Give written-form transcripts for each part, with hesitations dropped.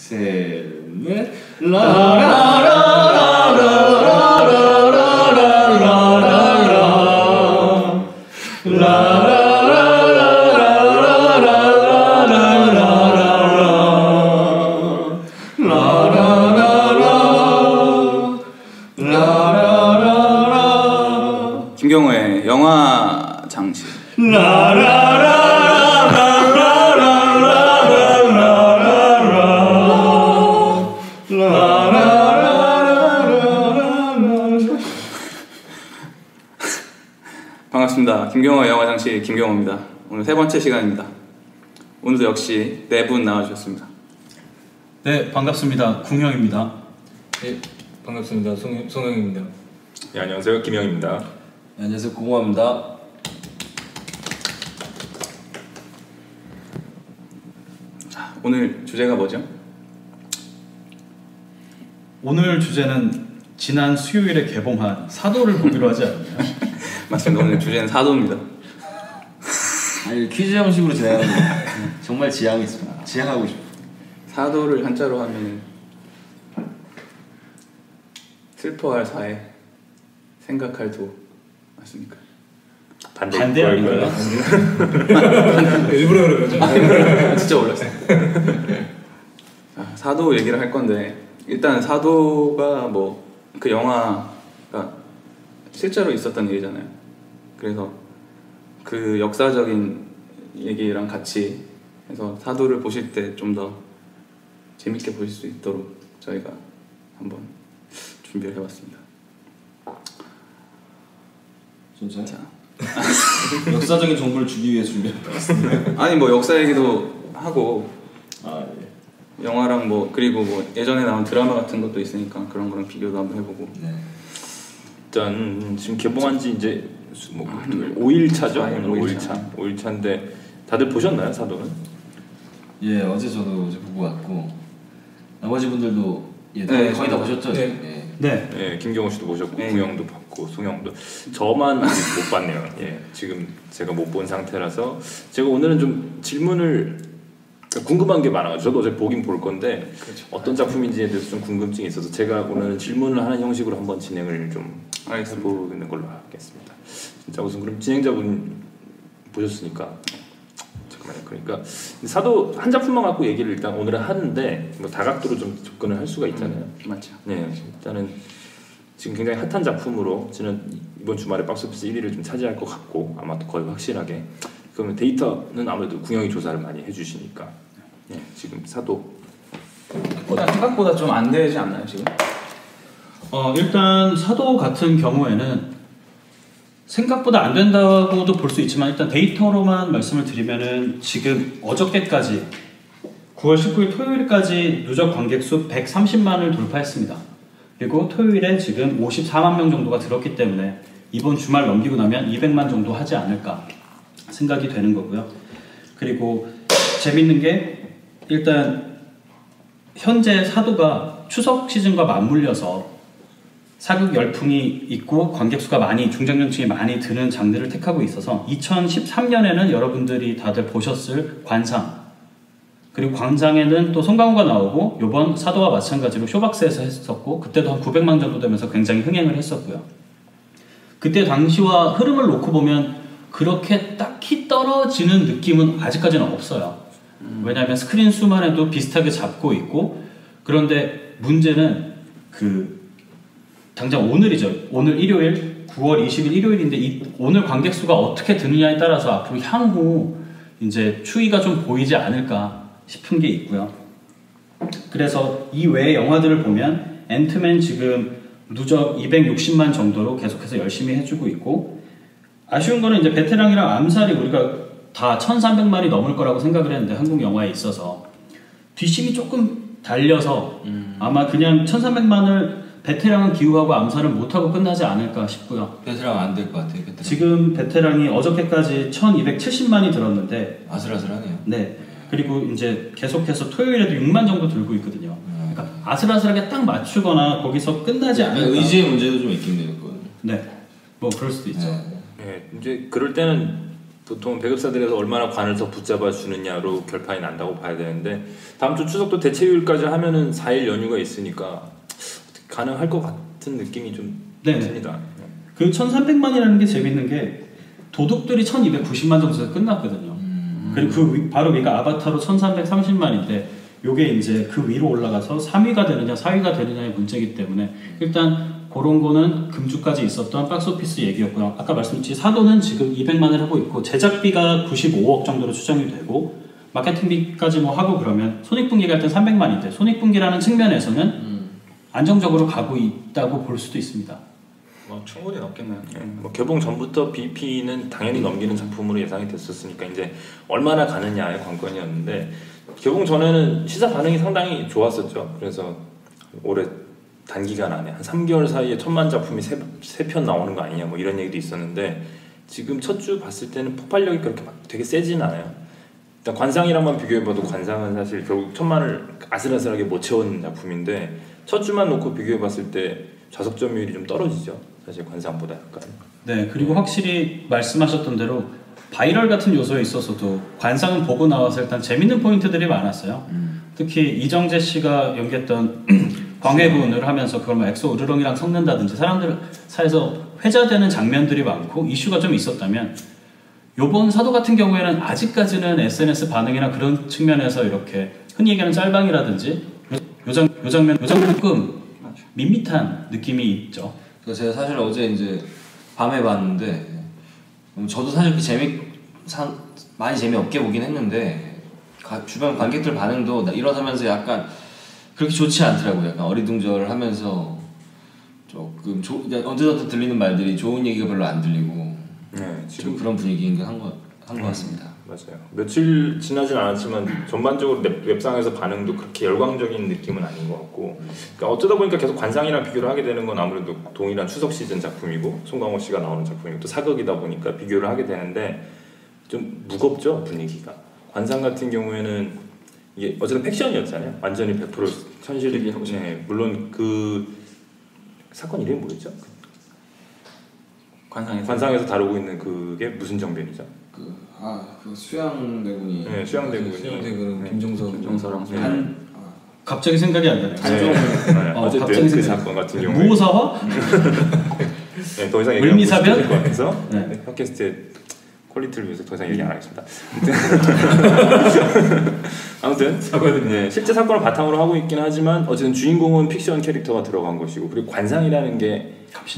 셋, 넷. 김경호의 영화 장치. 반갑습니다. 김경호의 영화 장치 김경호입니다. 오늘 세 번째 시간입니다. 오늘도 역시 네 분 나와주셨습니다. 네, 반갑습니다. 궁형입니다. 네, 반갑습니다. 송영입니다. 네, 안녕하세요. 김영입니다. 네, 안녕하세요. 고모입니다. 오늘 주제가 뭐죠? 오늘 주제는 지난 수요일에 개봉한 사도를 보기로 하지 않나요? 맞습니다. 오늘 주제는 사도입니다. 아니, 퀴즈 형식으로 진행하는 거 정말 지향하고 싶어. 사도를 한자로 하면 슬퍼할 사회, 생각할 도 맞습니까? 반대 아닌가요? 일부러 그런 거죠. 진짜 몰랐어요. 사도 얘기를 할 건데 일단 사도가 뭐 그 영화가 실제로 있었던 일이잖아요. 그래서 그 역사적인 얘기랑 같이 해서 사도를 보실 때 좀 더 재밌게 보실 수 있도록 저희가 한번 준비를 해봤습니다. 진짜요? 자. 역사적인 정보를 주기 위해 준비해봤습니다. 아니 뭐 역사 얘기도 하고 예. 영화랑 뭐 그리고 뭐 예전에 나온 드라마 같은 것도 있으니까 그런 거랑 비교도 한번 해보고. 네. 일단 지금 개봉한 지 이제 뭐 5일차죠? 오늘 5일차인데 다들 보셨나요, 사도는? 예, 어제 저도 보고 왔고 나머지 분들도 네, 거의 다 보셨죠? 네. 네. 네, 김경호 씨도 보셨고 네. 구형도 봤고 송영도. 저만 아직 못 봤네요. 예, 지금 제가 못 본 상태라서 제가 오늘은 좀 질문을 궁금한 게 많아가지고 저도 어제 보긴 볼 건데 그렇죠. 어떤 작품인지에 대해서 좀 궁금증이 있어서 제가 오늘은 질문을 하는 형식으로 한번 진행을 좀 해보는 걸로 하겠습니다. 진짜 우선 그럼 진행자분 보셨으니까 잠깐만요. 그러니까 사도 한 작품만 갖고 얘기를 일단 오늘은 하는데 뭐 다각도로 좀 접근을 할 수가 있잖아요. 맞죠. 네, 일단은 지금 굉장히 핫한 작품으로 저는 이번 주말에 박스오피스 1위를 좀 차지할 것 같고 아마 거의 확실하게. 그러면 데이터는 아무래도 궁형이 조사를 많이 해주시니까. 네, 지금 사도 생각보다 좀 안 되지 않나요 지금? 일단 사도 같은 경우에는 생각보다 안 된다고도 볼 수 있지만 일단 데이터로만 말씀을 드리면은 지금 어저께까지 9월 19일 토요일까지 누적 관객 수 130만을 돌파했습니다. 그리고 토요일에 지금 54만 명 정도가 들었기 때문에 이번 주말 넘기고 나면 200만 정도 하지 않을까 생각이 되는 거고요. 그리고 재밌는 게 일단 현재 사도가 추석 시즌과 맞물려서 사극 열풍이 있고 관객 수가 많이 중장년층이 많이 드는 장르를 택하고 있어서 2013년에는 여러분들이 다들 보셨을 관상 그리고 광장에는 또 송강호가 나오고 이번 사도와 마찬가지로 쇼박스에서 했었고 그때도 한 900만 정도 되면서 굉장히 흥행을 했었고요. 그때 당시와 흐름을 놓고 보면 그렇게 딱히 떨어지는 느낌은 아직까지는 없어요. 왜냐하면 스크린 수만 해도 비슷하게 잡고 있고 그런데 문제는 당장 오늘이죠. 오늘 일요일 9월 20일 일요일인데 오늘 관객 수가 어떻게 드느냐에 따라서 앞으로 향후 이제 추이가 좀 보이지 않을까 싶은 게 있고요. 그래서 이 외의 영화들을 보면 앤트맨 지금 누적 260만 정도로 계속해서 열심히 해주고 있고 아쉬운 거는 이제 베테랑이랑 암살이 우리가 다 1300만이 넘을 거라고 생각을 했는데 한국 영화에 있어서 뒷심이 조금 달려서 아마 그냥 1300만을 베테랑은 기우하고 암살은 못하고 끝나지 않을까 싶고요. 베테랑 안 될 것 같아요. 베테랑. 지금 베테랑이 어저께까지 1270만이 들었는데 아슬아슬하네요. 네. 그리고 이제 계속해서 토요일에도 6만 정도 들고 있거든요. 그러니까 아슬아슬하게 딱 맞추거나 거기서 끝나지 않을까. 의지의 문제도 좀 있겠네요. 그건. 네. 뭐 그럴 수도 있죠. 네, 이제 그럴 때는 보통 배급사들에서 얼마나 관을 더 붙잡아 주느냐로 결판이 난다고 봐야 되는데 다음 주 추석도 대체휴일까지 하면은 4일 연휴가 있으니까 가능할 것 같은 느낌이 좀 듭니다. 그 1,300만이라는 게 재밌는 게 도둑들이 1,290만 정도에서 끝났거든요. 그리고 바로 위가 아바타로 1,330만인데 요게 이제 그 위로 올라가서 3위가 되느냐 4위가 되느냐의 문제이기 때문에 일단 그런 거는 금주까지 있었던 박스오피스 얘기였고요. 아까 말씀드린 사도는 지금 200만을 하고 있고 제작비가 95억 정도로 추정이 되고 마케팅비까지 뭐 하고 그러면 손익분기가 일단 300만인데 손익분기라는 측면에서는 안정적으로 가고 있다고 볼 수도 있습니다. 충분히 넘겠네요. 뭐 개봉 전부터 BP는 당연히 넘기는 작품으로 예상이 됐었으니까 이제 얼마나 가느냐의 관건이었는데 개봉 전에는 시사 반응이 상당히 좋았었죠. 그래서 올해 단기간 안에 한 3개월 사이에 1,000만 작품이 3편 나오는 거 아니냐 뭐 이런 얘기도 있었는데 지금 첫 주 봤을 때는 폭발력이 그렇게 막 되게 세진 않아요. 일단 관상이랑만 비교해봐도 관상은 사실 결국 1,000만을 아슬아슬하게 못 채운 작품인데 첫 주만 놓고 비교해봤을 때 좌석 점유율이 좀 떨어지죠. 사실 관상보다 약간. 네, 그리고 확실히 말씀하셨던 대로 바이럴 같은 요소에 있어서도 관상은 보고 나와서 일단 재밌는 포인트들이 많았어요. 특히 이정재 씨가 연기했던 광해군을 하면서 그걸 뭐 엑소 으르렁이랑 섞는다든지 사람들 사이에서 회자되는 장면들이 많고 이슈가 좀 있었다면 요번 사도 같은 경우에는 아직까지는 SNS 반응이나 그런 측면에서 이렇게 흔히 얘기하는 짤방이라든지 요 장면 조금 밋밋한 느낌이 있죠. 그래서 제가 사실 어제 이제 밤에 봤는데 저도 사실 많이 재미없게 보긴 했는데 주변 관객들 반응도 일어나면서 약간 그렇게 좋지 않더라고요. 약간 어리둥절하면서 조금 언제부터 들리는 말들이 좋은 얘기가 별로 안 들리고 지금 그런 분위기인 것 같습니다. 맞아요. 며칠 지나진 않았지만 전반적으로 웹상에서 반응도 그렇게 열광적인 느낌은 아닌 것 같고 그러니까 어쩌다 보니까 계속 관상이랑 비교를 하게 되는 건 아무래도 동일한 추석 시즌 작품이고 송강호 씨가 나오는 작품이고 또 사극이다 보니까 비교를 하게 되는데 좀 무겁죠 분위기가. 관상 같은 경우에는 이게 어쨌든 팩션이었잖아요. 완전히 100% 현실이긴 하고 물론 그 사건 이름이 뭐였죠? 관상에서 다루고 있는 그게 무슨 정변이죠? 그 수양대군이. 네, 수양대군이. 수양대군 김종서랑 갑자기 생각이 안 나네요. 어쨌든 그 사건 같은 경우에 무호사화? 네, 더 이상 물미사변? 얘기할 것 같아서 네. 팟캐스트의 퀄리티를 위해서 더 이상 얘기 안 하겠습니다. 아무튼 네, 실제 사건을 바탕으로 하고 있긴 하지만 어쨌든 주인공은 픽션 캐릭터가 들어간 것이고 그리고 관상이라는 게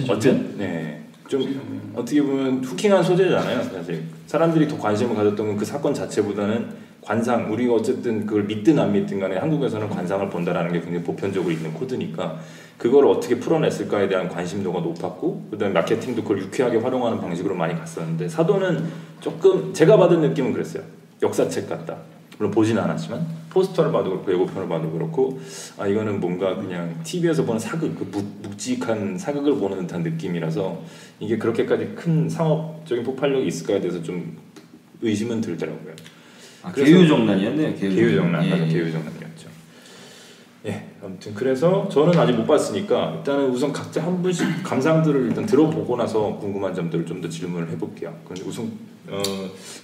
어쨌든 좀 어떻게 보면 후킹한 소재잖아요. 사실 사람들이 더 관심을 가졌던 건 그 사건 자체보다는 관상, 우리가 어쨌든 그걸 믿든 안 믿든 간에 한국에서는 관상을 본다라는 게 굉장히 보편적으로 있는 코드니까 그걸 어떻게 풀어냈을까에 대한 관심도가 높았고 그다음에 마케팅도 그걸 유쾌하게 활용하는 방식으로 많이 갔었는데 사도는 조금 제가 받은 느낌은 그랬어요. 역사책 같다. 물론 보진 않았지만 포스터를 봐도 그렇고 예고편을 봐도 그렇고 이거는 뭔가 그냥 TV에서 보는 사극, 묵직한 사극을 보는 듯한 느낌이라서 이게 그렇게까지 큰 상업적인 폭발력이 있을까에 대해서 좀 의심은 들더라고요. 개유정란이었네요. 개유정란, 개유정란이었죠. 예, 아무튼 그래서 저는 아직 못 봤으니까 일단은 우선 각자 한 분씩 감상들을 일단 들어보고 나서 궁금한 점들을 좀 더 질문을 해볼게요. 그런데 우선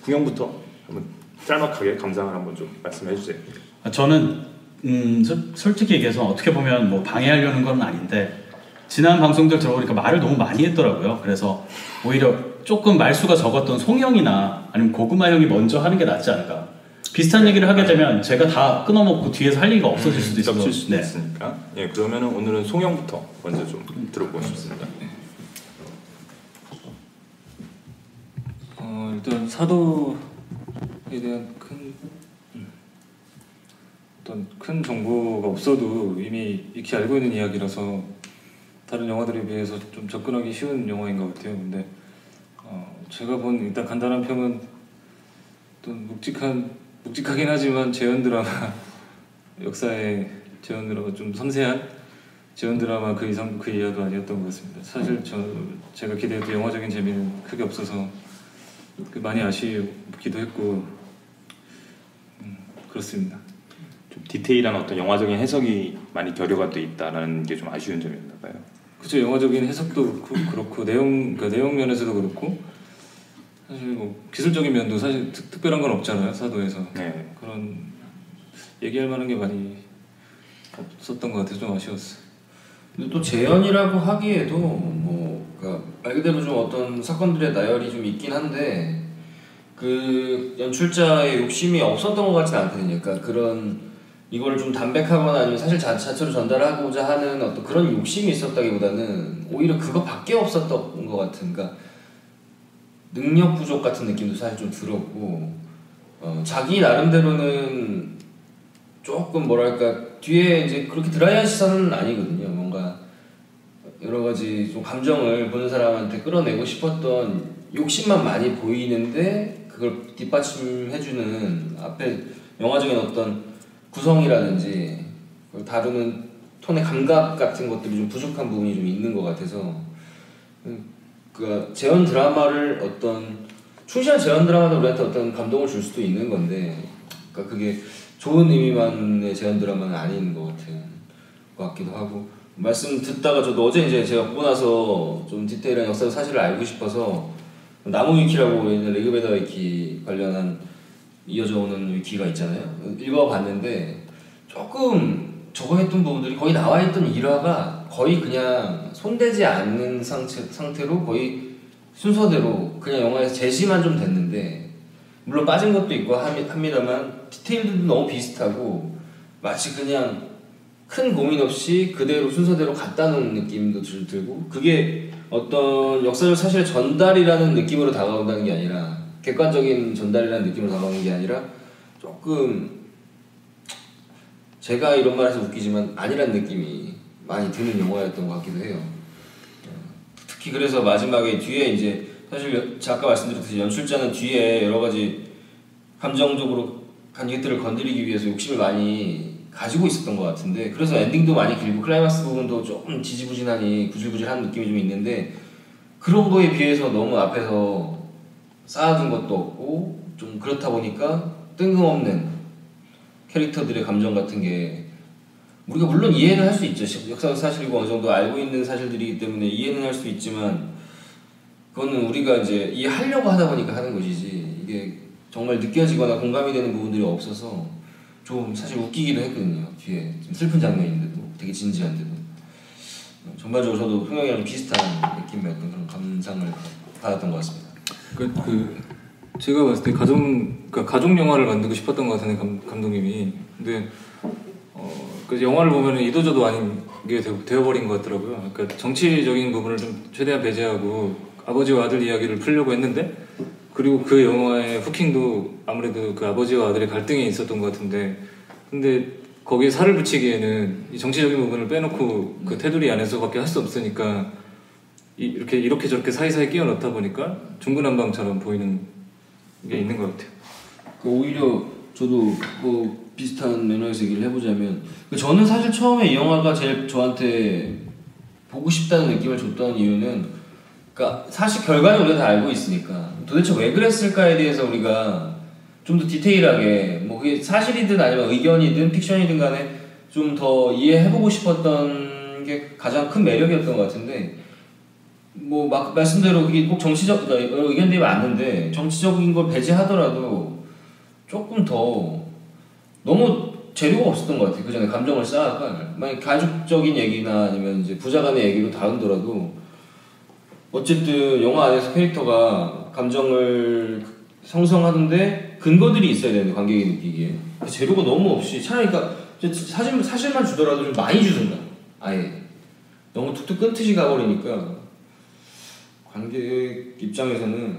구형부터 한번 짤막하게 감상을 한번 좀 말씀해 주세요. 저는 솔직히 얘기해서 어떻게 보면 뭐 방해하려는 건 아닌데 지난 방송들 들어보니까 말을 너무 많이 했더라고요. 그래서 오히려 조금 말수가 적었던 송형이나 아니면 고구마 형이 먼저 하는 게 낫지 않을까. 비슷한 얘기를 하게 되면 제가 다 끊어먹고 뒤에서 할 얘기가 없어질 수도 있어서 겹칠 수도 있으니까. 예, 그러면은 오늘은 송형부터 먼저 좀 들어보고 싶습니다. 일단 사도에 대한 어떤 큰 정보가 없어도 이미 익히 알고 있는 이야기라서 다른 영화들에 비해서 좀 접근하기 쉬운 영화인 것 같아요. 근데 제가 본 일단 간단한 평은 어떤 묵직하긴 하지만 재현 드라마 역사의 재현 드라마 좀 섬세한 재현 드라마 그 이상 그 이하도 아니었던 것 같습니다. 사실 제가 기대했던 영화적인 재미는 크게 없어서 많이 아쉽기도 했고 그렇습니다. 좀 디테일한 어떤 영화적인 해석이 많이 결여가 돼 있다라는 게 좀 아쉬운 점이었나 봐요. 그렇죠. 영화적인 해석도 그렇고 내용 면에서도 그렇고 사실 뭐 기술적인 면도 사실 특별한 건 없잖아요 사도에서. 네. 그런 얘기할 만한 게 많이 없었던 것 같아서 좀 아쉬웠어요. 근데 또 재현이라고 하기에도 뭐 그러니까 말 그대로 좀 어떤 사건들의 나열이 좀 있긴 한데 그 연출자의 욕심이 없었던 것 같지는 않거든요. 그러니까 그런 이걸 좀 담백하거나 아니면 사실 자체로 전달하고자 하는 어떤 그런 욕심이 있었다기보다는 오히려 그거밖에 없었던 것 같은. 그러니까 능력 부족 같은 느낌도 사실 좀 들었고 자기 나름대로는 조금 뭐랄까 뒤에 이제 그렇게 드라이한 시선은 아니거든요. 뭔가 여러 가지 좀 감정을 보는 사람한테 끌어내고 싶었던 욕심만 많이 보이는데 그걸 뒷받침해주는 앞에 영화적인 어떤 구성이라든지 그걸 다루는 톤의 감각 같은 것들이 좀 부족한 부분이 좀 있는 것 같아서 그 재현 드라마를 어떤 충실한 재현 드라마도 우리한테 어떤 감동을 줄 수도 있는 건데 그러니까 그게 좋은 의미만의 재현 드라마는 아닌 것 같기도 하고 말씀 듣다가 저도 어제 이제 제가 보고 나서 좀 디테일한 역사 사실을 알고 싶어서 나무 위키라고 옛날 레그베다 위키 관련한 이어져 오는 위키가 있잖아요. 읽어봤는데 조금 적어했던 부분들이 거의 나와있던 일화가 거의 그냥 손대지 않는 상태로 거의 순서대로 그냥 영화에서 제시만 좀 됐는데 물론 빠진 것도 있고 합니다만 디테일들도 너무 비슷하고 마치 그냥 큰 고민 없이 그대로 순서대로 갖다 놓은 느낌도 들고 그게 어떤 역사적 사실의 전달이라는 느낌으로 다가온다는 게 아니라 객관적인 전달이라는 느낌으로 다가오는 게 아니라 조금 제가 이런 말해서 웃기지만 아니란 느낌이 많이 드는 영화였던 것 같기도 해요. 특히 그래서 마지막에 뒤에 이제 사실 아까 말씀드렸듯이 연출자는 뒤에 여러 가지 감정적으로 관객들을 건드리기 위해서 욕심을 많이 가지고 있었던 것 같은데 그래서 엔딩도 많이 길고 클라이막스 부분도 조금 지지부진하니 구질구질한 느낌이 좀 있는데 그런 거에 비해서 너무 앞에서 쌓아둔 것도 없고 좀 그렇다 보니까 뜬금없는 캐릭터들의 감정 같은 게 우리가 물론 이해는 할 수 있죠. 역사적 사실이고 어느 정도 알고 있는 사실들이기 때문에 이해는 할 수 있지만 그거는 우리가 이제 이해하려고 하다 보니까 하는 것이지 이게 정말 느껴지거나 공감이 되는 부분들이 없어서 좀 사실 웃기기도 했거든요. 뒤에 좀 슬픈 장면인데도 되게 진지한데도 전반적으로 저도 흥영이랑 비슷한 느낌의 어떤 그런 감상을 받았던 것 같습니다. 제가 봤을 때 가족 영화를 만들고 싶었던 것 같은데 감독님이 근데 그 영화를 보면 이도저도 아닌 게 되어버린 것 같더라고요. 그러니까 정치적인 부분을 좀 최대한 배제하고 아버지와 아들 이야기를 풀려고 했는데 그리고 그 영화의 후킹도 아무래도 그 아버지와 아들의 갈등이 있었던 것 같은데 근데 거기에 살을 붙이기에는 이 정치적인 부분을 빼놓고 그 테두리 안에서밖에 할 수 없으니까 이렇게 저렇게 사이사이 끼워 넣다 보니까 중구난방처럼 보이는 게 있는 것 같아요. 오히려 저도 뭐 비슷한 면에서 얘기를 해보자면 저는 사실 처음에 이 영화가 제일 저한테 보고 싶다는 느낌을 줬던 이유는 그러니까 사실 결과는 우리가 다 알고 있으니까 도대체 왜 그랬을까에 대해서 우리가 좀 더 디테일하게 뭐 그게 사실이든 아니면 의견이든 픽션이든 간에 좀 더 이해해보고 싶었던 게 가장 큰 매력이었던 것 같은데 뭐 말씀대로 그게 꼭 정치적 의견들이 많은데 정치적인 걸 배제하더라도 조금 더 너무 재료가 없었던 것 같아요. 그 전에 감정을 쌓아갈 만약 가족적인 얘기나 아니면 이제 부자간의 얘기로 다룬더라도 어쨌든 영화 안에서 캐릭터가 감정을 형성하는데 근거들이 있어야 되는데 관객이 느끼기에 재료가 너무 없이 차라리 그러니까 사실만 주더라도 좀 많이 주든가 아예 너무 툭툭 끊듯이 가버리니까 관객 입장에서는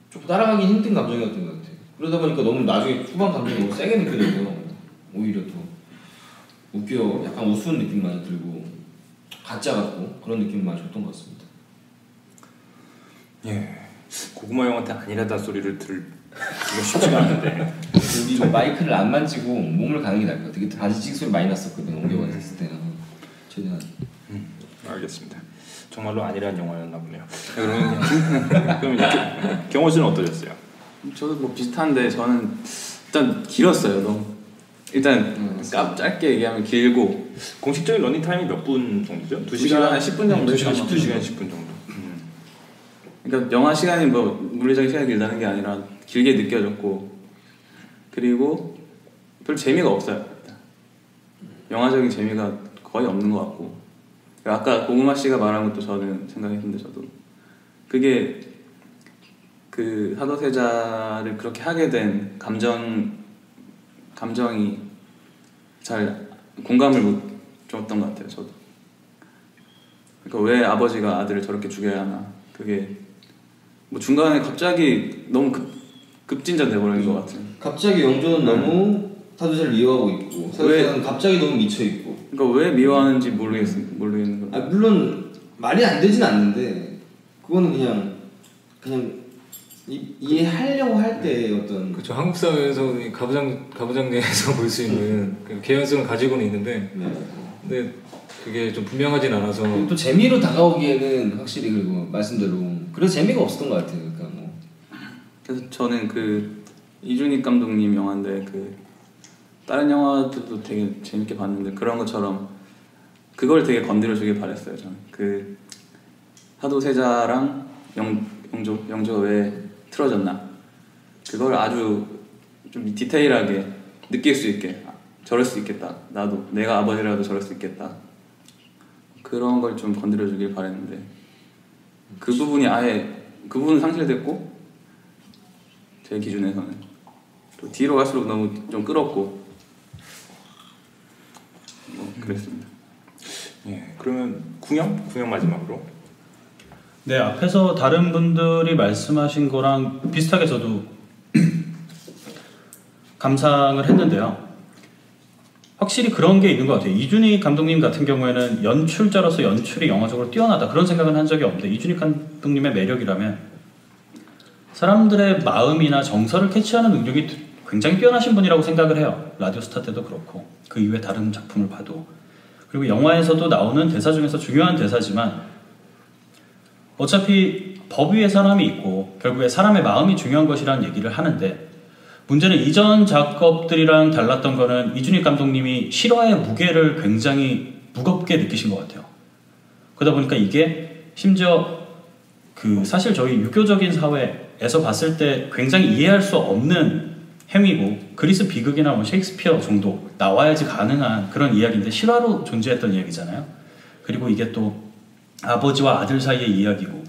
좀 따라가기 힘든 감정이었던 것 같아요. 그러다 보니까 너무 나중에 후반 감정이 너무 세게 느껴져서 오히려 더 웃겨 약간 우스운 느낌 많이 들고 가짜 같고 그런 느낌 많이 줬던 것 같습니다. 예, 고구마 형한테 아니라다 소리를 들기가 쉽지가 않은데 우리 좀 마이크를 안 만지고 몸을 가는 게 나을 것 같아요. 되게 바지직 소리 많이 났었거든 옮겨봤을 때는 최대한. 알겠습니다. 정말로 아니란 영화였나 보네요. 그럼 경호 씨는 어떠셨어요? 저도 뭐 비슷한데 저는 일단 길었어요. 너무 일단 짧게 얘기하면 길고 공식적인 러닝 타임이 몇 분 정도죠? 2시간 10분 정도. 2시간 10분 정도. 그러니까 영화 시간이 뭐 물리적인 시간이 길다는 게 아니라 길게 느껴졌고 그리고 별 재미가 없어요. 영화적인 재미가 거의 없는 것 같고 아까 고구마 씨가 말한 것도 저는 생각했는데 저도 그게 그 사도세자를 그렇게 하게 된 감정이 잘 공감을 못 줬던 것 같아요. 저도. 그러니까 왜 아버지가 아들을 저렇게 죽여야 하나 그게 뭐 중간에 갑자기 너무 급진전돼 버린 것 같아요. 갑자기 영조는 너무 사도세자를 미워하고 있고 사도세자는 갑자기 너무 미쳐 있고. 그러니까 왜 미워하는지 모르겠는 거예요. 물론 말이 안 되진 않는데 그거는 그냥 이해하려고 할 때 어떤 그렇죠. 한국 사회에서 이 가부장제에서 볼 수 있는 그 개연성을 가지고는 있는데 근데 그게 좀 분명하진 않아서 또 재미로 다가오기에는 확실히 그리고 말씀대로 그래서 재미가 없었던 것 같아요. 그러니까 뭐. 그래서 저는 그 이준익 감독님 영화인데 그 다른 영화들도 되게 재밌게 봤는데 그런 것처럼 그걸 되게 건드려주길 바랬어요. 저는 그 사도세자랑 영조가 왜 틀어졌나 그걸 아주 좀 디테일하게 느낄 수 있게 저럴 수 있겠다 나도 내가 아버지라도 저럴 수 있겠다 그런 걸 좀 건드려주길 바랬는데 그 부분이 그 부분은 상실됐고 제 기준에서는 또 뒤로 갈수록 너무 좀 끌었고 뭐 그랬습니다. 예, 그러면 궁영 마지막으로. 네, 앞에서 다른 분들이 말씀하신 거랑 비슷하게 저도 감상을 했는데요. 확실히 그런 게 있는 것 같아요. 이준익 감독님 같은 경우에는 연출자로서 연출이 영화적으로 뛰어나다 그런 생각은 한 적이 없는데 이준익 감독님의 매력이라면 사람들의 마음이나 정서를 캐치하는 능력이 굉장히 뛰어나신 분이라고 생각을 해요. 라디오스타 때도 그렇고 그 이외 다른 작품을 봐도 그리고 영화에서도 나오는 대사 중에서 중요한 대사지만 어차피 법 위에 사람이 있고 결국에 사람의 마음이 중요한 것이라는 얘기를 하는데 문제는 이전 작업들이랑 달랐던 거는 이준익 감독님이 실화의 무게를 굉장히 무겁게 느끼신 것 같아요. 그러다 보니까 이게 심지어 사실 저희 유교적인 사회에서 봤을 때 굉장히 이해할 수 없는 행위고 그리스 비극이나 뭐 셰익스피어 정도 나와야지 가능한 그런 이야기인데 실화로 존재했던 이야기잖아요. 그리고 이게 또 아버지와 아들 사이의 이야기고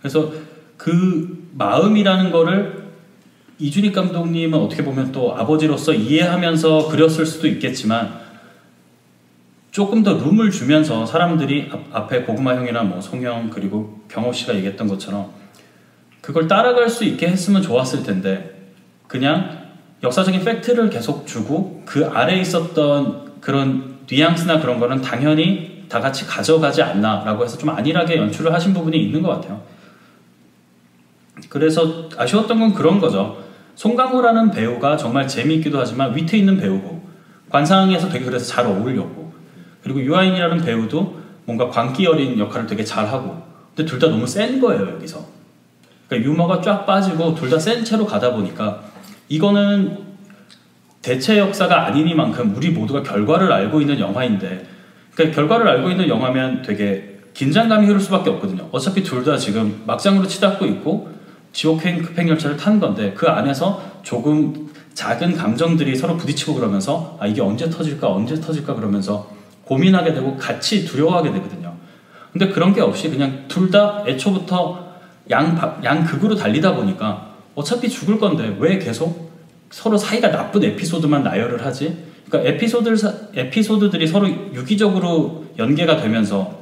그래서 그 마음이라는 거를 이준익 감독님은 어떻게 보면 또 아버지로서 이해하면서 그렸을 수도 있겠지만 조금 더 룸을 주면서 사람들이 앞에 고구마 형이나 뭐 송영 그리고 경호 씨가 얘기했던 것처럼 그걸 따라갈 수 있게 했으면 좋았을 텐데 그냥 역사적인 팩트를 계속 주고 그 아래에 있었던 그런 뉘앙스나 그런 거는 당연히 다 같이 가져가지 않나 라고 해서 좀 안일하게 연출을 하신 부분이 있는 것 같아요. 그래서 아쉬웠던 건 그런 거죠. 송강호라는 배우가 정말 재미있기도 하지만 위트 있는 배우고 관상에서 되게 그래서 잘 어울렸고 그리고 유아인이라는 배우도 뭔가 광기 어린 역할을 되게 잘하고 근데 둘 다 너무 센 거예요 여기서. 그러니까 유머가 쫙 빠지고 둘 다 센 채로 가다 보니까 이거는 대체 역사가 아니니만큼 우리 모두가 결과를 알고 있는 영화인데 그러니까 결과를 알고 있는 영화면 되게 긴장감이 흐를 수밖에 없거든요. 어차피 둘 다 지금 막장으로 치닫고 있고 지옥행 급행열차를 탄 건데 그 안에서 조금 작은 감정들이 서로 부딪히고 그러면서 이게 언제 터질까 그러면서 고민하게 되고 같이 두려워하게 되거든요. 근데 그런 게 없이 그냥 둘 다 애초부터 양극으로 달리다 보니까 어차피 죽을 건데 왜 계속 서로 사이가 나쁜 에피소드만 나열을 하지? 그러니까 에피소드들이 서로 유기적으로 연계가 되면서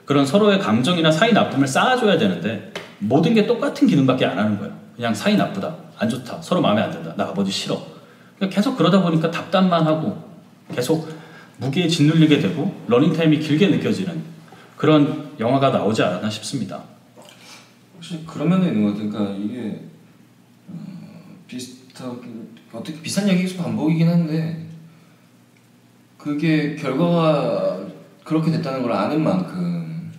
그런 서로의 감정이나 사이 나쁨을 쌓아줘야 되는데 모든 게 똑같은 기능밖에 안 하는 거예요. 그냥 사이 나쁘다, 안 좋다, 서로 마음에 안 든다, 나 아버지 싫어. 그러니까 계속 그러다 보니까 답답만 하고 계속 무게에 짓눌리게 되고 러닝타임이 길게 느껴지는 그런 영화가 나오지 않았나 싶습니다. 혹시 그런 면도 있는 것 같아요. 그러니까 이게 어떻게 비슷한 얘기 계속 반복이긴 한데 그게 결과가 그렇게 됐다는 걸 아는 만큼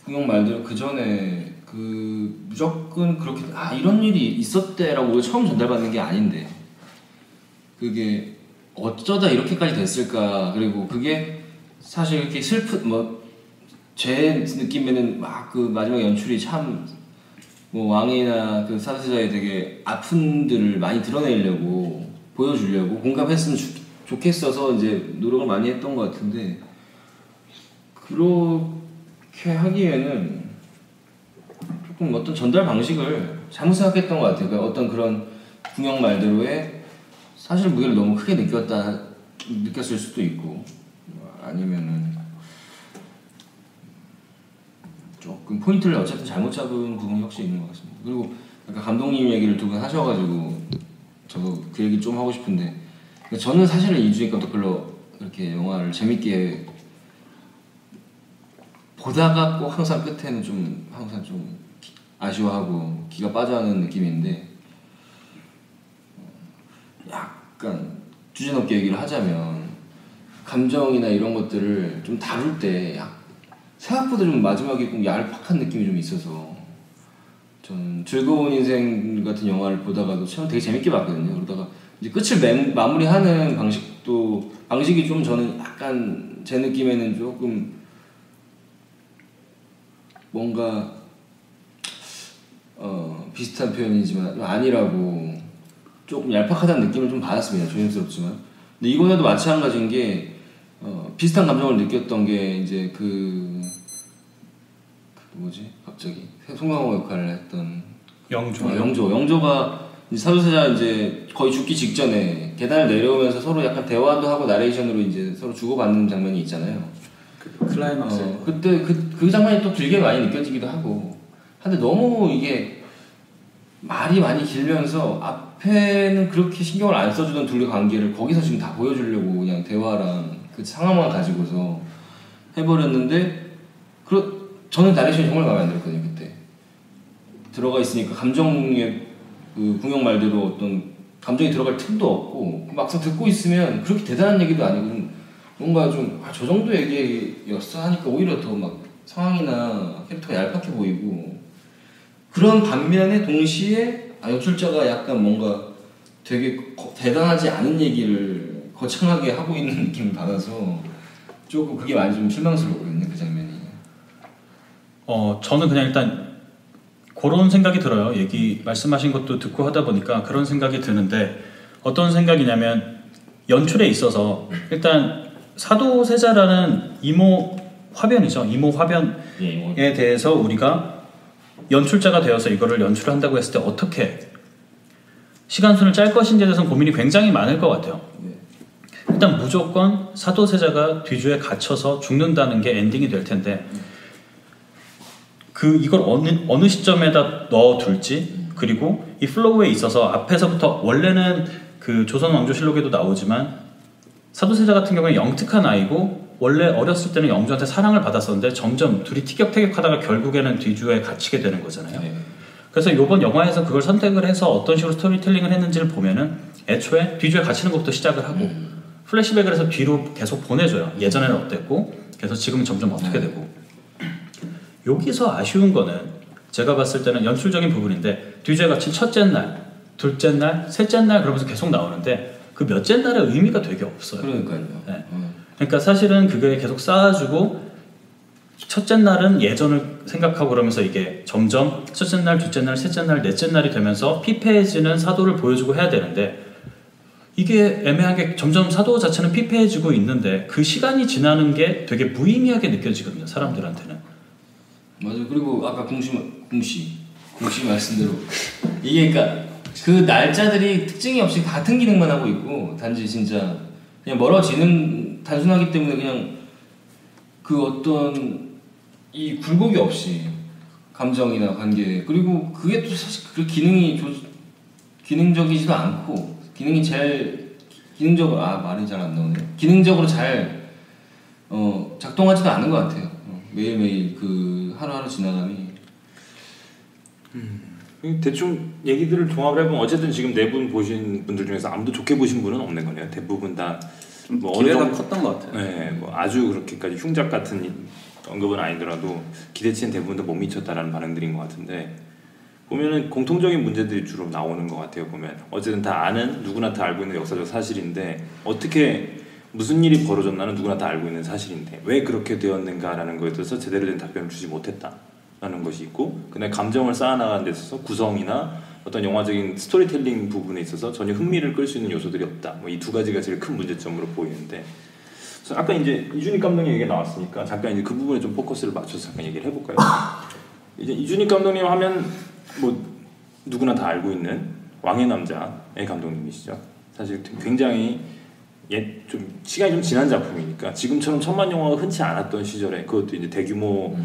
구형 말대로 그 전에 무조건 그렇게 이런 일이 있었대라고 처음 전달받는 게 아닌데 그게 어쩌다 이렇게까지 됐을까 그리고 그게 사실 이렇게 제 느낌에는 막 그 마지막 연출이 참 뭐 왕이나 그 사도세자의 되게 아픔들을 많이 드러내려고 보여주려고 공감했으면 좋겠어서 이제 노력을 많이 했던 것 같은데 그렇게 하기에는 조금 어떤 전달 방식을 잘못 생각했던 것 같아요. 그러니까 어떤 그런 궁영 말대로의 사실 무게를 너무 크게 느꼈을 수도 있고 아니면은 조금 포인트를 어쨌든 잘못 잡은 부분이 확실히 있는 것 같습니다. 그리고 아까 감독님 얘기를 두 분 하셔가지고 저도 그 얘기 좀 하고 싶은데 그러니까 저는 사실은 이주인 감독 별로 이렇게 영화를 재밌게 보다가 꼭 항상 끝에는 좀 항상 좀 아쉬워하고 기가 빠져하는 느낌인데 약간 주제 넘게 얘기를 하자면 감정이나 이런 것들을 좀 다룰 때 생각보다 좀 마지막에 좀 얄팍한 느낌이 좀 있어서 전 즐거운 인생 같은 영화를 보다가도 처음 되게 재밌게 봤거든요. 그러다가 이제 끝을 마무리하는 방식이 좀 저는 약간 제 느낌에는 조금 뭔가 비슷한 표현이지만 좀 아니라고 조금 얄팍하다는 느낌을 좀 받았습니다. 조심스럽지만. 근데 이번에도 마찬가지인 게 비슷한 감정을 느꼈던 게 이제 뭐지 갑자기 송강호 역할을 했던 영조가 이제 사도세자 이제 거의 죽기 직전에 계단을 내려오면서 서로 약간 대화도 하고 나레이션으로 이제 서로 주고받는 장면이 있잖아요. 클라이막스. 그때 그 장면이 또 길게 많이 느껴지기도 하고. 근데 너무 이게 말이 많이 길면서 앞에는 그렇게 신경을 안 써주던 둘의 관계를 거기서 지금 다 보여주려고 그냥 대화랑 그 상황만 가지고서 해버렸는데 저는 나레이션이 정말 마음에 안 들었거든요. 그때 들어가 있으니까 감정의 그 궁영 말대로 어떤 감정이 들어갈 틈도 없고 막상 듣고 있으면 그렇게 대단한 얘기도 아니고 뭔가 좀 저 정도 얘기였어 하니까 오히려 더 막 상황이나 캐릭터가 얄팍해 보이고 그런 반면에 동시에 연출자가 약간 뭔가 되게 대단하지 않은 얘기를 거창하게 하고 있는 느낌을 받아서 조금 그게 많이 좀 실망스럽거든요. 그 장면이. 저는 그냥 일단 그런 생각이 들어요. 얘기 말씀하신 것도 듣고 하다 보니까 그런 생각이 드는데 어떤 생각이냐면 연출에 있어서 일단 사도세자라는 이모 화변에 대해서 우리가 연출자가 되어서 이거를 연출을 한다고 했을 때 어떻게 시간순을 짤 것인지에 대해서는 고민이 굉장히 많을 것 같아요. 일단 무조건 사도세자가 뒤주에 갇혀서 죽는다는 게 엔딩이 될 텐데 이걸 어느 시점에다 넣어둘지 그리고 이 플로우에 있어서 앞에서부터 원래는 그 조선왕조실록에도 나오지만 사도세자 같은 경우에 영특한 아이고 원래 어렸을 때는 영조한테 사랑을 받았었는데 점점 둘이 티격태격하다가 결국에는 뒤주에 갇히게 되는 거잖아요. 그래서 이번 영화에서 그걸 선택을 해서 어떤 식으로 스토리텔링을 했는지를 보면은 애초에 뒤주에 갇히는 것부터 시작을 하고 플래시백을 해서 뒤로 계속 보내줘요. 예전에는 어땠고 그래서 지금은 점점 어떻게 되고 여기서 아쉬운 거는 제가 봤을 때는 연출적인 부분인데 뒤주에 갇힌 첫째 날, 둘째 날, 셋째 날 그러면서 계속 나오는데 그 몇째 날의 의미가 되게 없어요. 그러니까요. 네. 그러니까 사실은 그게 계속 쌓아주고 첫째 날은 예전을 생각하고 그러면서 이게 점점 첫째 날, 둘째 날, 셋째 날, 넷째 날이 되면서 피폐해지는 사도를 보여주고 해야 되는데 이게 애매하게 점점 사도 자체는 피폐해지고 있는데 그 시간이 지나는 게 되게 무의미하게 느껴지거든요. 사람들한테는. 맞아요. 그리고 아까 궁시 말씀대로 이게 그러니까 그 날짜들이 특징이 없이 같은 기능만 하고 있고 단지 진짜 그냥 멀어지는 단순하기 때문에 그냥 그 어떤 이 굴곡이 없이 감정이나 관계 그리고 그게 또 사실 그 기능적이지도 않고 기능이 제일 기능적으로 말이 잘 안 나오네. 기능적으로 잘 작동하지도 않은 것 같아요. 매일매일 그 하루하루 지나감이. 대충 얘기들을 종합을 해보면 어쨌든 지금 네 분 보신 분들 중에서 아무도 좋게 보신 분은 없는 거네요. 대부분 다 뭐 기대가 컸던 것 같아요. 네, 뭐 아주 그렇게까지 흉작 같은 언급은 아니더라도 기대치는 대부분 다 못 미쳤다라는 반응들인 것 같은데 보면은 공통적인 문제들이 주로 나오는 것 같아요. 보면 어쨌든 다 아는 누구나 다 알고 있는 역사적 사실인데 어떻게 무슨 일이 벌어졌나는 누구나 다 알고 있는 사실인데 왜 그렇게 되었는가라는 거에 대해서 제대로 된 답변을 주지 못했다라는 것이 있고, 그다음에 감정을 쌓아나가는 데 있어서 구성이나 어떤 영화적인 스토리텔링 부분에 있어서 전혀 흥미를 끌 수 있는 요소들이 없다. 뭐 이 두 가지가 제일 큰 문제점으로 보이는데, 그래서 아까 이제 이준익 감독님 얘기가 나왔으니까 잠깐 이제 그 부분에 좀 포커스를 맞춰서 잠깐 얘기를 해볼까요? 이제 이준익 감독님 하면 뭐 누구나 다 알고 있는 왕의 남자의 감독님이시죠. 사실 굉장히 좀 시간이 좀 지난 작품이니까 지금처럼 천만 영화가 흔치 않았던 시절에, 그것도 이제 대규모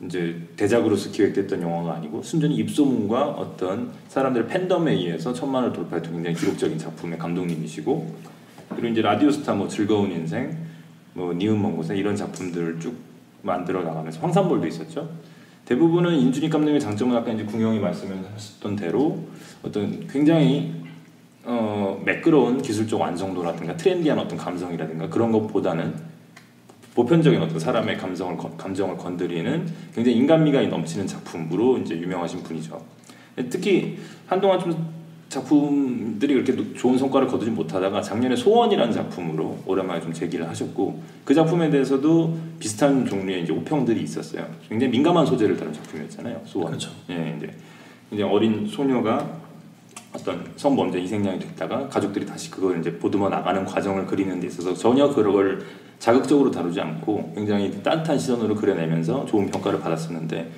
이제 대작으로서 기획됐던 영화가 아니고 순전히 입소문과 어떤 사람들의 팬덤에 의해서 천만을 돌파했던 굉장히 기록적인 작품의 감독님이시고, 그리고 이제 라디오스타, 뭐 즐거운 인생, 뭐 니은 먼 곳에 이런 작품들을 쭉 만들어 나가면서 황산벌도 있었죠. 대부분은 이준익 감독님의 장점은 아까 이제 궁영이 말씀하셨던 대로 어떤 굉장히 매끄러운 기술적 완성도라든가 트렌디한 어떤 감성이라든가 그런 것보다는 보편적인 어떤 사람의 감정을 건드리는 굉장히 인간미가 넘치는 작품으로 이제 유명하신 분이죠. 특히 한동안 좀 작품들이 그렇게 좋은 성과를 거두지 못하다가 작년에 소원이라는 작품으로 오랜만에 좀 재기를 하셨고, 그 작품에 대해서도 비슷한 종류의 이제 호평들이 있었어요. 굉장히 민감한 소재를 다룬 작품이었잖아요. 소원. 그렇죠. 예, 이제 어린 소녀가 어떤 성범죄 희생양이 됐다가 가족들이 다시 그걸 이제 보듬어 나가는 과정을 그리는 데 있어서 전혀 그걸 자극적으로 다루지 않고 굉장히 따뜻한 시선으로 그려내면서 좋은 평가를 받았었는데,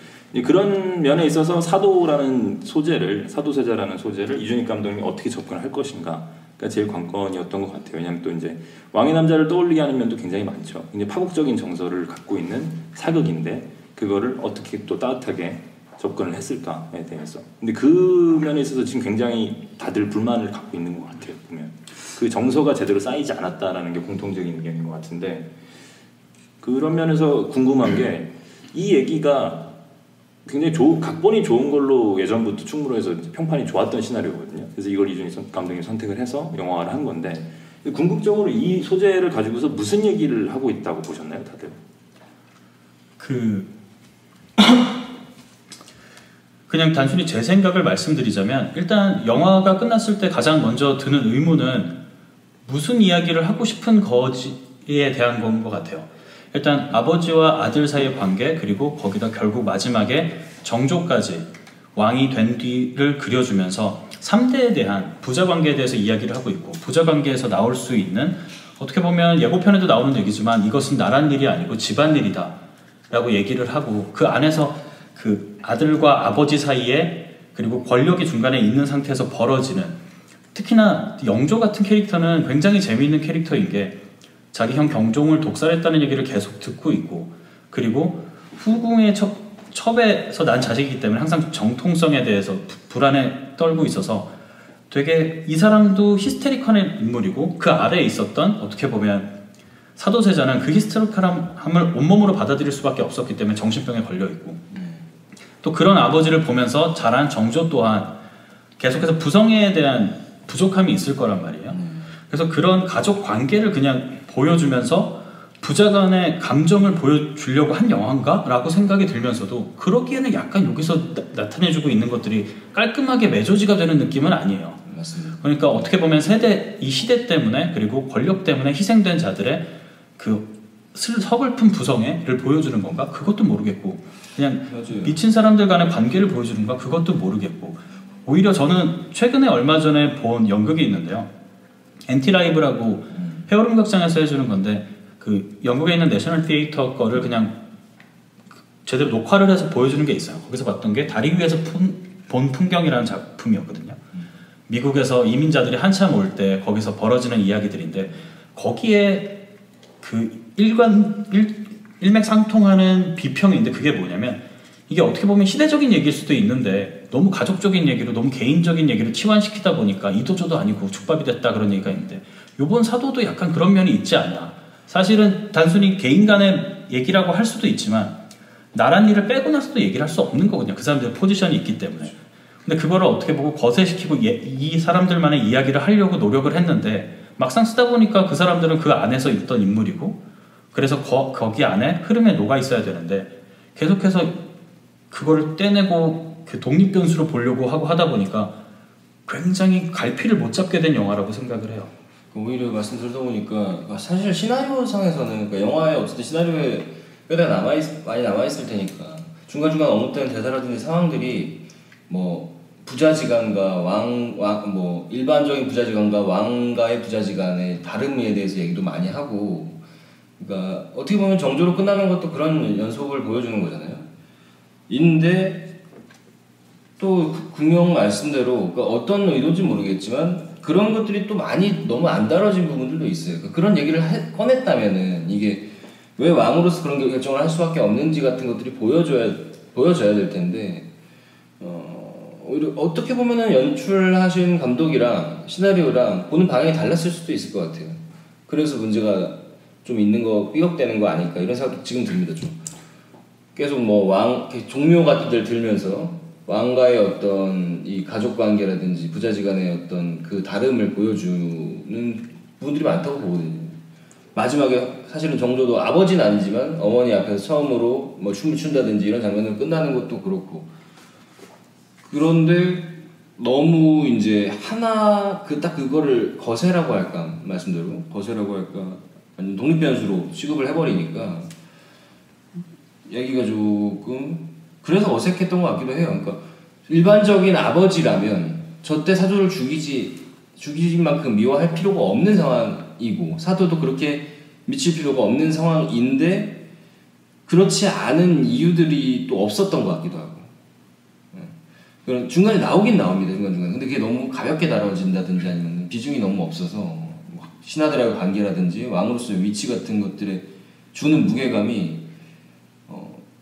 그런 면에 있어서 사도세자라는 소재를 이준익 감독님이 어떻게 접근할 것인가가 제일 관건이었던 것 같아요. 왜냐하면 또 이제 왕의 남자를 떠올리게 하는 면도 굉장히 많죠. 굉장히 파국적인 정서를 갖고 있는 사극인데 그거를 어떻게 또 따뜻하게 접근을 했을까에 대해서. 근데 그 면에 있어서 지금 굉장히 다들 불만을 갖고 있는 것 같아요. 보면 그 정서가 제대로 쌓이지 않았다라는 게 공통적인 의견인 것 같은데, 그런 면에서 궁금한 게 이 얘기가 굉장히 각본이 좋은 걸로 예전부터 충무로에서 평판이 좋았던 시나리오거든요. 그래서 이걸 이준익 감독이 선택을 해서 영화화를 한 건데, 궁극적으로 이 소재를 가지고서 무슨 얘기를 하고 있다고 보셨나요, 다들? 그냥 단순히 제 생각을 말씀드리자면, 일단 영화가 끝났을 때 가장 먼저 드는 의문은 무슨 이야기를 하고 싶은 거지에 대한 건 것 같아요. 일단 아버지와 아들 사이의 관계, 그리고 거기다 결국 마지막에 정조까지 왕이 된 뒤를 그려주면서 3대에 대한 부자관계에 대해서 이야기를 하고 있고, 부자관계에서 나올 수 있는, 어떻게 보면 예고편에도 나오는 얘기지만 이것은 나란 일이 아니고 집안일이다 라고 얘기를 하고, 그 안에서 그 아들과 아버지 사이에, 그리고 권력이 중간에 있는 상태에서 벌어지는, 특히나 영조 같은 캐릭터는 굉장히 재미있는 캐릭터인 게 자기 형 경종을 독살했다는 얘기를 계속 듣고 있고, 그리고 후궁의 첩에서 난 자식이기 때문에 항상 정통성에 대해서 불안에 떨고 있어서 되게 이 사람도 히스테리컬한 인물이고, 그 아래에 있었던, 어떻게 보면 사도세자는 그 히스테리컬함을 온몸으로 받아들일 수밖에 없었기 때문에 정신병에 걸려있고, 또 그런 아버지를 보면서 자란 정조 또한 계속해서 부성애에 대한 부족함이 있을 거란 말이에요. 그래서 그런 가족 관계를 그냥 보여주면서 부자 간의 감정을 보여주려고 한 영화인가? 라고 생각이 들면서도, 그러기에는 약간 여기서 나타내주고 있는 것들이 깔끔하게 매조지가 되는 느낌은 아니에요. 맞습니다. 그러니까 어떻게 보면 이 시대 때문에, 그리고 권력 때문에 희생된 자들의 그 서글픈 부성애를 보여주는 건가? 그것도 모르겠고, 그냥 맞아요. 미친 사람들 간의 관계를 보여주는 건가? 그것도 모르겠고, 오히려 저는 최근에 얼마 전에 본 연극이 있는데요. 엔티라이브라고 헤어룸극장에서 해주는 건데, 그 영국에 있는 내셔널 티에이터 거를 그냥 제대로 녹화를 해서 보여주는 게 있어요. 거기서 봤던 게 다리 위에서 본 풍경이라는 작품이었거든요. 미국에서 이민자들이 한참 올 때 거기서 벌어지는 이야기들인데, 거기에 그 일맥상통하는 비평인데, 그게 뭐냐면, 이게 어떻게 보면 시대적인 얘기일 수도 있는데 너무 가족적인 얘기로, 너무 개인적인 얘기를 치환시키다 보니까 이도저도 아니고 죽밥이 됐다, 그런 얘기가 있는데, 요번 사도도 약간 그런 면이 있지 않나. 사실은 단순히 개인 간의 얘기라고 할 수도 있지만 나란 일을 빼고 나서도 얘기를 할 수 없는 거거든요. 그 사람들의 포지션이 있기 때문에. 근데 그거를 어떻게 보고 거세시키고 이 사람들만의 이야기를 하려고 노력을 했는데, 막상 쓰다 보니까 그 사람들은 그 안에서 있던 인물이고, 그래서 거기 안에 흐름에 녹아 있어야 되는데 계속해서 그거를 떼내고 그 독립변수로 보려고 하고 하다 보니까 굉장히 갈피를 못 잡게 된 영화라고 생각을 해요. 오히려 말씀 들어보니까 사실 시나리오상에서는 그러니까 영화에 어쨌든 시나리오에 꽤나 많이 남아있을 테니까 중간중간 언급되는 대사라든지 상황들이 뭐 부자지간과 뭐 일반적인 부자지간과 왕가의 부자지간의 다름에 대해서 얘기도 많이 하고, 그러니까 어떻게 보면 정조로 끝나는 것도 그런 연속을 보여주는 거잖아요. 인데 또 궁영 말씀대로 그러니까 어떤 의도인지 모르겠지만 그런 것들이 또 많이 너무 안 다뤄진 부분들도 있어요. 그러니까 그런 얘기를 꺼냈다면은 이게 왜 왕으로서 그런 결정을 할 수밖에 없는지 같은 것들이 보여줘야 될 텐데, 오히려 어떻게 보면은 연출하신 감독이랑 시나리오랑 보는 방향이 달랐을 수도 있을 것 같아요. 그래서 문제가 좀 있는 거, 삐걱대는 거 아닐까 이런 생각도 지금 듭니다. 좀 계속 뭐 종묘 같은 데를 들면서 왕가의 어떤 이 가족 관계라든지 부자지간의 어떤 그 다름을 보여주는 부분들이 많다고 보거든요. 마지막에 사실은 정조도 아버지는 아니지만 어머니 앞에서 처음으로 뭐 춤을 춘다든지 이런 장면으로 끝나는 것도 그렇고, 그런데 너무 이제 딱 그거를 거세라고 할까, 말씀대로 거세라고 할까 아니면 독립변수로 취급을 해버리니까 얘기가 조금 그래서 어색했던 것 같기도 해요. 그러니까 일반적인 아버지라면 저때 사도를 죽이진 만큼 미워할 필요가 없는 상황이고 사도도 그렇게 미칠 필요가 없는 상황인데 그렇지 않은 이유들이 또 없었던 것 같기도 하고, 그런 중간에 나오긴 나옵니다. 중간중간. 근데 그게 너무 가볍게 다뤄진다든지 아니면 비중이 너무 없어서 신하들과의 관계라든지 왕으로서의 위치 같은 것들에 주는 무게감이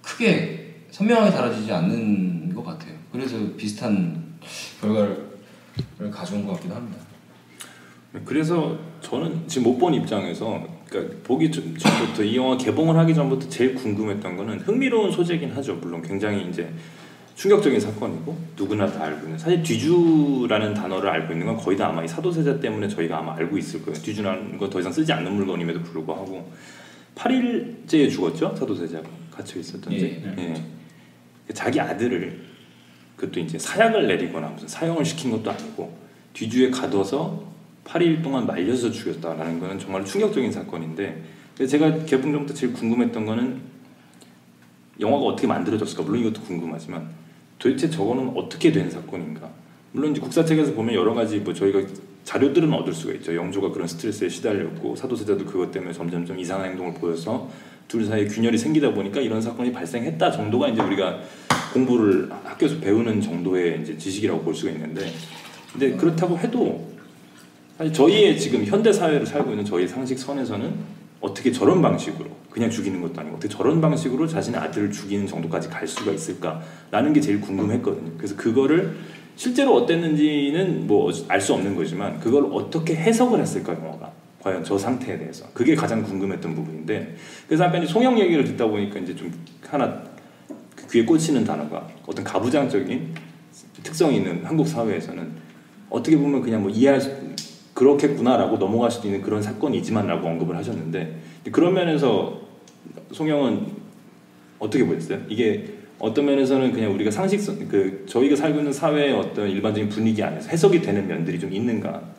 크게 선명하게 다뤄지지 않는 것 같아요. 그래서 비슷한 결과를 가져온 것 같기도 합니다. 그래서 저는 지금 못 본 입장에서, 그러니까 보기 전부터 이 영화 개봉을 하기 전부터 제일 궁금했던 거는 흥미로운 소재긴 하죠. 물론 굉장히 이제 충격적인 사건이고 누구나 다 알고 있는, 사실 뒤주라는 단어를 알고 있는 건 거의 다 아마 이 사도세자 때문에 저희가 아마 알고 있을 거예요. 뒤주라는 건 더 이상 쓰지 않는 물건임에도 불구하고 8일째에 죽었죠. 사도세자가 갇혀 있었던지. 자기 아들을, 그것도 이제 사약을 내리거나 무슨 사형을 시킨 것도 아니고 뒤주에 가둬서 8일 동안 말려서 죽였다라는 거는 정말 충격적인 사건인데, 제가 개봉 전부터 제일 궁금했던 거는 영화가 어떻게 만들어졌을까. 물론 이것도 궁금하지만 도대체 저거는 어떻게 된 사건인가. 물론 이제 국사책에서 보면 여러 가지 뭐 저희가 자료들은 얻을 수가 있죠. 영조가 그런 스트레스에 시달렸고 사도세자도 그것 때문에 점점점 이상한 행동을 보여서 둘 사이에 균열이 생기다 보니까 이런 사건이 발생했다 정도가 이제 우리가 공부를 학교에서 배우는 정도의 이제 지식이라고 볼 수가 있는데, 근데 그렇다고 해도 사실 저희의 지금 현대 사회를 살고 있는 저희 상식선에서는 어떻게 저런 방식으로 그냥 죽이는 것도 아니고 어떻게 저런 방식으로 자신의 아들을 죽이는 정도까지 갈 수가 있을까라는 게 제일 궁금했거든요. 그래서 그거를 실제로 어땠는지는 뭐 알 수 없는 거지만 그걸 어떻게 해석을 했을까 영화가 과연 저 상태에 대해서, 그게 가장 궁금했던 부분인데, 그래서 아까 이제 송영 얘기를 듣다 보니까 이제 좀 하나 귀에 꽂히는 단어가 어떤 가부장적인 특성이 있는 한국 사회에서는 어떻게 보면 그냥 뭐 이해할 수, 그렇겠구나라고 넘어갈 수도 있는 그런 사건이지만라고 언급을 하셨는데, 그런 면에서 송영은 어떻게 보셨어요? 이게 어떤 면에서는 그냥 우리가 상식선, 저희가 살고 있는 사회의 어떤 일반적인 분위기 안에서 해석이 되는 면들이 좀 있는가?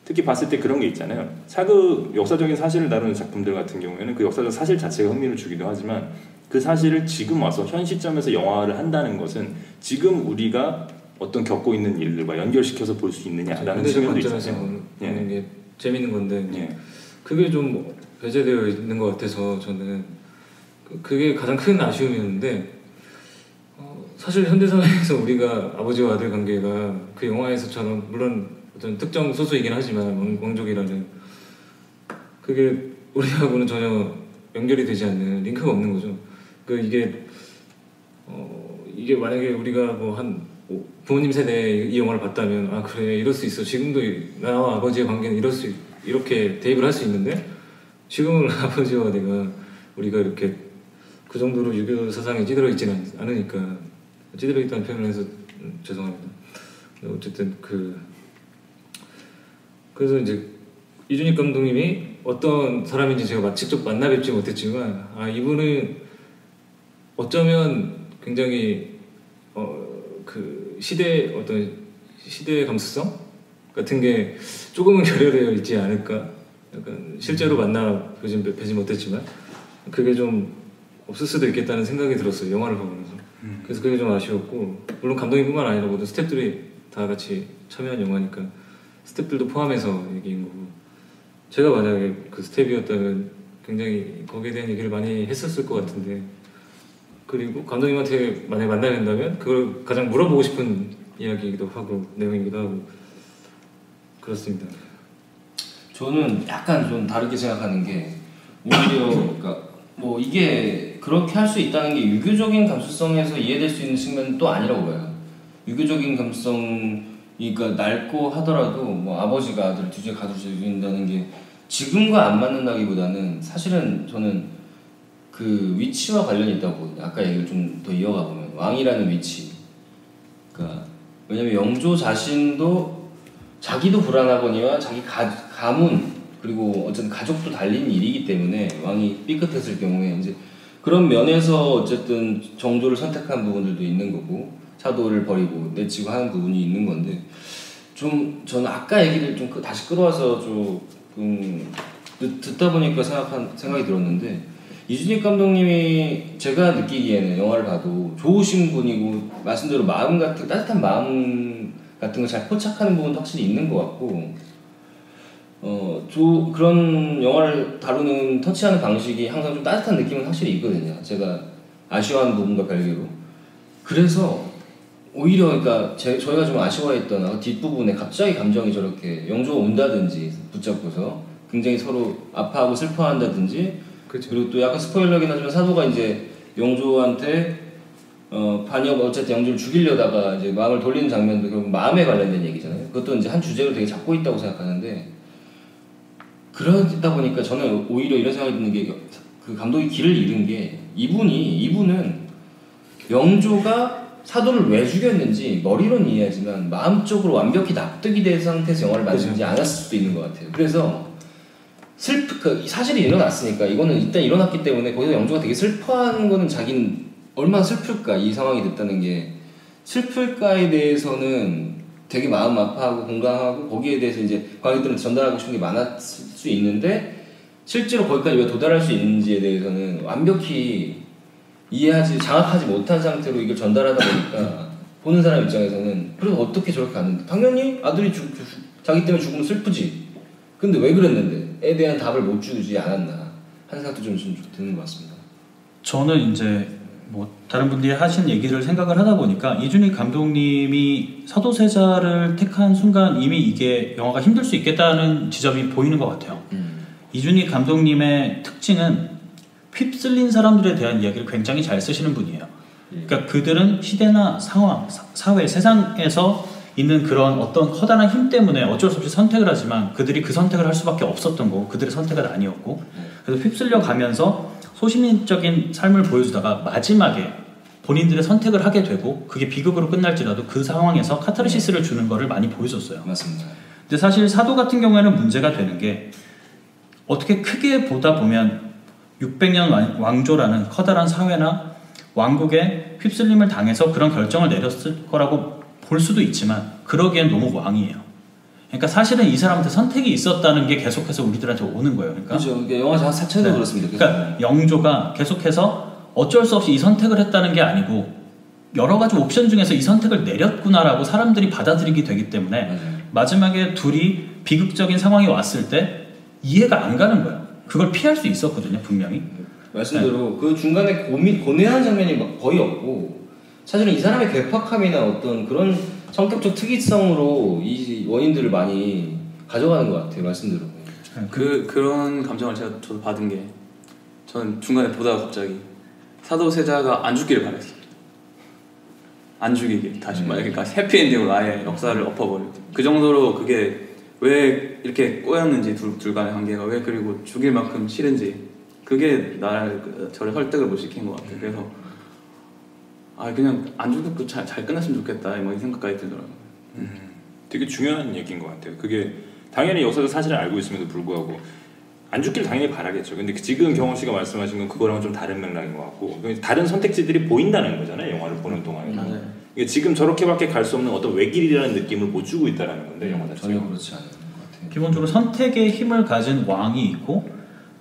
특히 봤을 때 그런 게 있잖아요. 사극 역사적인 사실을 다루는 작품들 같은 경우에는 그 역사적 사실 자체가 흥미를 주기도 하지만 그 사실을 지금 와서 현 시점에서 영화를 한다는 것은 지금 우리가 어떤 겪고 있는 일들과 연결시켜서 볼 수 있느냐라는 측면도 있잖아요. 보는 게 재밌는 건데 그게 좀 배제되어 있는 것 같아서 저는 그게 가장 큰 아쉬움이었는데, 사실 현대사회에서 우리가 아버지와 아들 관계가 그 영화에서처럼 물론 어떤 특정 소수이긴 하지만 왕족이라는 그게 우리하고는 전혀 연결이 되지 않는, 링크가 없는 거죠. 이게 만약에 우리가 뭐 한 부모님 세대에 이 영화를 봤다면 아 그래 이럴 수 있어, 지금도 나와 아버지의 관계는 이렇게 대입을 할 수 있는데 지금은 아버지와 우리가 이렇게 그 정도로 유교 사상에 찌들어 있지는 않으니까, 찌들어 있다는 표현을 해서 죄송합니다. 어쨌든 그래서 이제 이준익 감독님이 어떤 사람인지 제가 직접 만나 뵙지 못했지만 이분은 어쩌면 굉장히 그 시대의 감수성 같은 게 조금은 결여되어 있지 않을까. 약간 실제로 만나 뵈지 못했지만 그게 좀 없을 수도 있겠다는 생각이 들었어요. 영화를 보면서. 그래서 그게 좀 아쉬웠고, 물론 감독님뿐만 아니라 모든 스태프들이 다 같이 참여한 영화니까 스태프들도 포함해서 얘기인 거고, 제가 만약에 그 스텝이었다면 굉장히 거기에 대한 얘기를 많이 했었을 것 같은데, 그리고 감독님한테 만약에 만나야 된다면 그걸 가장 물어보고 싶은 이야기이기도 하고 내용이기도 하고 그렇습니다. 저는 약간 좀 다르게 생각하는 게, 오히려 그러니까 뭐 이게 그렇게 할 수 있다는 게 유교적인 감수성에서 이해될 수 있는 측면은 또 아니라고 봐요. 유교적인 감수성이 그러니까 낡고 하더라도 뭐 아버지가 아들을 뒤집어 가두신다는 게 지금과 안 맞는다기보다는 사실은 저는 그 위치와 관련이 있다고 보거든요. 아까 얘기를 좀 더 이어가 보면 왕이라는 위치. 그러니까 왜냐면 영조 자신도 자기도 불안하거니와 자기 가문 그리고 어쨌든 가족도 달린 일이기 때문에 왕이 삐끗했을 경우에 이제 그런 면에서 어쨌든 정조를 선택한 부분들도 있는 거고 사도를 버리고 내치고 하는 부분이 있는 건데, 좀 저는 아까 얘기를 좀 다시 끌어와서 조금 듣다 보니까 생각이 들었는데, 이준익 감독님이 제가 느끼기에는 영화를 봐도 좋으신 분이고 말씀대로 마음 같은 따뜻한 마음 같은 걸 잘 포착하는 부분도 확실히 있는 것 같고, 그런 영화를 다루는 터치하는 방식이 항상 좀 따뜻한 느낌은 확실히 있거든요. 제가 아쉬워하는 부분과 별개로. 그래서 오히려 그러니까 저희가 좀 아쉬워했던 뒷부분에 갑자기 감정이 저렇게 영조가 온다든지 붙잡고서 굉장히 서로 아파하고 슬퍼한다든지, 그렇죠. 그리고 또 약간 스포일러긴 하지만 사도가 이제 영조한테 반역 어쨌든 영조를 죽이려다가 이제 마음을 돌리는 장면도 결국 마음에 관련된 얘기잖아요. 그것도 이제 한 주제로 되게 잡고 있다고 생각하는데, 그러다 보니까 저는 오히려 이런 생각이 드는 게, 그 감독이 길을 잃은 게 이분은 영조가 사도를 왜 죽였는지 머리로는 이해하지만 마음적으로 완벽히 납득이 된 상태에서 영화를 만들지 않았을 수도 있는 것 같아요. 그래서 사실이 일어났으니까, 이거는 일단 일어났기 때문에 거기서 영조가 되게 슬퍼하는 거는 자기는 얼마나 슬플까, 이 상황이 됐다는 게 슬플까에 대해서는 되게 마음 아파하고 공감하고, 거기에 대해서 이제 관객들은 전달하고 싶은 게 많았을 수 있는데 실제로 거기까지 왜 도달할 수 있는지에 대해서는 완벽히 장악하지 못한 상태로 이걸 전달하다 보니까 보는 사람 입장에서는 그래서 어떻게 저렇게 갔는데, 당연히 아들이 자기 때문에 죽으면 슬프지, 근데 왜 그랬는데 에 대한 답을 못 주지 않았나 하는 생각도 좀 드는 것 같습니다. 저는 이제 뭐 다른 분들이 하신 얘기를 생각을 하다 보니까, 이준익 감독님이 사도세자를 택한 순간 이미 이게 영화가 힘들 수 있겠다는 지점이 보이는 것 같아요. 이준익 감독님의 특징은 휩쓸린 사람들에 대한 이야기를 굉장히 잘 쓰시는 분이에요. 그러니까 그들은 시대나 상황, 사회, 세상에서 있는 그런 어떤 커다란 힘 때문에 어쩔 수 없이 선택을 하지만 그들이 그 선택을 할 수밖에 없었던 거고, 그들의 선택은 아니었고, 그래서 휩쓸려 가면서 소시민적인 삶을 보여주다가 마지막에 본인들의 선택을 하게 되고, 그게 비극으로 끝날지라도 그 상황에서 카타르시스를 주는 거를 많이 보여줬어요. 맞습니다. 근데 사실 사도 같은 경우에는 문제가 되는 게, 어떻게 크게 보다 보면 600년 왕조라는 커다란 사회나 왕국에 휩쓸림을 당해서 그런 결정을 내렸을 거라고 볼 수도 있지만, 그러기엔 너무 왕이에요. 그러니까 사실은 이 사람한테 선택이 있었다는 게 계속해서 우리들한테 오는 거예요. 그러니까 그렇죠. 그러니까 영화 자체도 네. 그렇습니다. 그러니까 영조가 계속해서 어쩔 수 없이 이 선택을 했다는 게 아니고, 여러 가지 옵션 중에서 이 선택을 내렸구나라고 사람들이 받아들이게 되기 때문에 맞아요. 마지막에 둘이 비극적인 상황이 왔을 때 이해가 안 가는 거예요. 그걸 피할 수 있었거든요, 분명히. 말씀대로 그 중간에 고뇌한 장면이 거의 없고, 사실은 이 사람의 괴팍함이나 어떤 그런 성격적 특이성으로 이 원인들을 많이 가져가는 것 같아요, 말씀대로. 그런 감정을 저도 받은 게, 저는 중간에 보다가 갑자기 사도세자가 안 죽기를 바랬어요. 안 죽이길 다시 그러니까 해피엔딩으로 아예 역사를 엎어버리고, 그 정도로 그게 왜 이렇게 꼬였는지 둘 간의 관계가 왜 그리고 죽일 만큼 싫은지, 그게 저를 설득을 못 시킨 것 같아요. 그래서 그냥 안 죽고 잘 끝났으면 좋겠다 이 생각까지 들더라고요. 되게 중요한 얘기인 것 같아요. 그게 당연히 역사적 사실을 알고 있음에도 불구하고 안 죽길 당연히 바라겠죠. 근데 지금 경호 씨가 말씀하신 건 그거랑은 좀 다른 맥락인 것 같고, 다른 선택지들이 보인다는 거잖아요, 영화를 보는 동안에. 이게 지금 저렇게밖에 갈 수 없는 어떤 외길이라는 느낌을 못 주고 있다라는 건데 영화 자체가. 전혀 그렇지 않은 것 같아요. 기본적으로 선택의 힘을 가진 왕이 있고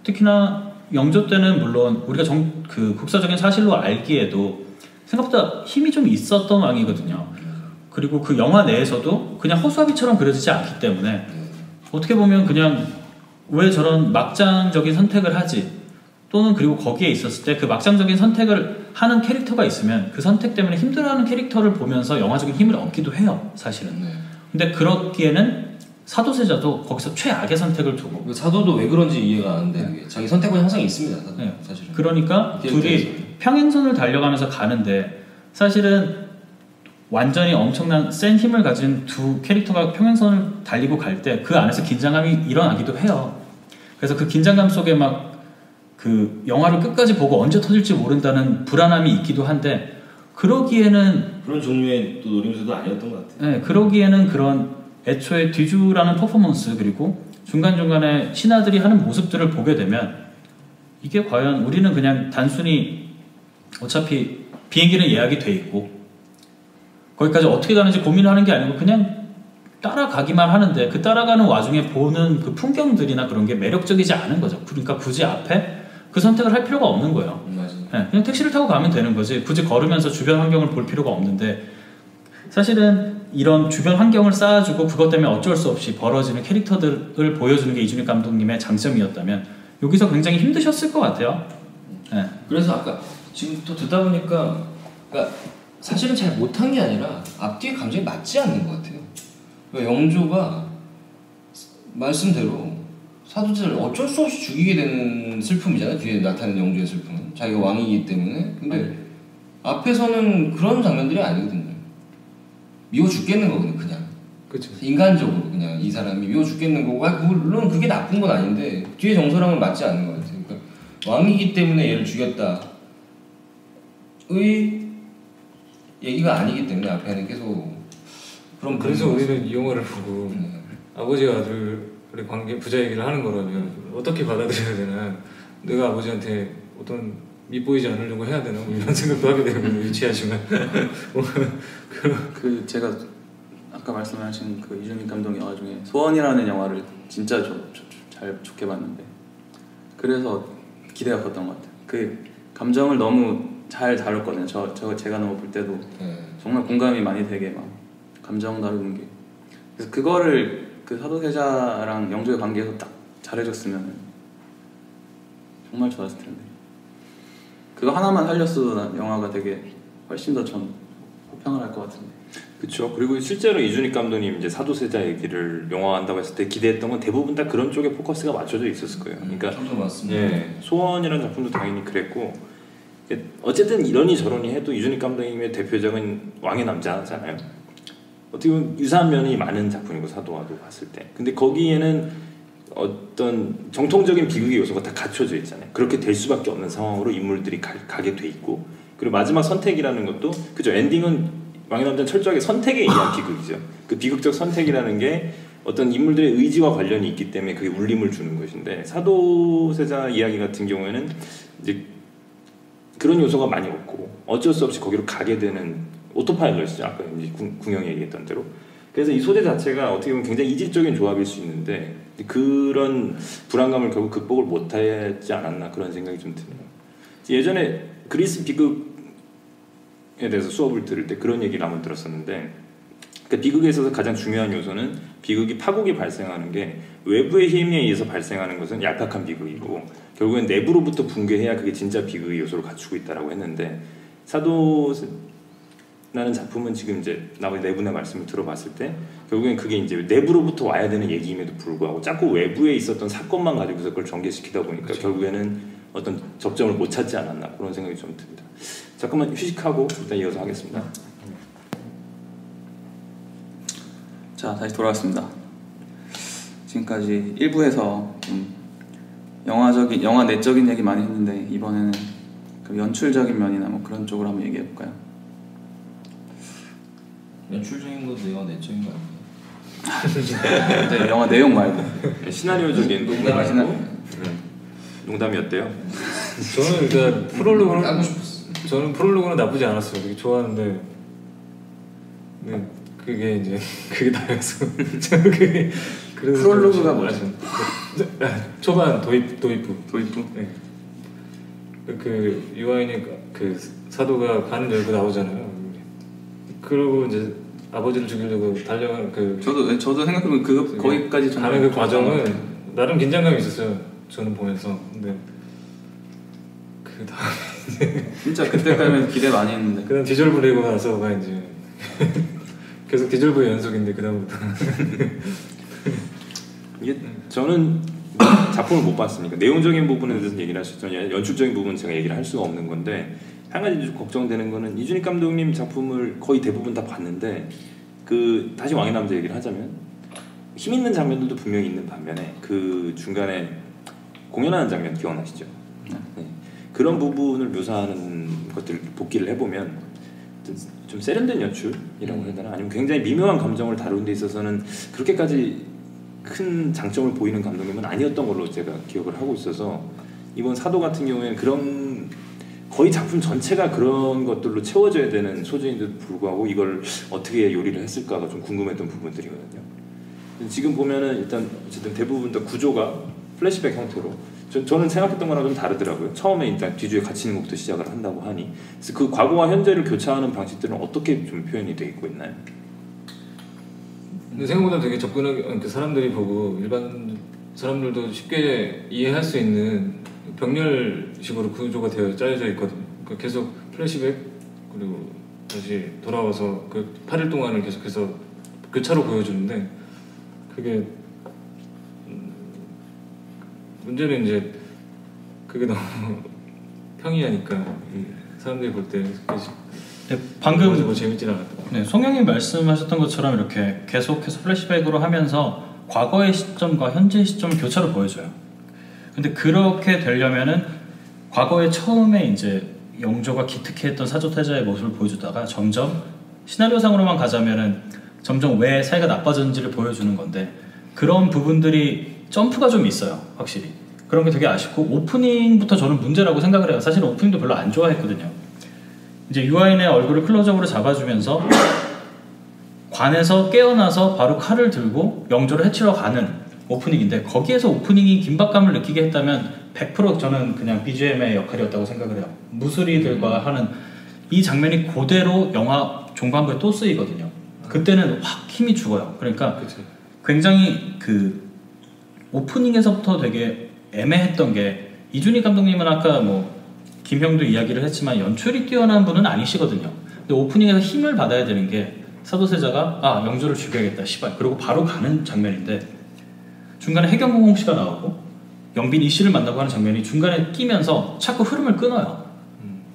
특히나 영조 때는 물론 우리가 그 국사적인 사실로 알기에도 생각보다 힘이 좀 있었던 왕이거든요. 그리고 그 영화 내에서도 그냥 허수아비처럼 그려지지 않기 때문에 어떻게 보면 그냥 왜 저런 막장적인 선택을 하지? 또는 그리고 거기에 있었을 때 그 막장적인 선택을 하는 캐릭터가 있으면 그 선택 때문에 힘들어하는 캐릭터를 보면서 영화적인 힘을 얻기도 해요, 사실은. 근데 그렇기에는 사도세자도 거기서 최악의 선택을 두고 사도도 왜 그런지 이해가 안 돼. 자기 선택권이 항상 있습니다. 사도. 네. 사실은. 그러니까 둘이 평행선을 달려가면서 가는데 사실은 완전히 엄청난 센 힘을 가진 두 캐릭터가 평행선을 달리고 갈 때 그 안에서 긴장감이 일어나기도 해요. 그래서 그 긴장감 속에 막 그 영화를 끝까지 보고 언제 터질지 모른다는 불안함이 있기도 한데 그러기에는 그런 종류의 또 노림수도 아니었던 것 같아요. 네, 그러기에는 그런 애초에 뒤주라는 퍼포먼스 그리고 중간중간에 신하들이 하는 모습들을 보게 되면 이게 과연 우리는 그냥 단순히 어차피 비행기는 예약이 돼 있고 거기까지 어떻게 가는지 고민을 하는 게 아니고 그냥 따라가기만 하는데 그 따라가는 와중에 보는 그 풍경들이나 그런 게 매력적이지 않은 거죠. 그러니까 굳이 앞에 그 선택을 할 필요가 없는 거예요. 네, 그냥 택시를 타고 가면 되는 거지 굳이 걸으면서 주변 환경을 볼 필요가 없는데 사실은 이런 주변 환경을 쌓아주고 그것 때문에 어쩔 수 없이 벌어지는 캐릭터들을 보여주는 게 이준익 감독님의 장점이었다면 여기서 굉장히 힘드셨을 것 같아요. 네. 그래서 아까 지금부터 듣다 보니까 그러니까 사실은 잘 못한 게 아니라 앞뒤의 감정이 맞지 않는 것 같아요. 그러니까 영조가 말씀대로 사도세자를 어쩔 수 없이 죽이게 되는 슬픔이잖아요. 뒤에 나타나는 영조의 슬픔은 자기가 왕이기 때문에. 근데 앞에서는 그런 장면들이 아니거든요. 미워 죽겠는 거거든요. 그냥 그렇죠. 인간적으로 그냥 이 사람이 미워 죽겠는 거고 물론 그게 나쁜 건 아닌데 뒤에 정서랑은 맞지 않는 것 같아요. 그러니까 왕이기 때문에 얘를 죽였다의 얘기가 아니기 때문에 앞에는 계속 그런 그래서 우리는 이 영화를 보고 아버지와 아들의 관계 부자 얘기를 하는 거라면 어떻게 받아들여야 되나 내가 아버지한테 어떤 밉보이지 않으려고 해야 되나 뭐 이런 생각도 하게 되거든요. 유치하지만 그 제가 아까 말씀하신 그 이준익 감독 영화 중에 소원이라는 영화를 진짜 잘 좋게 봤는데 그래서 기대가 컸던 것 같아요. 그 감정을 너무 잘 다뤘거든요. 제가 너무 볼 때도 정말 공감이 많이 되게 막 감정 다루는 게 그래서 그거를 그 사도세자랑 영조의 관계에서 딱 잘해줬으면 정말 좋았을 텐데 그거 하나만 살렸어도 난 영화가 되게 훨씬 더 전 호평을 할 것 같은데. 그렇죠. 그리고 실제로 이준익 감독님 이제 사도세자 얘기를 영화한다고 했을 때 기대했던 건 대부분 다 그런 쪽에 포커스가 맞춰져 있었을 거예요. 그러니까 저도 맞습니다. 예, 소원이라는 작품도 당연히 그랬고 어쨌든 이러니 저러니 해도 이준익 감독님의 대표적인 왕의 남자잖아요. 어떻게 보면 유사한 면이 많은 작품이고 사도와도 봤을 때. 근데 거기에는 어떤 정통적인 비극의 요소가 다 갖춰져 있잖아요. 그렇게 될 수밖에 없는 상황으로 인물들이 가게 돼 있고 그리고 마지막 선택이라는 것도 그죠. 엔딩은 왕의 남자는 철저하게 선택에 의한 비극이죠. 그 비극적 선택이라는 게 어떤 인물들의 의지와 관련이 있기 때문에 그게 울림을 주는 것인데 사도세자 이야기 같은 경우에는 이제 그런 요소가 많이 없고 어쩔 수 없이 거기로 가게 되는 오토파일럿이죠. 아까 이제 궁영이 얘기했던 대로. 그래서 이 소재 자체가 어떻게 보면 굉장히 이질적인 조합일 수 있는데 그런 불안감을 결국 극복을 못하지 않았나 그런 생각이 좀 드네요. 예전에 그리스 비극에 대해서 수업을 들을 때 그런 얘기를 한번 들었었는데 그러니까 비극에 있어서 가장 중요한 요소는 비극이 파국이 발생하는 게 외부의 힘에 의해서 발생하는 것은 얄팍한 비극이고 결국엔 내부로부터 붕괴해야 그게 진짜 비극의 요소를 갖추고 있다라고 했는데 사도라는 작품은 지금 이제 나머지 네 분의 말씀을 들어봤을 때 결국엔 그게 이제 내부로부터 와야 되는 얘기임에도 불구하고 자꾸 외부에 있었던 사건만 가지고서 그걸 전개시키다 보니까 그렇죠. 결국에는 어떤 접점을 못 찾지 않았나 그런 생각이 좀 듭니다. 잠깐만 휴식하고 일단 이어서 하겠습니다. 자, 다시 돌아왔습니다. 지금까지 1부에서 영화 내적인 얘기 많이 했는데 이번에는 그 연출적인 면이나 뭐 그런 쪽으로 한번 얘기해 볼까요? 연출적인 것도 영화 내적인 거 아니에요? 네, 영화 내용 말고 시나리오적인 농담이었대요. 저는 일단 프롤로그는 저는 프롤로그는 나쁘지 않았어요. 되게 좋아하는데 네, 그게 이제 그게 다여서 그게 그래서 프롤로그가 뭐죠? 초반 도입부. 네. 그 유아인이 그 사도가 관을 열고 나오잖아요. 그리고 이제 아버지를 죽이려고 달려간 그 저도 생각해보면 그거 거기까지 가는 그 과정은 나름 긴장감이 있었어요. 저는 보면서. 근데 그 다음에 진짜 그때까지는 기대 많이 했는데 그다음 디졸브 내고 나서가 이제 계속 디졸브의 연속인데 그 다음부터 이게 저는 작품을 못 봤으니까 내용적인 부분에 대해서 얘기를 할 수 있지만 연출적인 부분은 제가 얘기를 할 수가 없는 건데 한 가지 좀 걱정되는 거는 이준익 감독님 작품을 거의 대부분 다 봤는데 그 다시 왕의 남자 얘기를 하자면 힘 있는 장면들도 분명히 있는 반면에 그 중간에 공연하는 장면 기억나시죠? 네. 그런 부분을 묘사하는 것들 복기를 해보면 좀 세련된 연출이라고 해야 되나? 아니면 굉장히 미묘한 감정을 다루는 데 있어서는 그렇게까지 큰 장점을 보이는 감독님은 아니었던 걸로 제가 기억을 하고 있어서 이번 사도 같은 경우에는 그런 거의 작품 전체가 그런 것들로 채워져야 되는 소재인데도 불구하고 이걸 어떻게 요리를 했을까가 좀 궁금했던 부분들이거든요. 지금 보면은 일단 어쨌든 대부분 다 구조가 플래시백 형태로 저는 생각했던 거랑 좀 다르더라고요. 처음에 일단 뒤주에 갇히는 것부터 시작을 한다고 하니 그래서 그 과거와 현재를 교차하는 방식들은 어떻게 좀 표현이 되어 있고 있나요? 근데 생각보다 되게 접근하게 그 사람들이 보고 일반 사람들도 쉽게 이해할 수 있는 병렬식으로 구조가 되어 짜여져 있거든요. 그러니까 계속 플래시백 그리고 다시 돌아와서 그 8일 동안을 계속해서 교차로 보여주는데 그게 문제는 이제 그게 너무 평이하니까 사람들이 볼 때 네, 방금 뭐 재밌진 않았다. 네, 송영이 말씀하셨던 것처럼 이렇게 계속해서 플래시백으로 하면서 과거의 시점과 현재의 시점을 교차로 보여줘요. 근데 그렇게 되려면은 과거에 처음에 이제 영조가 기특해했던 사조태자의 모습을 보여주다가 점점 시나리오상으로만 가자면은 점점 왜 사이가 나빠졌는지를 보여주는 건데 그런 부분들이 점프가 좀 있어요, 확실히. 그런 게 되게 아쉽고 오프닝부터 저는 문제라고 생각을 해요. 사실 오프닝도 별로 안 좋아했거든요. 이제 유아인의 얼굴을 클로즈업으로 잡아주면서 관에서 깨어나서 바로 칼을 들고 영조를 해치러 가는 오프닝인데 거기에서 오프닝이 긴박감을 느끼게 했다면 100% 저는 그냥 BGM의 역할이었다고 생각을 해요. 무술이들과 하는 이 장면이 그대로 영화 종반부에 또 쓰이거든요. 그때는 확 힘이 죽어요. 그러니까 그치. 굉장히 그 오프닝에서부터 되게 애매했던 게 이준익 감독님은 아까 뭐 김형도 이야기를 했지만 연출이 뛰어난 분은 아니시거든요. 근데 오프닝에서 힘을 받아야 되는 게 사도세자가 영조를 죽여야겠다 시발 그리고 바로 가는 장면인데 중간에 해경공홍 씨가 나오고 영빈 이 씨를 만나고 하는 장면이 중간에 끼면서 자꾸 흐름을 끊어요.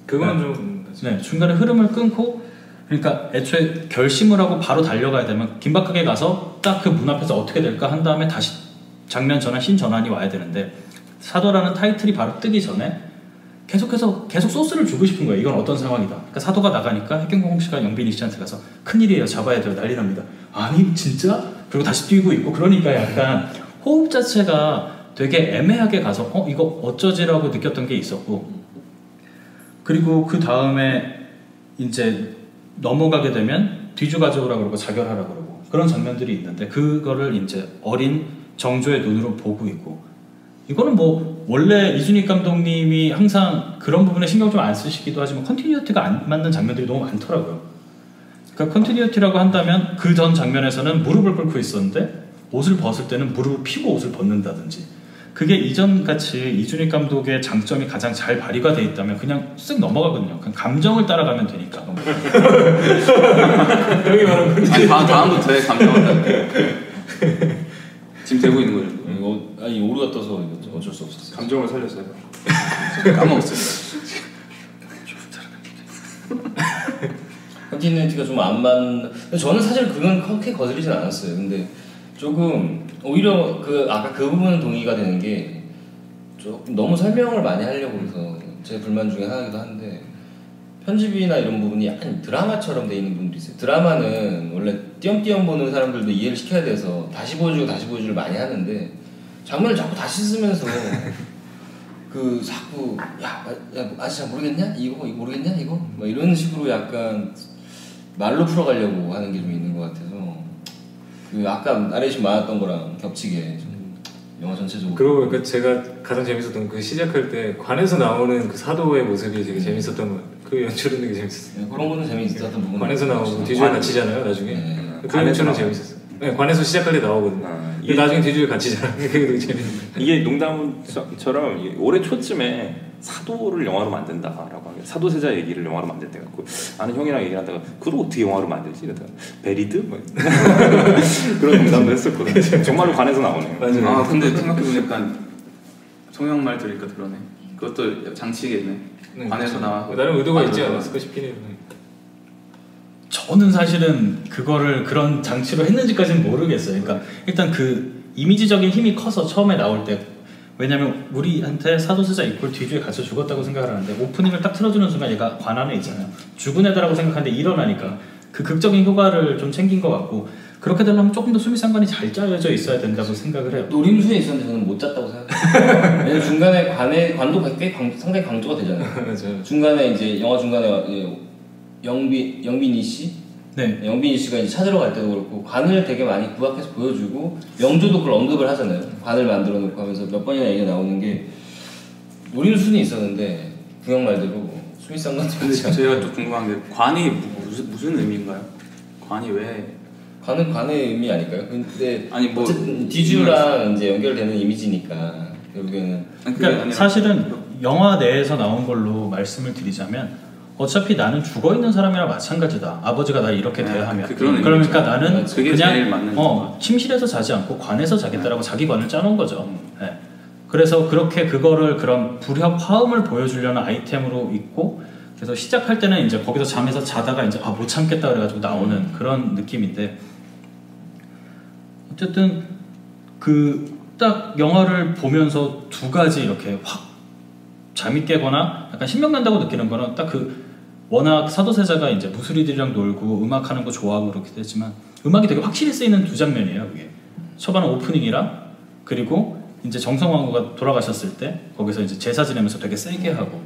그건 네. 좀 네, 중간에 흐름을 끊고 그러니까 애초에 결심을 하고 바로 달려가야 되면 긴박하게 가서 딱 그 문 앞에서 어떻게 될까 한 다음에 다시 장면 전환, 신 전환이 와야 되는데 사도라는 타이틀이 바로 뜨기 전에 계속 소스를 주고 싶은 거예요. 이건 어떤 상황이다. 그러니까 사도가 나가니까 해경공홍 씨가 영빈이 씨한테 가서 큰일이에요. 잡아야 돼요. 난리 납니다. 아니 진짜? 그리고 다시 뛰고 있고 그러니까 약간 호흡 자체가 되게 애매하게 가서 이거 어쩌지라고 느꼈던 게 있었고 그리고 그 다음에 이제 넘어가게 되면 뒤주 가져오라고 그러고 자결하라고 그러고 그런 장면들이 있는데 그거를 이제 어린 정조의 눈으로 보고 있고 이거는 뭐 원래 이준익 감독님이 항상 그런 부분에 신경 좀 안 쓰시기도 하지만 컨티뉴티가 안 맞는 장면들이 너무 많더라고요. 그러니까 컨티뉴티라고 한다면 그 전 장면에서는 무릎을 꿇고 있었는데 옷을 벗을 때는 무릎을 펴고 옷을 벗는다든지 그게 이전같이 이준익 감독의 장점이 가장 잘 발휘가 돼 있다면 그냥 쓱 넘어가거든요. 그냥 감정을 따라가면 되니까. 여기 말하는 건지. 아니 다음부터 해 감정을 지금 되고 있는 거죠. 아니 오류가 떠서 어쩔 수 없었어요. 감정을 살렸어요. 까먹었어요. 컨티뉴티가 좀 안 맞는. 저는 사실 그건 그렇게 거슬리진 않았어요. 근데 조금 오히려 그 아까 그 부분은 동의가 되는 게 조금 너무 설명을 많이 하려고 해서 제 불만 중에 하나이기도 한데 편집이나 이런 부분이 약간 드라마처럼 돼 있는 부분도 있어요. 드라마는 원래 띄엄띄엄 보는 사람들도 이해를 시켜야 돼서 다시 보여주고를 많이 하는데 장면을 자꾸 다시 쓰면서 그 자꾸 야 아직 잘 모르겠냐? 이거 모르겠냐? 이거? 뭐 이런 식으로 약간 말로 풀어가려고 하는 게 좀 있는 것 같아서 그 아까 나레이션 많았던 거랑 겹치게 좀 영화 전체적으로. 그러고 보니까 제가 가장 재밌었던 그 시작할 때 관에서 나오는 그 사도의 모습이 되게 재밌었던 것 같아요. 그 연출은 되게 재밌었어요. 네, 그런 거는 재밌었던 부분. 관에서 나오고 뒤주에 갇히잖아요 나중에. 네. 그 연출은 재밌었어요. 네, 관에서 시작할 때 나오거든요. 이게 나중에 뒤주에 갇히잖아요. 그게 되게 재밌는. 이게 농담처럼 올해 초쯤에 사도를 영화로 만든다라고 하게 사도세자 얘기를 영화로 만든다 갖고 아는 형이랑 얘기를 하다가 그걸 어떻게 영화로 만들지? 이러다가 베리드? 뭐 그런 농담도 했었거든요. 정말로 관에서 나오네요. 맞아요. 아 근데 생각해보니까 성형 말 들으니까 그러네. 그것도 장치겠네. 관에서 나와. 나름 의도가 있지 않았을까 싶긴 해요. 저는 사실은 그거를 그런 장치로 했는지까지는 모르겠어요. 그러니까 일단 그 이미지적인 힘이 커서 처음에 나올 때, 왜냐면 우리한테 사도세자 이퀄 뒤주에 갇혀 죽었다고 생각을 하는데 오프닝을 딱 틀어주는 순간 얘가 관 안에 있잖아요. 죽은 애다라고 생각하는데 일어나니까 그 극적인 효과를 좀 챙긴 것 같고, 그렇게 되려면 조금 더 수미상관이 잘 짜여져 있어야 된다고 생각을 해요. 노림수에 있었는데 저는 못 짰다고 생각해요. 왜냐면 중간에 관도 상당히 강조가 되잖아요. 맞아요. 중간에 이제 영화 중간에 영빈이 씨, 네. 영빈이 씨가 이제 찾으러 갈 때도 그렇고 관을 되게 많이 부각해서 보여주고 영조도 그걸 언급을 하잖아요. 관을 만들어 놓고 하면서 몇 번이나 얘기가 나오는 게 노림수는 있었는데 구형 말대로 수미상 같은 근데 제가 좀 궁금한 게 관이 무슨 의미인가요? 관이 왜? 관은 관의 의미 아닐까요? 근데 아니 뭐 어쨌든 디주랑 이제 연결되는 이미지니까 결국에는. 그러니까 사실은 영화 내에서 나온 걸로 말씀을 드리자면 어차피 나는 죽어 있는 사람이랑 마찬가지다. 아버지가 날 이렇게 대하면. 그러니까 나는 그게 제일 맞는 그냥 침실에서 자지 않고 관에서 자겠다라고 자기 관을 짜놓은 거죠. 네. 그래서 그렇게 그거를 그런 불협 화음을 보여주려는 아이템으로 있고, 그래서 시작할 때는 이제 거기서 잠에서 자다가 이제 못 참겠다 그래가지고 나오는 그런 느낌인데, 어쨌든 그 딱 영화를 보면서 두 가지 이렇게 확 잠이 깨거나 약간 신명 난다고 느끼는 거는 딱 그 워낙 사도세자가 이제 무술이들이랑 놀고 음악하는 거 좋아하고 그렇게 되지만 음악이 되게 확실히 쓰이는 두 장면이에요. 그게 초반에 오프닝이랑 그리고 이제 정성왕후가 돌아가셨을 때 거기서 이제 제사 지내면서 되게 세게 하고,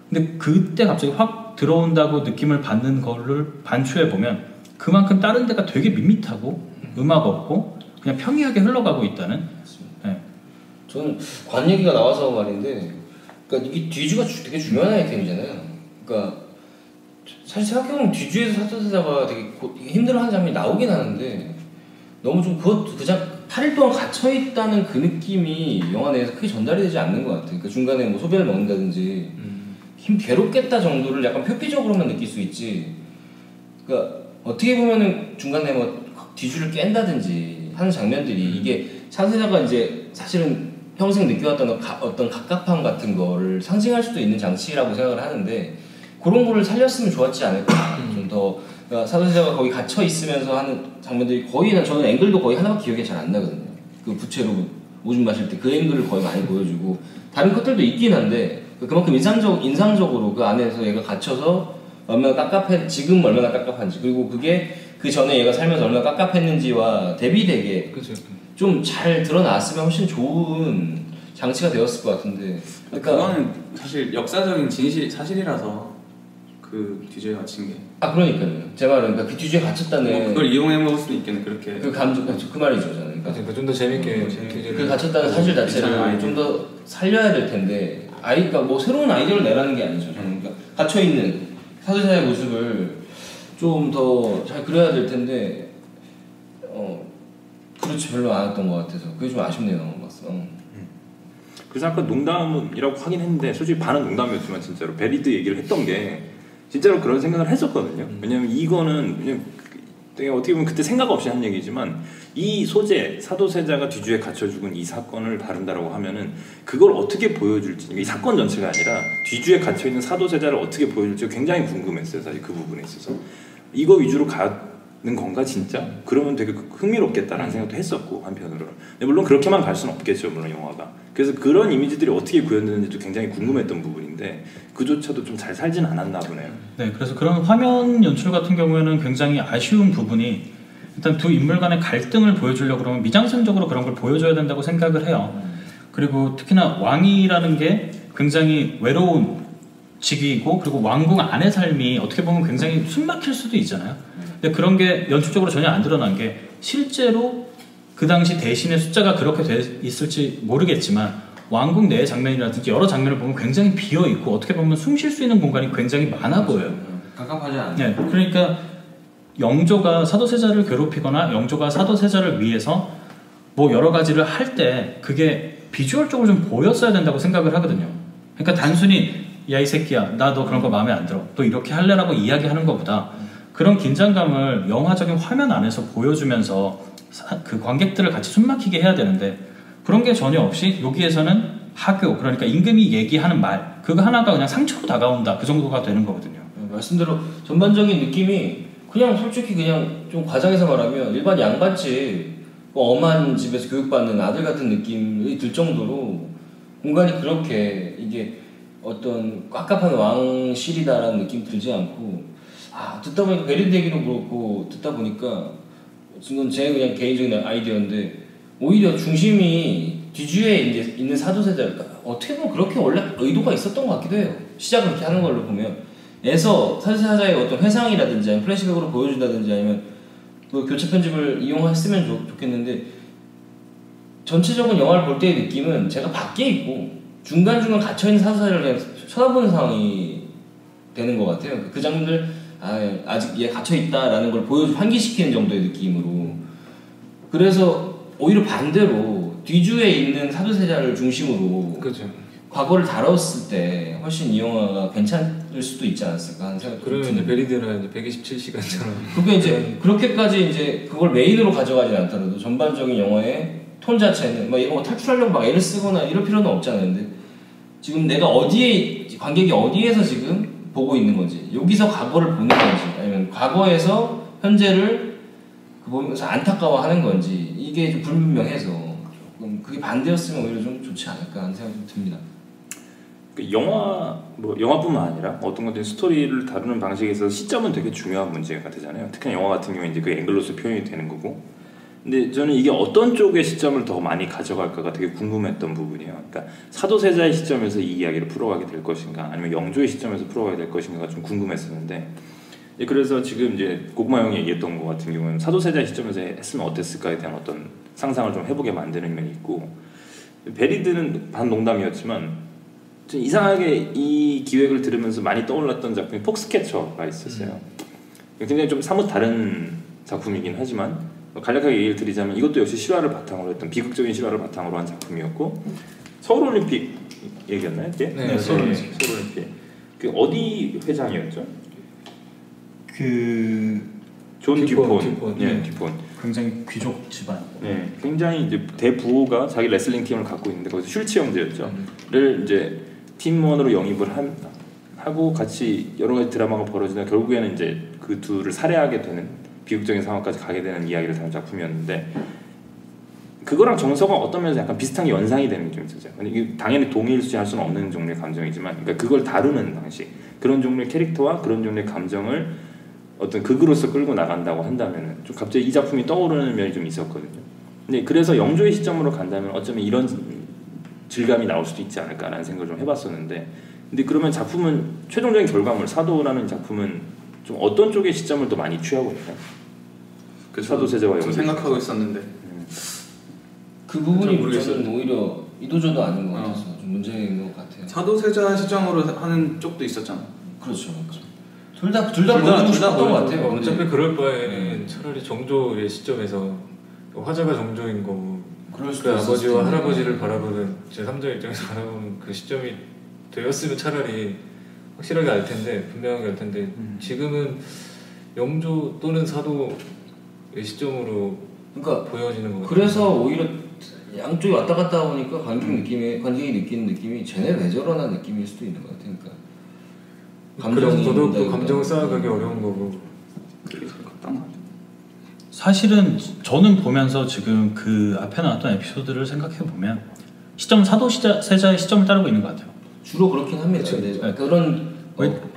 근데 그때 갑자기 확 들어온다고 느낌을 받는 거를 반추해 보면 그만큼 다른 데가 되게 밋밋하고 음악 없고 그냥 평이하게 흘러가고 있다는. 네. 저는 관 얘기가 나와서 말인데, 그러니까 이게 뒤주가 되게 중요한 아이템이잖아요. 그러니까 사실 생각해보면 뒤주에서 사도세자가 되게 힘들어하는 장면이 나오긴 하는데 너무 좀 그냥 8일 동안 갇혀있다는 그 느낌이 영화 내에서 크게 전달이 되지 않는 것 같아요. 그러니까 중간에 뭐 소변을 먹는다든지 힘 괴롭겠다 정도를 약간 표피적으로만 느낄 수 있지. 그러니까 어떻게 보면은 중간에 뭐 뒤주를 깬다든지 하는 장면들이 이게 사도세자가 이제 사실은 평생 느껴왔던 어떤 갑갑함 같은 거를 상징할 수도 있는 장치라고 생각을 하는데 그런 거를 살렸으면 좋았지 않을까. 좀 더 그러니까 사도세자가 거기 gat혀 있으면서 하는 장면들이 거의, 저는 앵글도 거의 하나밖에 기억이 잘 안 나거든요. 그 부채로 오줌 마실 때 그 앵글을 거의 많이 보여주고 다른 컷들도 있긴 한데 그만큼 인상적으로 그 안에서 얘가 갇혀서 얼마나 지금 얼마나 깝깝한지, 그리고 그게 그 전에 얘가 살면서 얼마나 깝깝했는지와 대비되게 좀 잘 드러났으면 훨씬 좋은 장치가 되었을 것 같은데. 그러니까 그거는 사실 역사적인 사실이라서 그 뒤주에 갇힌 게. 그러니까요. 제 말은 그러니까 그 뒤주에 갇혔다는. 뭐 그걸 이용해 먹을 수도 있겠네 그렇게. 그 감정, 그 말이죠 저는. 그러니까 좀 더 재밌게 그 갇혔다는 사실 자체를 좀 더 살려야 될 텐데, 그러니까 뭐 새로운 아이디어를 내라는 게 아니죠. 저는 그러니까 갇혀 있는 사도세자의 모습을 좀 더 잘 그려야 될 텐데, 그렇지 별로 안 했던 것 같아서 그게 좀 아쉽네요. 그래서 아까 농담이라고 하긴 했는데 솔직히 반은 농담이었지만 진짜로 베리드 얘기를 했던 게 진짜로 그런 생각을 했었거든요. 왜냐면 이거는 그냥 어떻게 보면 그때 생각 없이 한 얘기지만 이 소재, 사도세자가 뒤주에 갇혀 죽은 이 사건을 다룬다라고 하면은 그걸 어떻게 보여줄지, 이 사건 전체가 아니라 뒤주에 갇혀 있는 사도세자를 어떻게 보여줄지 굉장히 궁금했어요. 사실 그 부분에 있어서 이거 위주로 가는 건가 진짜? 그러면 되게 흥미롭겠다라는 생각도 했었고 한편으로는. 물론 그렇게만 갈 수는 없겠죠, 물론 영화가. 그래서 그런 이미지들이 어떻게 구현되는지도 굉장히 궁금했던 부분인데 그조차도 좀 잘 살진 않았나 보네요. 네, 그래서 그런 화면 연출 같은 경우에는 굉장히 아쉬운 부분이, 일단 두 인물 간의 갈등을 보여주려고 그러면 미장센적으로 그런 걸 보여줘야 된다고 생각을 해요. 그리고 특히나 왕이라는 게 굉장히 외로운 직위이고 그리고 왕궁 안의 삶이 어떻게 보면 굉장히 숨막힐 수도 있잖아요. 근데 그런 게 연출적으로 전혀 안 드러난 게 실제로 그 당시 대신의 숫자가 그렇게 돼 있을지 모르겠지만 왕궁 내의 장면이라든지 여러 장면을 보면 굉장히 비어 있고 어떻게 보면 숨 쉴 수 있는 공간이 굉장히 많아 보여요. 갑갑하지 않아요. 네, 그러니까 영조가 사도세자를 괴롭히거나 영조가 사도세자를 위해서 뭐 여러 가지를 할 때 그게 비주얼적으로 좀 보였어야 된다고 생각을 하거든요. 그러니까 단순히 야 이 새끼야 나 너 그런 거 마음에 안 들어 또 이렇게 할래라고 이야기하는 것보다 그런 긴장감을 영화적인 화면 안에서 보여주면서 그 관객들을 같이 숨막히게 해야 되는데 그런 게 전혀 없이 여기에서는 하교 그러니까 임금이 얘기하는 말 그거 하나가 그냥 상처로 다가온다 그 정도가 되는 거거든요. 말씀대로 전반적인 느낌이 그냥 솔직히 그냥 좀 과장해서 말하면 일반 양반집 엄한 집에서 교육받는 아들 같은 느낌이 들 정도로 공간이 그렇게 이게 어떤 깝깝한 왕실이다라는 느낌 들지 않고 듣다 보니까 베리드 얘기도 그렇고 듣다 보니까 이건 제 그냥 개인적인 아이디어인데 오히려 중심이 뒤주에 있는 사도세자 어떻게 보면 그렇게 원래 의도가 있었던 것 같기도 해요. 시작을 그렇게 하는 걸로 보면 에서 사도세자의 어떤 회상이라든지 아니면 플래시백으로 보여준다든지 아니면 그 교체 편집을 이용했으면 좋겠는데 전체적인 영화를 볼 때의 느낌은 제가 밖에 있고 중간중간 갇혀있는 사도세자를 그냥 쳐다보는 상황이 되는 것 같아요. 그 장면들 아직 얘 갇혀있다라는 걸 환기시키는 정도의 느낌으로 그래서 오히려 반대로 뒤주에 있는 사도세자를 중심으로 그렇죠. 과거를 다뤘을 때 훨씬 이 영화가 괜찮을 수도 있지 않았을까 하는 생각이 그러면 이제 베리드는 127시간처럼 그게 이제 그렇게까지 이제 그걸 메인으로 가져가지 않더라도 전반적인 영화의 톤 자체는 막 이런 거 탈출하려고 막 애를 쓰거나 이럴 필요는 없잖아요. 근데 지금 내가 관객이 어디에서 지금 보고 있는 건지 여기서 과거를 보는 건지 아니면 과거에서 현재를 보면서 안타까워하는 건지 이게 좀 불분명해서 그게 반대였으면 오히려 좀 좋지 않을까 하는 생각이 좀 듭니다. 그 영화뿐만 아니라 어떤 것든 스토리를 다루는 방식에 있어서 시점은 되게 중요한 문제가 되잖아요. 특히 영화 같은 경우에 이제 그 앵글로서 표현이 되는 거고. 근데 저는 이게 어떤 쪽의 시점을 더 많이 가져갈까가 되게 궁금했던 부분이에요. 그러니까 사도세자의 시점에서 이 이야기를 풀어가게 될 것인가, 아니면 영조의 시점에서 풀어가게 될 것인가가 좀 궁금했었는데, 그래서 지금 이제 고구마 형이 얘기했던 것 같은 경우는 사도세자의 시점에서 했으면 어땠을까에 대한 어떤 상상을 좀 해보게 만드는 면이 있고, 베리드는 반농담이었지만 이상하게 이 기획을 들으면서 많이 떠올랐던 작품이 폭스캐쳐가 있었어요. 굉장히 좀 사뭇 다른 작품이긴 하지만 간략하게 얘기를 드리자면 이것도 역시 실화를 바탕으로 했던 비극적인 실화를 바탕으로 한 작품이었고 서울올림픽 얘기였나요? 네, 서울올림픽. 그 어디 회장이었죠? 존 듀폰. 네. 듀폰. 굉장히 귀족 집안. 네, 굉장히 이제 대부호가 자기 레슬링 팀을 갖고 있는데 거기서 슐츠 형제였죠.를 이제 팀원으로 영입을 하고 같이 여러 가지 드라마가 벌어지다 결국에는 이제 그 둘을 살해하게 되는 비극적인 상황까지 가게 되는 이야기를 다룬 작품이었는데 그거랑 정서가 어떤 면에서 약간 비슷한 게 연상이 되는 게 좀 있었어요. 이게 당연히 동일시할 수는 없는 종류의 감정이지만 그러니까 그걸 다루는 방식 그런 종류의 캐릭터와 그런 종류의 감정을 어떤 극으로서 끌고 나간다고 한다면 좀 갑자기 이 작품이 떠오르는 면이 좀 있었거든요. 근데 그래서 영조의 시점으로 간다면 어쩌면 이런 질감이 나올 수도 있지 않을까라는 생각을 좀 해봤었는데 근데 그러면 작품은 최종적인 결과물 사도라는 작품은 좀 어떤 쪽의 시점을 더 많이 취하고 있나요? 그 사도세자와 좀 생각하고 있었는데 그 부분이 저는 오히려 이도저도 아닌 것 같아서 좀 문제인 것 같아요. 사도세자 시점으로 하는 쪽도 있었잖아. 그렇죠. 둘 다 보여주고 싶었던 것 같아요. 어차피 그럴 바에는 차라리 정조의 시점에서 화자가 정조인 거고 그럴 그 수도 아버지와 텐데. 할아버지를 바라보는 제3자 입장에서 바라보는 그 시점이 되었으면 차라리 확실하게 알 텐데 분명하게 알 텐데 지금은 영조 또는 사도의 시점으로 그러니까 보여지는 거 같아요. 그래서 오히려 양쪽이 왔다 갔다 오니까 관객이 느끼는 느낌이 쟤네 왜 저러나 느낌일 수도 있는 것 같아요. 그래서 더더욱더 감정을 쌓아가기 어려운 거고. 사실은 저는 보면서 지금 그 앞에 나왔던 에피소드를 생각해 보면 시점 사도세자의 시점을 따르고 있는 것 같아요. 주로 그렇긴 합니다. 그렇죠. 네. 그런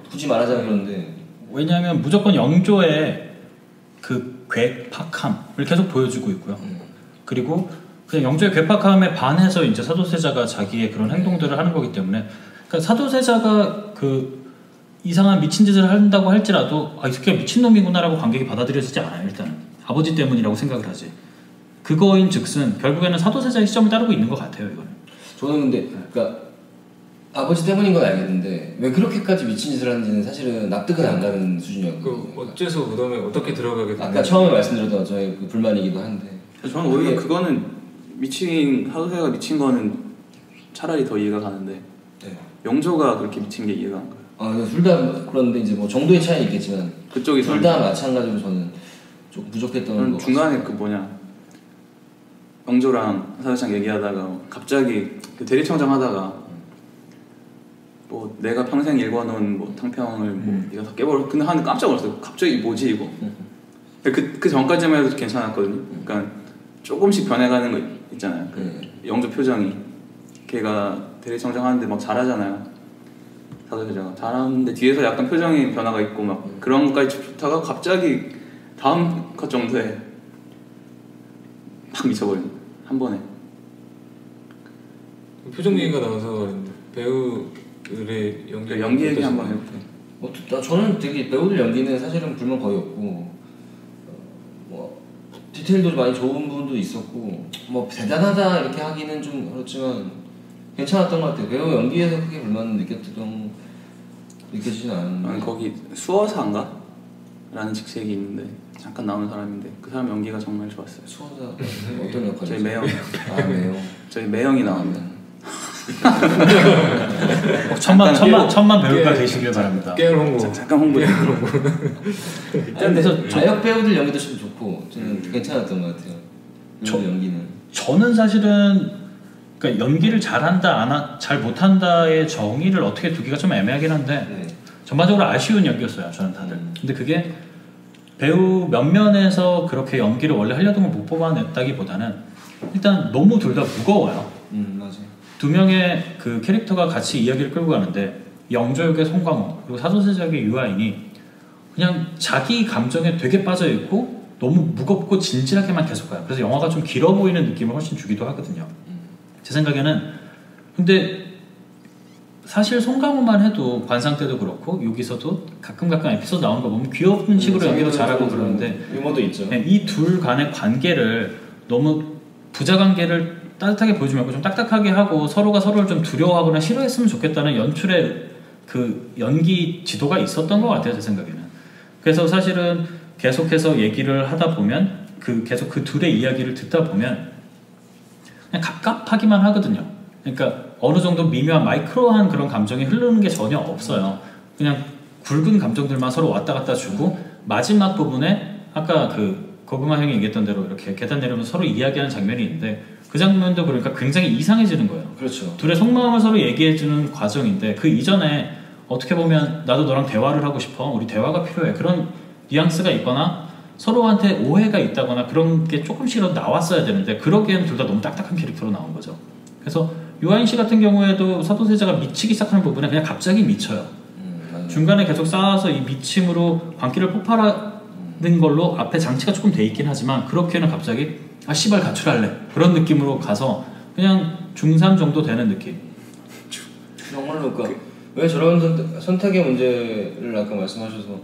굳이 말하자면 그런데 왜냐하면 무조건 영조의 그 괴팍함을 계속 보여주고 있고요. 그리고 그냥 영조의 괴팍함에 반해서 이제 사도세자가 자기의 그런 행동들을 하는 거기 때문에 그러니까 사도세자가 그 이상한 미친 짓을 한다고 할지라도 이 새끼가 미친놈이구나라고 관객이 받아들여지지 않아요. 일단은 아버지 때문이라고 생각을 하지. 그거인즉슨 결국에는 사도세자의 시점을 따르고 있는 것 같아요. 이거는. 저는 근데 그러니까 아버지 때문인 건 알겠는데 왜 그렇게까지 미친 짓을 하는지는 사실은 납득은 안 가는 수준이었거든요. 그 어째서 무덤에 어떻게 들어가게 됐는지 아까 처음에 말씀드렸던 저의 그 불만이기도 한데 저는 오히려 그거는 사도세자가 미친 거는 차라리 더 이해가 가는데 네. 영조가 그렇게 미친 게 이해가 안 가요. 둘 다 그런데 이제 뭐 정도의 차이는 있겠지만 그쪽이 둘 다 마찬가지로 저는 좀 부족했던 거 중간에 그 영조랑 사도세자랑 얘기하다가 갑자기 그 대리청장 하다가 뭐 내가 평생 읽어놓은 뭐 탕평을 뭐 네가 다 깨버려. 근데 하는 깜짝 놀랐어요. 갑자기 뭐지 이거? 그 전까지만 해도 괜찮았거든요. 그러니까 조금씩 변해가는 거 있잖아요. 그 영조 표정이 걔가 대리청장 하는데 막 잘하잖아요. 사도세자가 잘하는데 뒤에서 약간 표정이 변화가 있고 막 그런 것까지 좋다가 갑자기 다음 컷 정도에 막 미쳐버리는 거예요. 한 번에. 표정 얘기가 나와서 말인데 배우들의 연기 얘기 한번 해볼게요. 저는 되게 배우들 연기는 사실은 불만 거의 없고 뭐 디테일도 많이 좋은 부분도 있었고 뭐 대단하다 이렇게 하기는 좀 그렇지만 괜찮았던 것 같아요. 배우 연기에서 크게 불만은 느껴지진 않았는데 거기 수어사인가? 라는 직책이 있는데 잠깐 나오는 사람인데 그 사람 연기가 정말 좋았어요. 수어사 어떤 역할이죠? 저희 매형. 매형. 저희 매형이 나옵니다. 천만 배우가 되시길 바랍니다. 깨알 홍보. 잠깐 홍보해. 그래서 자역 배우들 연기도 좀 좋고 저는 괜찮았던 것 같아요. 연기는. 저는 사실은 그러니까 연기를 잘한다 잘 못한다의 정의를 어떻게 두기가 좀 애매하긴 한데 전반적으로 아쉬운 연기였어요. 저는 다들. 근데 그게 배우 면면에서 그렇게 연기를 원래 하려던 걸 못 뽑아냈다기보다는 일단 너무 둘 다 무거워요. 맞아. 두 명의 그 캐릭터가 같이 이야기를 끌고 가는데 영조 역의 송강호 그리고 사도세자 역의 유아인이 그냥 자기 감정에 되게 빠져 있고 너무 무겁고 진지하게만 계속 가요. 그래서 영화가 좀 길어 보이는 느낌을 훨씬 주기도 하거든요. 제 생각에는. 근데 사실 송강호만 해도 관상 때도 그렇고 여기서도 가끔 에피소드 나오는 거 보면 귀여운 식으로 연기도 잘하고 그러는데 유머도 있죠. 이 둘 간의 관계를 너무 부자 관계를 따뜻하게 보여주지 말고 좀 딱딱하게 하고 서로가 서로를 좀 두려워하거나 싫어했으면 좋겠다는 연출의 그 연기 지도가 있었던 것 같아요. 제 생각에는. 그래서 사실은 계속해서 얘기를 하다 보면 계속 그 둘의 이야기를 듣다 보면 그냥 갑갑하기만 하거든요. 그러니까 어느 정도 미묘한 마이크로한 그런 감정이 흐르는 게 전혀 없어요. 그냥 굵은 감정들만 서로 왔다 갔다 주고 마지막 부분에 아까 거금아 형이 얘기했던 대로 이렇게 계단 내려오면서 서로 이야기하는 장면이 있는데 그 장면도 그러니까 굉장히 이상해지는 거예요. 그렇죠. 둘의 속마음을 서로 얘기해주는 과정인데 그 이전에 어떻게 보면 나도 너랑 대화를 하고 싶어. 우리 대화가 필요해. 그런 뉘앙스가 있거나 서로한테 오해가 있다거나 그런 게 조금씩이라도 나왔어야 되는데 그러기에는 둘 다 너무 딱딱한 캐릭터로 나온 거죠. 그래서 유아인 씨 같은 경우에도 사도세자가 미치기 시작하는 부분에 그냥 갑자기 미쳐요. 중간에 계속 쌓아서 이 미침으로 광기를 폭발하는 걸로 앞에 장치가 조금 돼 있긴 하지만 그렇게는 갑자기 씨발 가출할래 그런 느낌으로 가서 그냥 중3 정도 되는 느낌. 정말로 왜 저런 선택의 문제를 아까 말씀하셔서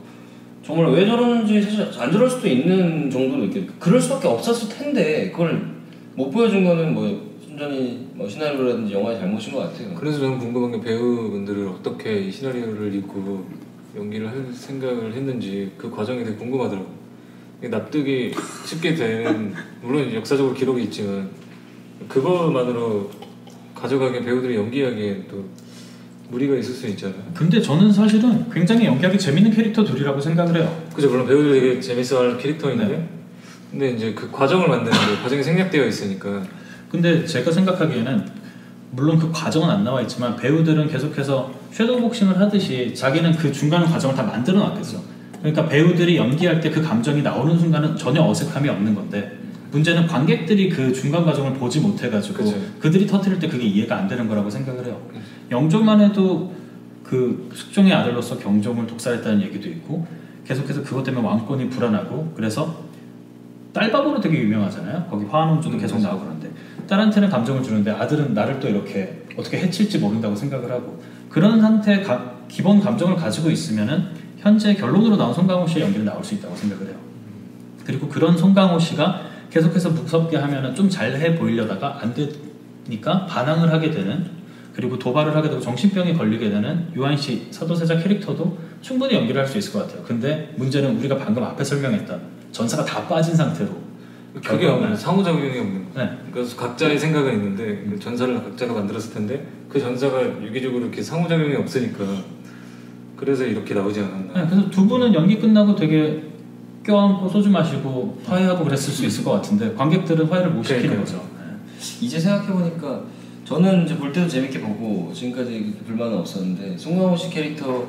정말 왜 저러는지 사실 안 저럴 수도 있는 정도로 이렇게 그럴 수밖에 없었을 텐데 그걸 못 보여준 거는 뭐 순전히 뭐 시나리오라든지 영화의 잘못인 것 같아요. 그래서 저는 궁금한 게 배우분들을 어떻게 이 시나리오를 읽고 연기를 할 생각을 했는지 그 과정이 되게 궁금하더라고요. 납득이 쉽게 되는 물론 역사적으로 기록이 있지만 그것만으로 가져가기에 배우들이 연기하기에 또 무리가 있을 수 있잖아요. 근데 저는 사실은 굉장히 연기하기 재밌는 캐릭터들이라고 생각을 해요. 그죠. 물론 배우들이 되게 재밌어할 캐릭터인데 근데 이제 그 과정을 만드는데 과정이 생략되어 있으니까. 근데 제가 생각하기에는 물론 그 과정은 안 나와 있지만 배우들은 계속해서 섀도우 복싱을 하듯이 자기는 그 중간 과정을 다 만들어 놨겠죠. 그러니까 배우들이 연기할 때 그 감정이 나오는 순간은 전혀 어색함이 없는 건데 문제는 관객들이 그 중간 과정을 보지 못해가지고 그쵸. 그들이 터뜨릴 때 그게 이해가 안 되는 거라고 생각을 해요. 영조만 해도 그 숙종의 아들로서 경종을 독살했다는 얘기도 있고 계속해서 그것 때문에 왕권이 불안하고 그래서 딸바보로 되게 유명하잖아요. 거기 화환원조도 계속 나오고 그러는데 딸한테는 감정을 주는데 아들은 나를 또 이렇게 어떻게 해칠지 모른다고 생각을 하고 그런 상태의 기본 감정을 가지고 있으면은 현재 결론으로 나온 송강호 씨의 연기는 나올 수 있다고 생각을 해요. 그리고 그런 송강호 씨가 계속해서 무섭게 하면은 좀 잘해 보이려다가 안 되니까 반항을 하게 되는, 그리고 도발을 하게 되고 정신병에 걸리게 되는 유한 씨 사도세자 캐릭터도 충분히 연기를 할 수 있을 것 같아요. 근데 문제는 우리가 방금 앞에 설명했던 전사가 다 빠진 상태로 그게 없는 상호작용이 없는 거죠. 네. 그래서 각자의 생각은 있는데 그 전사를 각자가 만들었을 텐데 그 전사가 유기적으로 이렇게 상호작용이 없으니까 그래서 이렇게 나오지 않았나. 네, 그래서 두 분은 연기 끝나고 되게 껴안고 소주 마시고 화해하고 그랬을 수 있을 것 같은데 관객들은 화해를 못 시키는 거죠. 이제 생각해보니까 저는 이제 볼 때도 재밌게 보고 지금까지 불만은 없었는데 송강호 씨 캐릭터,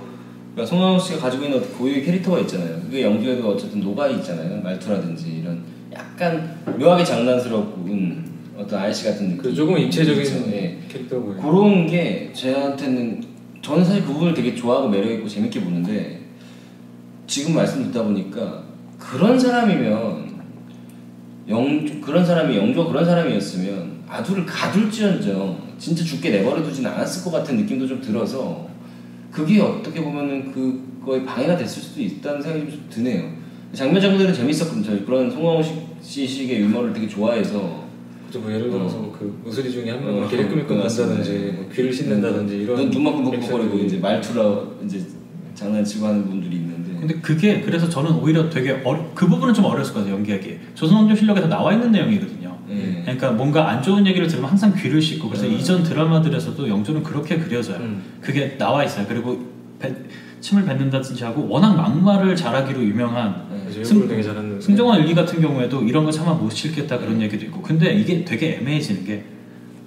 그러니까 송강호 씨가 가지고 있는 어떤 고유의 캐릭터가 있잖아요. 그게 연기에도 어쨌든 녹아 있잖아요. 말투라든지 이런 약간 묘하게 장난스럽고 어떤 아저씨 같은 느낌. 그 조금 입체적인 네. 캐릭터 보여요. 그런 게 저한테는, 저는 사실 그 부분을 되게 좋아하고 매력있고 재밌게 보는데 지금 말씀 듣다 보니까 그런 사람이면 그런 사람이 영조가 그런 사람이었으면 아두를 가둘지언정 진짜 죽게 내버려두진 않았을 것 같은 느낌도 좀 들어서 그게 어떻게 보면은 그거에 방해가 됐을 수도 있다는 생각이 좀 드네요. 장면자분들은 재밌었거든요. 저희 그런 송강호 씨식의 유머를 되게 좋아해서. 그죠, 뭐 예를 들어서 그 우스리 중에 한 명은 길을 끌고 간다든지 뭐 귀를 씻는다든지 이런 눈만 끔뻑거리고 이제 말투라 이제 장난치고 하는 분들이 있는데. 근데 그게 그래서 저는 오히려 되게 그 부분은 좀 어려웠을 것 같아요. 연기하기. 조선왕조실록에서 나와 있는 내용이거든요. 그러니까 뭔가 안 좋은 얘기를 들으면 항상 귀를 씻고, 그래서 이전 드라마들에서도 영조는 그렇게 그려져요. 그게 나와 있어요. 그리고 침을 뱉는다든지 하고 워낙 막말을 잘하기로 유명한 되게 잘하는 승정원 일기 같은 경우에도 이런 거 차마 못 실겠다 그런 얘기도 있고. 근데 이게 되게 애매해지는 게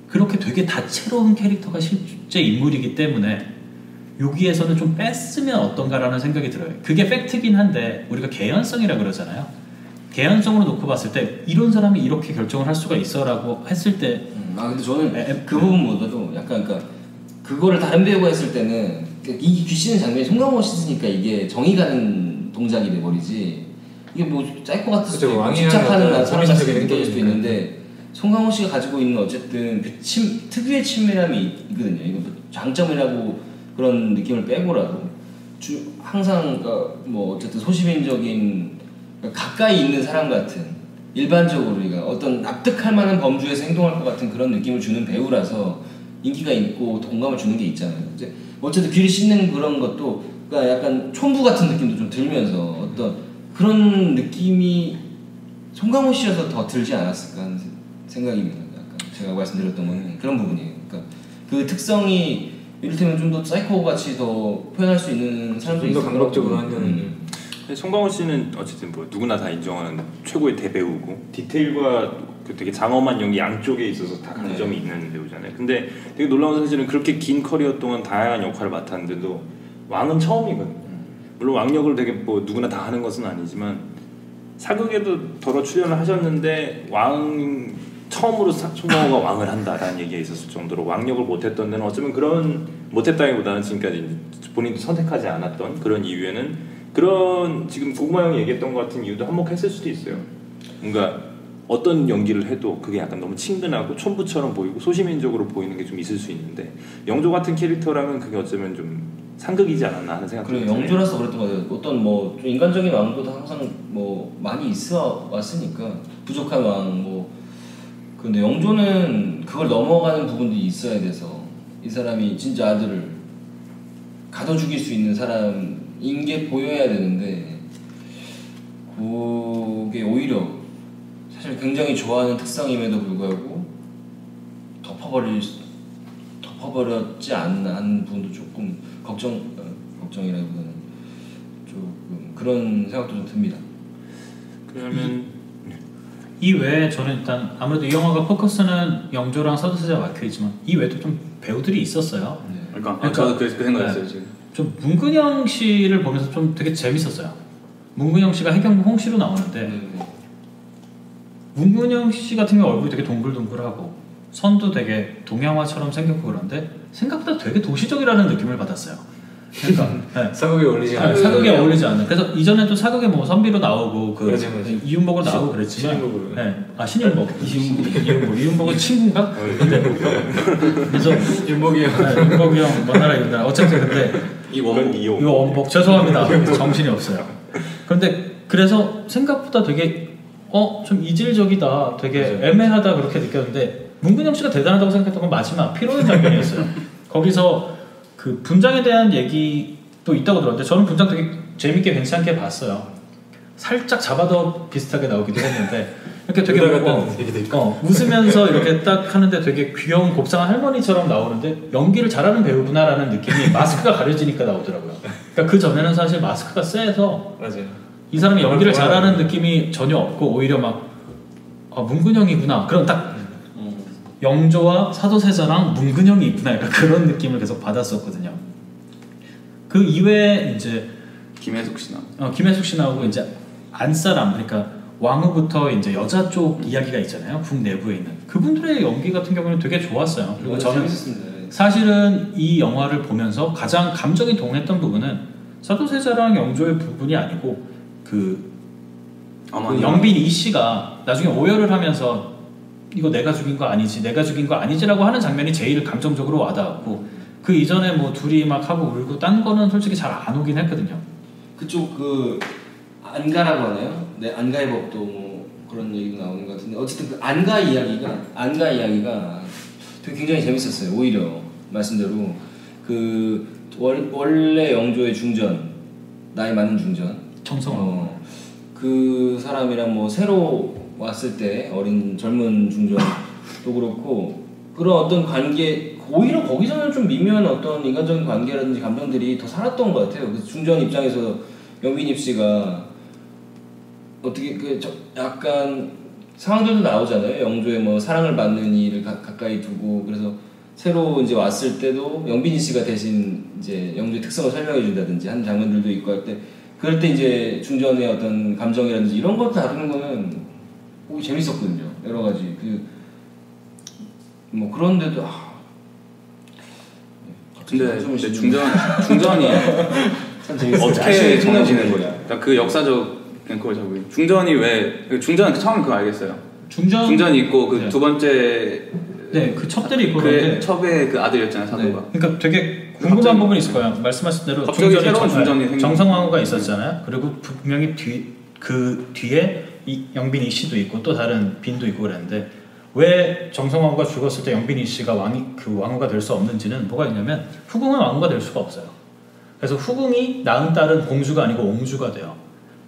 그렇게 되게 다채로운 캐릭터가 실제 인물이기 때문에 여기에서는 좀 뺐으면 어떤가라는 생각이 들어요. 그게 팩트긴 한데 우리가 개연성이라 그러잖아요. 개연성으로 놓고 봤을 때 이런 사람이 이렇게 결정을 할 수가 있어라고 했을 때 근데 저는 그 부분보다도 약간 그러니까 그거를 다른 배우가 했을 때는 이 귀신의 장면이 송강호 씨니까 이게 정이 가는 동작이 돼버리지, 이게 뭐 사이코 같을 수도 있고 집착하는 사람 같이 느껴질 수도 있는데 송강호 씨가 가지고 있는 어쨌든 그 특유의 친밀함이 있거든요. 이거 장점이라고 그런 느낌을 빼고라도 항상 뭐 어쨌든 소시민적인 가까이 있는 사람 같은, 일반적으로 그러니까 어떤 납득할 만한 범주에서 행동할 것 같은 그런 느낌을 주는 배우라서 인기가 있고 공감을 주는 게 있잖아요. 이제 어쨌든 귀를 씻는 그런 것도 그러니까 약간 촌부 같은 느낌도 좀 들면서 어떤 그런 느낌이 송강호 씨여서 더 들지 않았을까 하는 생각입니다. 약간 제가 말씀드렸던 거는 그런 부분이에요. 그러니까 그 특성이 이를테면 좀 더 사이코 같이 더 표현할 수 있는 사람도 있을 좀 더 감각적으로 하는. 송강호 씨는 어쨌든 뭐 누구나 다 인정하는 최고의 대배우고 디테일과 그 되게 장엄한 연기 양쪽에 있어서 다 강점이 있는 배우잖아요. 근데 되게 놀라운 사실은 그렇게 긴 커리어 동안 다양한 역할을 맡았는데도 왕은 처음이거든요. 물론 왕역을 되게 뭐 누구나 다 하는 것은 아니지만 사극에도 더러 출연을 하셨는데 왕 처음으로 송강호가 왕을 한다라는 얘기가 있었을 정도로 왕역을 못했던 데는 어쩌면 그런 못했다기보다는 지금까지 본인도 선택하지 않았던 그런 이유에는 그런 지금 고구마 형이 얘기했던 것 같은 이유도 한몫했을 수도 있어요. 뭔가 어떤 연기를 해도 그게 약간 너무 친근하고 촌부처럼 보이고 소시민적으로 보이는 게 좀 있을 수 있는데 영조 같은 캐릭터라면 그게 어쩌면 좀 상극이지 않았나 하는 생각이 들어요. 영조라서 그랬던 것 같아요. 어떤 뭐 좀 인간적인 왕도 항상 뭐 많이 있어 왔으니까 부족한 왕 뭐. 근데 영조는 그걸 넘어가는 부분들이 있어야 돼서 이 사람이 진짜 아들을 가둬 죽일 수 있는 사람인 게 보여야 되는데 그게 오히려 사실 굉장히 좋아하는 특성임에도 불구하고 덮어버렸지 않나 하는 부분도 조금 걱정이라기보다는 조금 그런 생각도 좀 듭니다. 그러면 이 외에 저는 일단 아무래도 이 영화가 포커스는 영조랑 사도세자가 막혀있지만 이 외에도 좀 배우들이 있었어요. 네. 그러니까 저도 그 생각했어요. 지금 좀 문근영 씨를 보면서 좀 되게 재밌었어요. 문근영 씨가 해경부 홍씨로 나오는데 문근영 씨 같은 경우 얼굴이 되게 동글동글하고 선도 되게 동양화처럼 생겼고 그런데 생각보다 되게 도시적이라는 느낌을 받았어요. 그러니까 네. 사극에 어울리지 않아요. 사극에 어울리지 않는. 그래서 이전에도 사극에 뭐 선비로 나오고 그 맞아. 이윤복으로 나오고 그랬지만, 신윤복으로. 네. 신윤복, 이윤복은 친구인가? 네. 그래서 윤복이 형. 네, 윤복이 형 만나라 이런다. 어쨌든 근데 이 원복 죄송합니다. 정신이 없어요. 그런데 그래서 생각보다 되게 좀 이질적이다, 되게 애매하다 그렇게 느꼈는데 문근영 씨가 대단하다고 생각했던 건 마지막 피로연 장면이었어요. 거기서 그 분장에 대한 얘기도 있다고 들었는데 저는 분장 되게 재밌게 괜찮게 봤어요. 살짝 잡아더 비슷하게 나오기도 했는데 이렇게 되게 웃으면서 이렇게 딱 하는데 되게 귀여운 곱상한 할머니처럼 나오는데 연기를 잘하는 배우구나라는 느낌이 마스크가 가려지니까 나오더라고요. 그러니까 그 전에는 사실 마스크가 세서 맞아요. 이 사람이 연기를 잘하는 느낌이 전혀 없고 오히려 막 문근영이구나. 그럼 딱 영조와 사도세자랑 문근영이 있구나. 약간 그런 느낌을 계속 받았었거든요. 그 이외에 이제 김혜숙 씨 나오고 김혜숙 씨 나오고 이제 안사람, 그러니까 왕후부터 이제 여자 쪽 이야기가 있잖아요. 궁 내부에 있는 그분들의 연기 같은 경우는 되게 좋았어요. 그리고 저는 사실은 이 영화를 보면서 가장 감정이 동했던 부분은 사도세자랑 영조의 부분이 아니고 그 영빈 이 씨가 나중에 오열을 하면서 이거 내가 죽인 거 아니지, 내가 죽인 거 아니지라고 하는 장면이 제일 감정적으로 와닿았고 그 이전에 뭐 둘이 막 하고 울고 딴 거는 솔직히 잘 안 오긴 했거든요. 그쪽 그 안가라고 하나요? 네, 안가의 법도 뭐 그런 얘기도 나오는 것 같은데 어쨌든 그 안가 이야기가 되게 굉장히 재밌었어요. 오히려 말씀대로 그 원래 영조의 중전, 나이 많은 중전 정성호 그 사람이랑 뭐 새로 왔을 때 어린 젊은 중전도 그렇고 그런 어떤 관계 오히려 거기서는 좀 미묘한 어떤 인간적인 관계라든지 감정들이 더 살았던 것 같아요. 그 중전 입장에서 영빈입 씨가 어떻게 약간 상황들도 나오잖아요. 영조의 뭐 사랑을 받는 이를 가까이 두고 그래서 새로 이제 왔을 때도 영빈이 씨가 대신 이제 영조의 특성을 설명해 준다든지 하는 장면들도 있고 할 때 그럴 때 이제 중전의 어떤 감정이라든지 이런 것 다루는 거는 오 재밌었거든요. 여러 가지 뭐 그런데도 근데 중전이 어떻게 정해지는 거야? 그러니까 그 역사적 그걸 잘 모르겠어요. 중전이 왜 중전 처음 그거 알겠어요. 중전이 있고 그 두 번째 그 첩들이 있고 그 첩의 그 아들이었잖아요 사도가. 그러니까 되게 궁금한 부분이 있을 거예요. 말씀하신 대로 갑자기 새로운 중전이 생긴 정성왕후가 있었잖아요. 그리고 분명히 그 뒤에 영빈이 씨도 있고 또 다른 빈도 있고 그랬는데 왜 정성왕후가 죽었을 때 영빈이 씨가 왕후가 될 수 없는지는 뭐가 있냐면 후궁은 왕후가 될 수가 없어요. 그래서 후궁이 낳은 딸은 공주가 아니고 옹주가 돼요.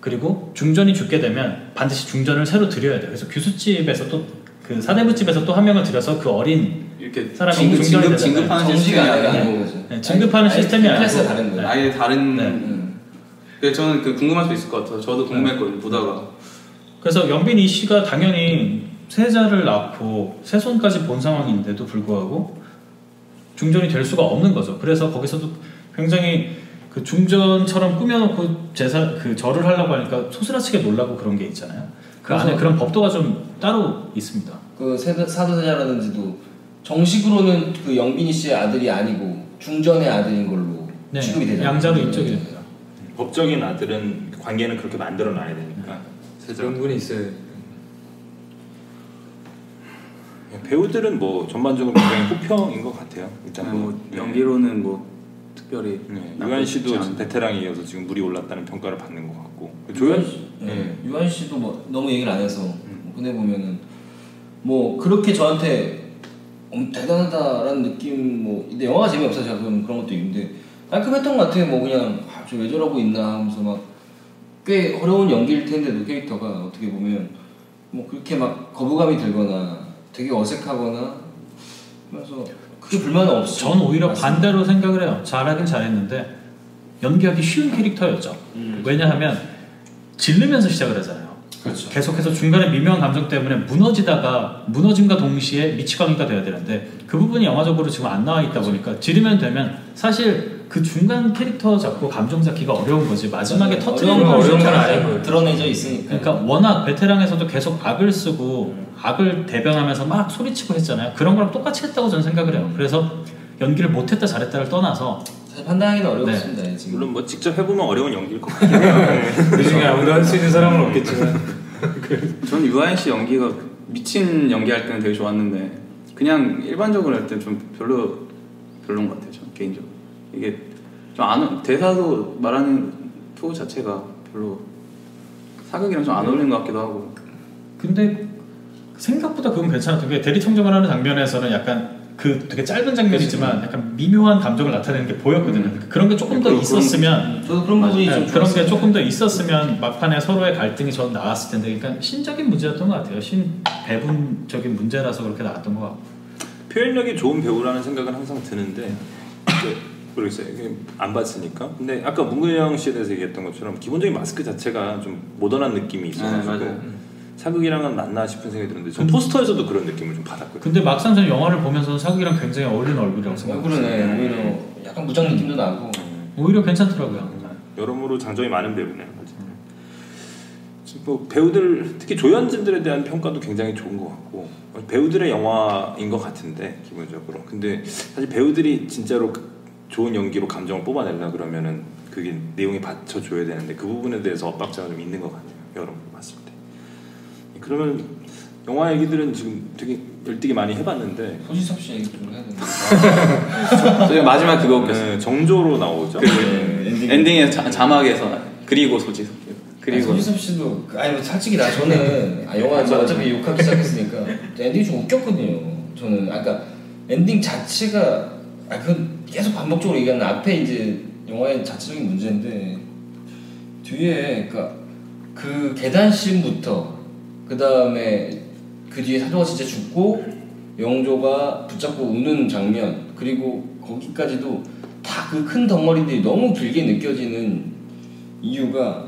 그리고 중전이 죽게 되면 반드시 중전을 새로 들여야 돼요. 그래서 규수집에서 또 그 사대부집에서 또 한 명을 들여서 그 어린 이렇게 사람이 진급하는 시스템이 아니고 진급하는 시스템이 아니고 다른 거예요. 아예 다른. 그래서 저는 그 궁금할 수 있을 것 같아서 저도 궁금했거든요. 보다가. 그래서 영빈이 씨가 당연히 세자를 낳고 세손까지 본 상황인데도 불구하고 중전이 될 수가 없는 거죠. 그래서 거기서도 굉장히 그 중전처럼 꾸며놓고 절을 하려고 하니까 소스라치게 놀라고 그런 게 있잖아요. 그 안에 그런 법도가 좀 따로 있습니다. 그 사도세자라든지도 정식으로는 그 영빈이 씨의 아들이 아니고 중전의 아들인 걸로 취급이 되잖아요. 양자로 인정이 됩니다. 법적인 아들은 관계는 그렇게 만들어 놔야 되니까. 명분이 있어요. 배우들은 뭐 전반적으로 굉장히 호평인 것 같아요. 일단 뭐 연기로는 뭐 특별히 유한 씨도 베테랑이어서 지금 물이 올랐다는 평가를 받는 것 같고 유한 씨도 뭐 너무 얘기를 안 해서 근데 보면은 뭐 그렇게 저한테 대단하다라는 느낌 뭐 근데 영화가 재미없어서 제가 그런 것도 있는데 깔끔했던 것 같아요. 뭐 그냥 저 왜 저러고 있나 하면서 막 꽤 어려운 연기일 텐데도 캐릭터가 어떻게 보면 뭐 그렇게 막 거부감이 들거나 되게 어색하거나 그래서 그게 불만은 없어. 전 오히려 맞습니다. 반대로 생각을 해요. 잘하긴 잘했는데 연기하기 쉬운 캐릭터였죠. 왜냐하면 질르면서 시작을 하잖아요. 그렇죠. 계속해서 중간에 미묘한 감정 때문에 무너짐과 동시에 미치광이가 돼야 되는데 그 부분이 영화적으로 지금 안 나와 있다 보니까 지르면 되면 사실 그 중간 캐릭터 잡고 감정 잡기가 어려운 거지 마지막에 터트리는 건 어려운 건 아니고 드러내져 있으니까. 그러니까 워낙 베테랑에서도 계속 악을 쓰고 악을 대변하면서 막 소리치고 했잖아요. 그런 거랑 똑같이 했다고 저는 생각을 해요. 그래서 연기를 못했다 잘했다를 떠나서 사실 판단하기는 어렵습니다. 네. 지금. 물론 뭐 직접 해보면 어려운 연기일 것 같긴 해요. 그 중에 아무도 할 수 있는 사람은 없겠지만 전 유아인 씨 연기가 미친 연기할 때는 되게 좋았는데 그냥 일반적으로 할 때 좀 별로인 것 같아요. 전 개인적으로 이게 좀 대사도 말하는 프로 자체가 별로 사극이랑 좀 안 어울리는 것 같기도 하고. 근데 생각보다 그건 괜찮았던 게 대리 청정을 하는 장면에서는 약간 그 되게 짧은 장면이지만 약간 미묘한 감정을 나타내는 게 보였거든요. 그런 게 조금 더 있었으면 저도 그런 부분이 좀 그런 게 조금 더 있었으면 막판에 서로의 갈등이 전 나왔을 텐데 그러니까 신적인 문제였던 것 같아요. 배분적인 문제라서 그렇게 나왔던 것 같고 표현력이 좋은 배우라는 생각은 항상 드는데 모르겠어요. 안 봤으니까. 근데 아까 문근영 씨에 대해서 얘기했던 것처럼 기본적인 마스크 자체가 좀 모던한 느낌이 있어가지고 사극이랑은 맞나 싶은 생각이 드는데 전 포스터에서도 그런 느낌을 좀 받았거든요. 근데 막상 전 영화를 보면서 사극이랑 굉장히 어울리는 얼굴이라고 생각해요. 그러네. 오히려 약간 무장 느낌도 나고 오히려 괜찮더라고요. 여러모로 장점이 많은 배우네요. 뭐 배우들 특히 조연진들에 대한 평가도 굉장히 좋은 것 같고 배우들의 영화인 것 같은데 기본적으로. 근데 사실 배우들이 진짜로 좋은 연기로 감정을 뽑아내려 그러면은 그게 내용이 받쳐줘야 되는데 그 부분에 대해서 엇박자가 좀 있는 것 같아요. 여러분 봤을 때. 그러면 영화 얘기들은 지금 되게 열띠게 많이 해봤는데 소지섭 씨 얘기 좀 해야 되는데 저희 마지막 그거 웃겼어요. 네, 정조로 나오죠. 엔딩에 자막에서 그리고 소지섭 그리고 소지섭 씨도 아니 뭐 솔직히 저는 영화 어차피 욕하기 시작했으니까 엔딩이 좀 웃겼거든요. 저는 아까 엔딩 자체가 그 계속 반복적으로 얘기하는 앞에 이제 영화의 자체적인 문제인데 뒤에 그러니까 그 계단씬부터 그 다음에 그 뒤에 사도가 진짜 죽고 영조가 붙잡고 우는 장면 그리고 거기까지도 다 그 큰 덩어리들이 너무 길게 느껴지는 이유가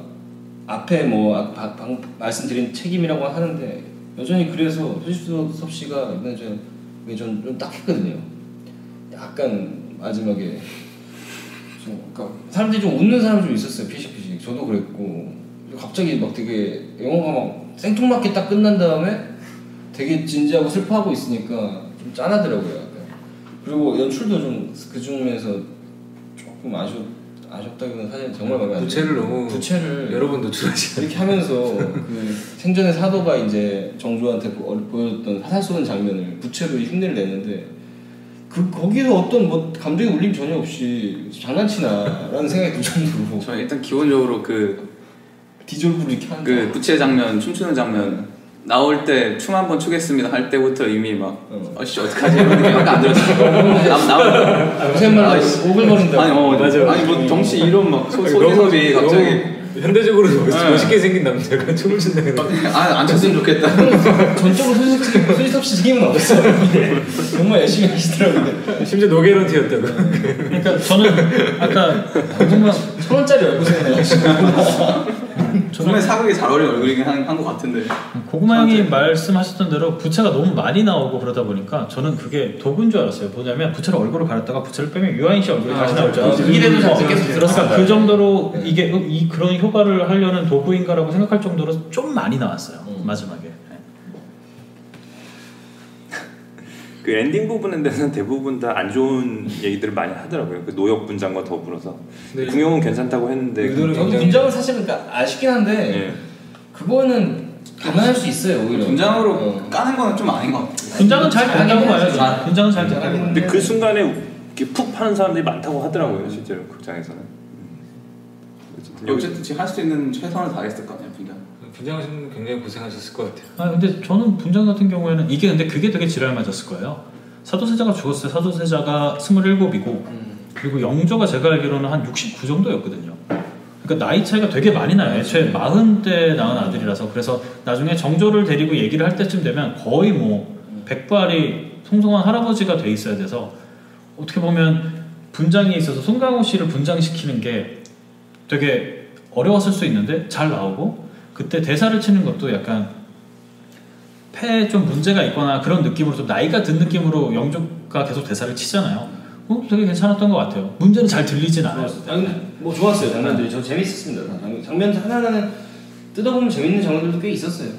앞에 뭐 말씀드린 책임이라고 하는데 여전히 그래서 소지섭 씨가 이번에 좀 딱했거든요. 약간 마지막에 그러니까 사람들이 좀 웃는 사람이 좀 있었어요. 피식피식. 저도 그랬고 갑자기 막 되게 영화가 막 생뚱맞게 딱 끝난 다음에 되게 진지하고 슬퍼하고 있으니까 좀 짠하더라고요. 약간. 그리고 연출도 좀 그 중에서 조금 아쉽다기보다는 사실 정말 마음에 안 들어요. 부채를 여러 번 노출하시고 이렇게 하면서 그 생전에 사도가 이제 정조한테 보여줬던 화살 쏘는 장면을 부채로 흉내를 내는데 거기서 어떤 뭐 감정의 울림 전혀 없이 장난치나라는 생각이 들 정도로 저 일단 기본적으로 그 디졸브를 이렇게 하는 그 부채 장면 춤추는 장면 나올 때 춤 한번 추겠습니다 할 때부터 이미 막 어씨 어떡하지 이런 느낌이 안 들었어요. 요새 말로 오글거린다. 아니 맞아. 아니 뭐 정씨 이런 막 소지섭이 갑자기 현대적으로 멋있게 생긴 남자가 춤을 춘다는 거. 안 췄으면 좋겠다. 전적으로 소지섭 씨 책임은 없었어요. 정말 열심히 하시더라고요. 심지어 노게런티였다고. 그러니까 저는 아까 정말 1,000원짜리 얼굴 생각나시고 정말 사극에 잘 어울리는 얼굴이긴 한 것 같은데 고구마 형이 말씀하셨던 대로 부채가 너무 많이 나오고 그러다 보니까 저는 그게 도구인 줄 알았어요. 뭐냐면 부채로 얼굴을 가렸다가 부채를 빼면 유아인 씨 얼굴이 다시 나올 줄 알았어요. 이래도 잠깐 계속 들었어요. 그러니까 그 정도로 이게 그런 효과를 하려는 도구인가라고 생각할 정도로 좀 많이 나왔어요. 마지막에. 그 엔딩 부분에 대해서는 대부분 다 안 좋은 얘기들을 많이 하더라고요. 그 노역 분장과 더불어서. 궁영은 괜찮다고 했는데 저도 분장은 사실은 아쉽긴 한데 네. 그거는 감안할 수 있어요. 오히려 분장으로 까는 거는 좀 아닌 것 같아요. 분장은 잘 됐다고 봐야죠. 분장은 잘 됐다고. 근데 그 순간에 이렇게 푹 파는 사람들이 많다고 하더라고요. 실제로 극장에서는. 어쨌든 지금 할 수 있는 최선을 다했을 거 아니에요. 분장하시는 분 굉장히 고생하셨을 것 같아요. 근데 저는 분장 같은 경우에는 근데 그게 되게 지랄 맞았을 거예요. 사도세자가 죽었어요. 사도세자가 27이고 그리고 영조가 제가 알기로는 한 69 정도였거든요. 그러니까 나이 차이가 되게 많이 나요. 애초에 40대 낳은 아들이라서. 그래서 나중에 정조를 데리고 얘기를 할 때쯤 되면 거의 뭐 백발이 송송한 할아버지가 돼 있어야 돼서 어떻게 보면 분장에 있어서 송강호 씨를 분장시키는 게 되게 어려웠을 수 있는데 잘 나오고 그때 대사를 치는 것도 약간 폐에 좀 문제가 있거나 그런 느낌으로 좀 나이가 든 느낌으로 영조가 계속 대사를 치잖아요. 되게 괜찮았던 것 같아요. 문제는 잘 들리진 않아요. 뭐 좋았어요. 장면들이 저 재밌었습니다. 장면 하나하나는 뜯어보면 재밌는 장면들도 꽤 있었어요.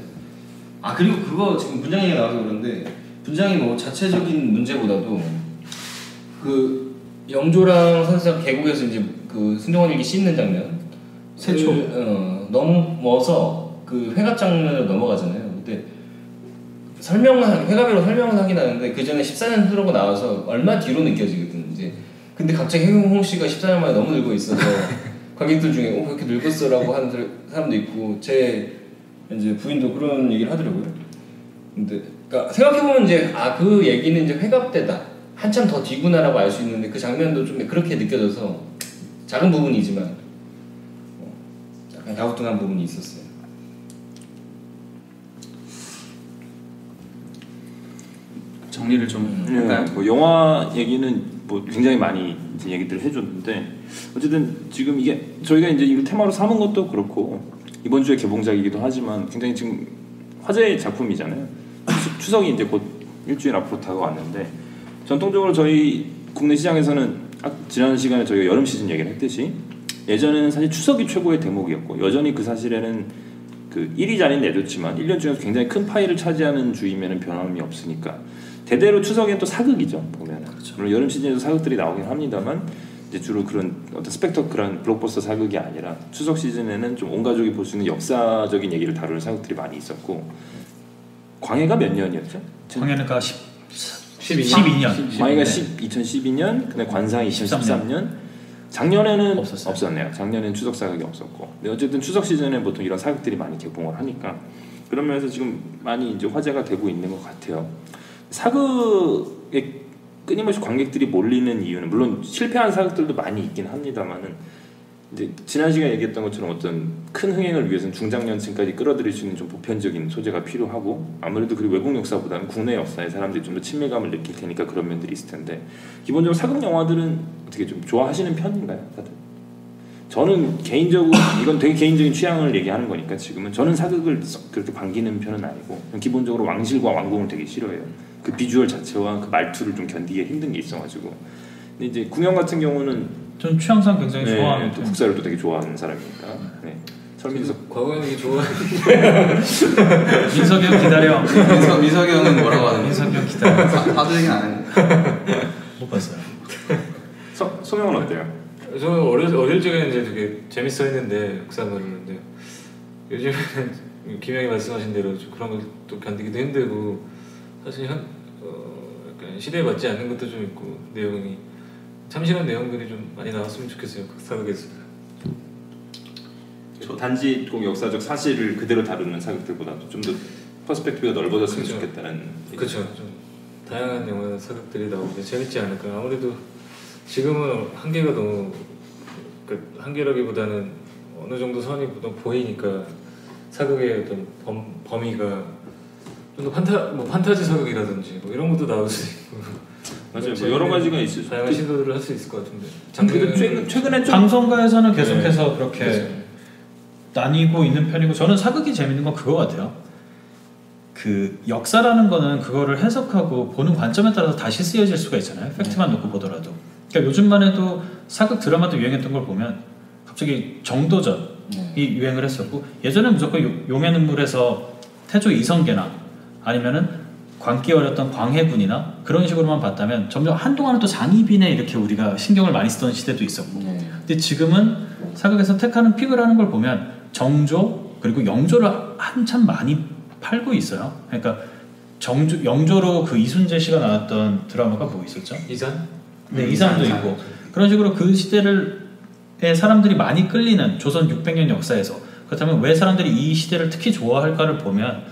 그리고 그거 지금 분장이 나와서 그런데 분장이 뭐 자체적인 문제보다도 그 영조랑 선수가 계곡에서 이제 그 순정원일기 씻는 장면 세초 넘어서 그 회갑 장면으로 넘어가잖아요. 근데 회갑으로 설명을 하긴 하는데 그 전에 14년 흐르고 나와서 얼마 뒤로 느껴지거든 이제. 근데 갑자기 해공홍 씨가 14년 만에 너무 늙어 있어서 관객들 중에 왜 이렇게 늙었어라고 하는 사람도 있고 제 이제 부인도 그런 얘기를 하더라고요. 근데 그러니까 생각해보면 이제 그 얘기는 이제 회갑 때다 한참 더 뒤구나라고 알 수 있는데 그 장면도 좀 그렇게 느껴져서 작은 부분이지만 약간 갸우뚱한 부분이 있었어요. 정리를 좀 할까요? 뭐 영화 얘기는 뭐 굉장히 많이 이제 얘기들을 해줬는데 어쨌든 지금 이게 저희가 이제 이거 테마로 삼은 것도 그렇고 이번 주에 개봉작이기도 하지만 굉장히 지금 화제의 작품이잖아요. 추석이 이제 곧 일주일 앞으로 다가왔는데 전통적으로 저희 국내 시장에서는 지난 시간에 저희가 여름 시즌 얘기를 했듯이 예전에는 사실 추석이 최고의 대목이었고 여전히 그 사실에는 그 1위 자리는 내줬지만 1년 중에서 굉장히 큰 파일을 차지하는 주임에는 변함이 없으니까 대대로 추석엔 또 사극이죠 보면은. 그렇죠. 물론 여름 시즌에도 사극들이 나오긴 합니다만 이제 주로 그런 어떤 스펙터클한 블록버스터 사극이 아니라 추석 시즌에는 좀 온 가족이 볼 수 있는 역사적인 얘기를 다루는 사극들이 많이 있었고 광해가 몇 년이었죠? 광해가 12년. 광해가 2012년, 근데 관상이 2013년. 작년에는 없었네요. 작년에는 추석 사극이 없었고. 근데 어쨌든 추석 시즌에 보통 이런 사극들이 많이 개봉을 하니까 그런 면에서 지금 많이 이제 화제가 되고 있는 것 같아요. 사극에 끊임없이 관객들이 몰리는 이유는 물론 실패한 사극들도 많이 있긴 합니다만은 이제 지난 시간에 얘기했던 것처럼 어떤 큰 흥행을 위해서는 중장년층까지 끌어들일 수 있는 좀 보편적인 소재가 필요하고 아무래도 그리고 외국 역사보다는 국내 역사에 사람들이 좀 더 친밀감을 느낄 테니까 그런 면들이 있을 텐데 기본적으로 사극 영화들은 어떻게 좀 좋아하시는 편인가요, 다들? 저는 개인적으로 이건 되게 개인적인 취향을 얘기하는 거니까 지금은 저는 사극을 그렇게 반기는 편은 아니고 기본적으로 왕실과 왕궁을 되게 싫어해요. 그 비주얼 자체와 그 말투를 좀 견디기 힘든 게 있어가지고. 근데 이제 궁영 같은 경우는 전 취향상 굉장히 네, 좋아하는 또 국사를 또 되게 좋아하는 사람이니까. 네. 설민석 과거에는 이게 좋아. 민석이 형 기다려. 민석이 형은 뭐라고 하는 민석이 형 기다려. 하도 얘기 안 했는데 못 봤어요. 소명은 어때요? 저는 어릴 적에는 이제 되게 재밌어 했는데 역사물을 근데 요즘에는 김영이 말씀하신 대로 좀 그런 걸 또 견디기도 힘들고 사실 약간 시대에 맞지 않는 것도 좀 있고 내용이 참신한 내용들이 좀 많이 나왔으면 좋겠어요. 사극에서. 단지 꼭 역사적 사실을 그대로 다루는 사극들보다도 좀 더 퍼스펙티브가 넓어졌으면 그쵸. 좋겠다는. 그렇죠. 좀 다양한 영화 사극들이 나오고 재밌지 않을까. 아무래도 지금은 한계가 너무 한계라기보다는 어느 정도 선이 보이니까 사극의 어떤 범위가 좀 더 판타지 사극이라든지 뭐 이런 것도 나올 수 있고. 맞아요. 뭐 여러 가지가 있을 수. 다양한 시도들을 할 수 있을 것 같은데. 최근에 좀 방송가에서는 계속해서 네. 그렇게 그렇죠. 나뉘고 있는 편이고 저는 사극이 재밌는 건 그거 같아요. 그 역사라는 거는 그거를 해석하고 보는 관점에 따라서 다시 쓰여질 수가 있잖아요. 팩트만 놓고 보더라도. 그러니까 요즘만 해도 사극 드라마도 유행했던 걸 보면 갑자기 정도전이 유행을 했었고 예전에 무조건 용의 눈물에서 태조 이성계나 아니면은 광기 어렸던 광해군이나 그런 식으로만 봤다면 점점 한동안은 또 장희빈에 이렇게 우리가 신경을 많이 쓰던 시대도 있었고 근데 지금은 사극에서 택하는 픽을 하는 걸 보면 정조 그리고 영조를 한참 많이 팔고 있어요. 그러니까 영조로 그 이순재 씨가 나왔던 드라마가 뭐 있었죠? 이산? 네, 이산도 있고 그런 식으로 그 시대에 사람들이 많이 끌리는 조선 600년 역사에서 그렇다면 왜 사람들이 이 시대를 특히 좋아할까를 보면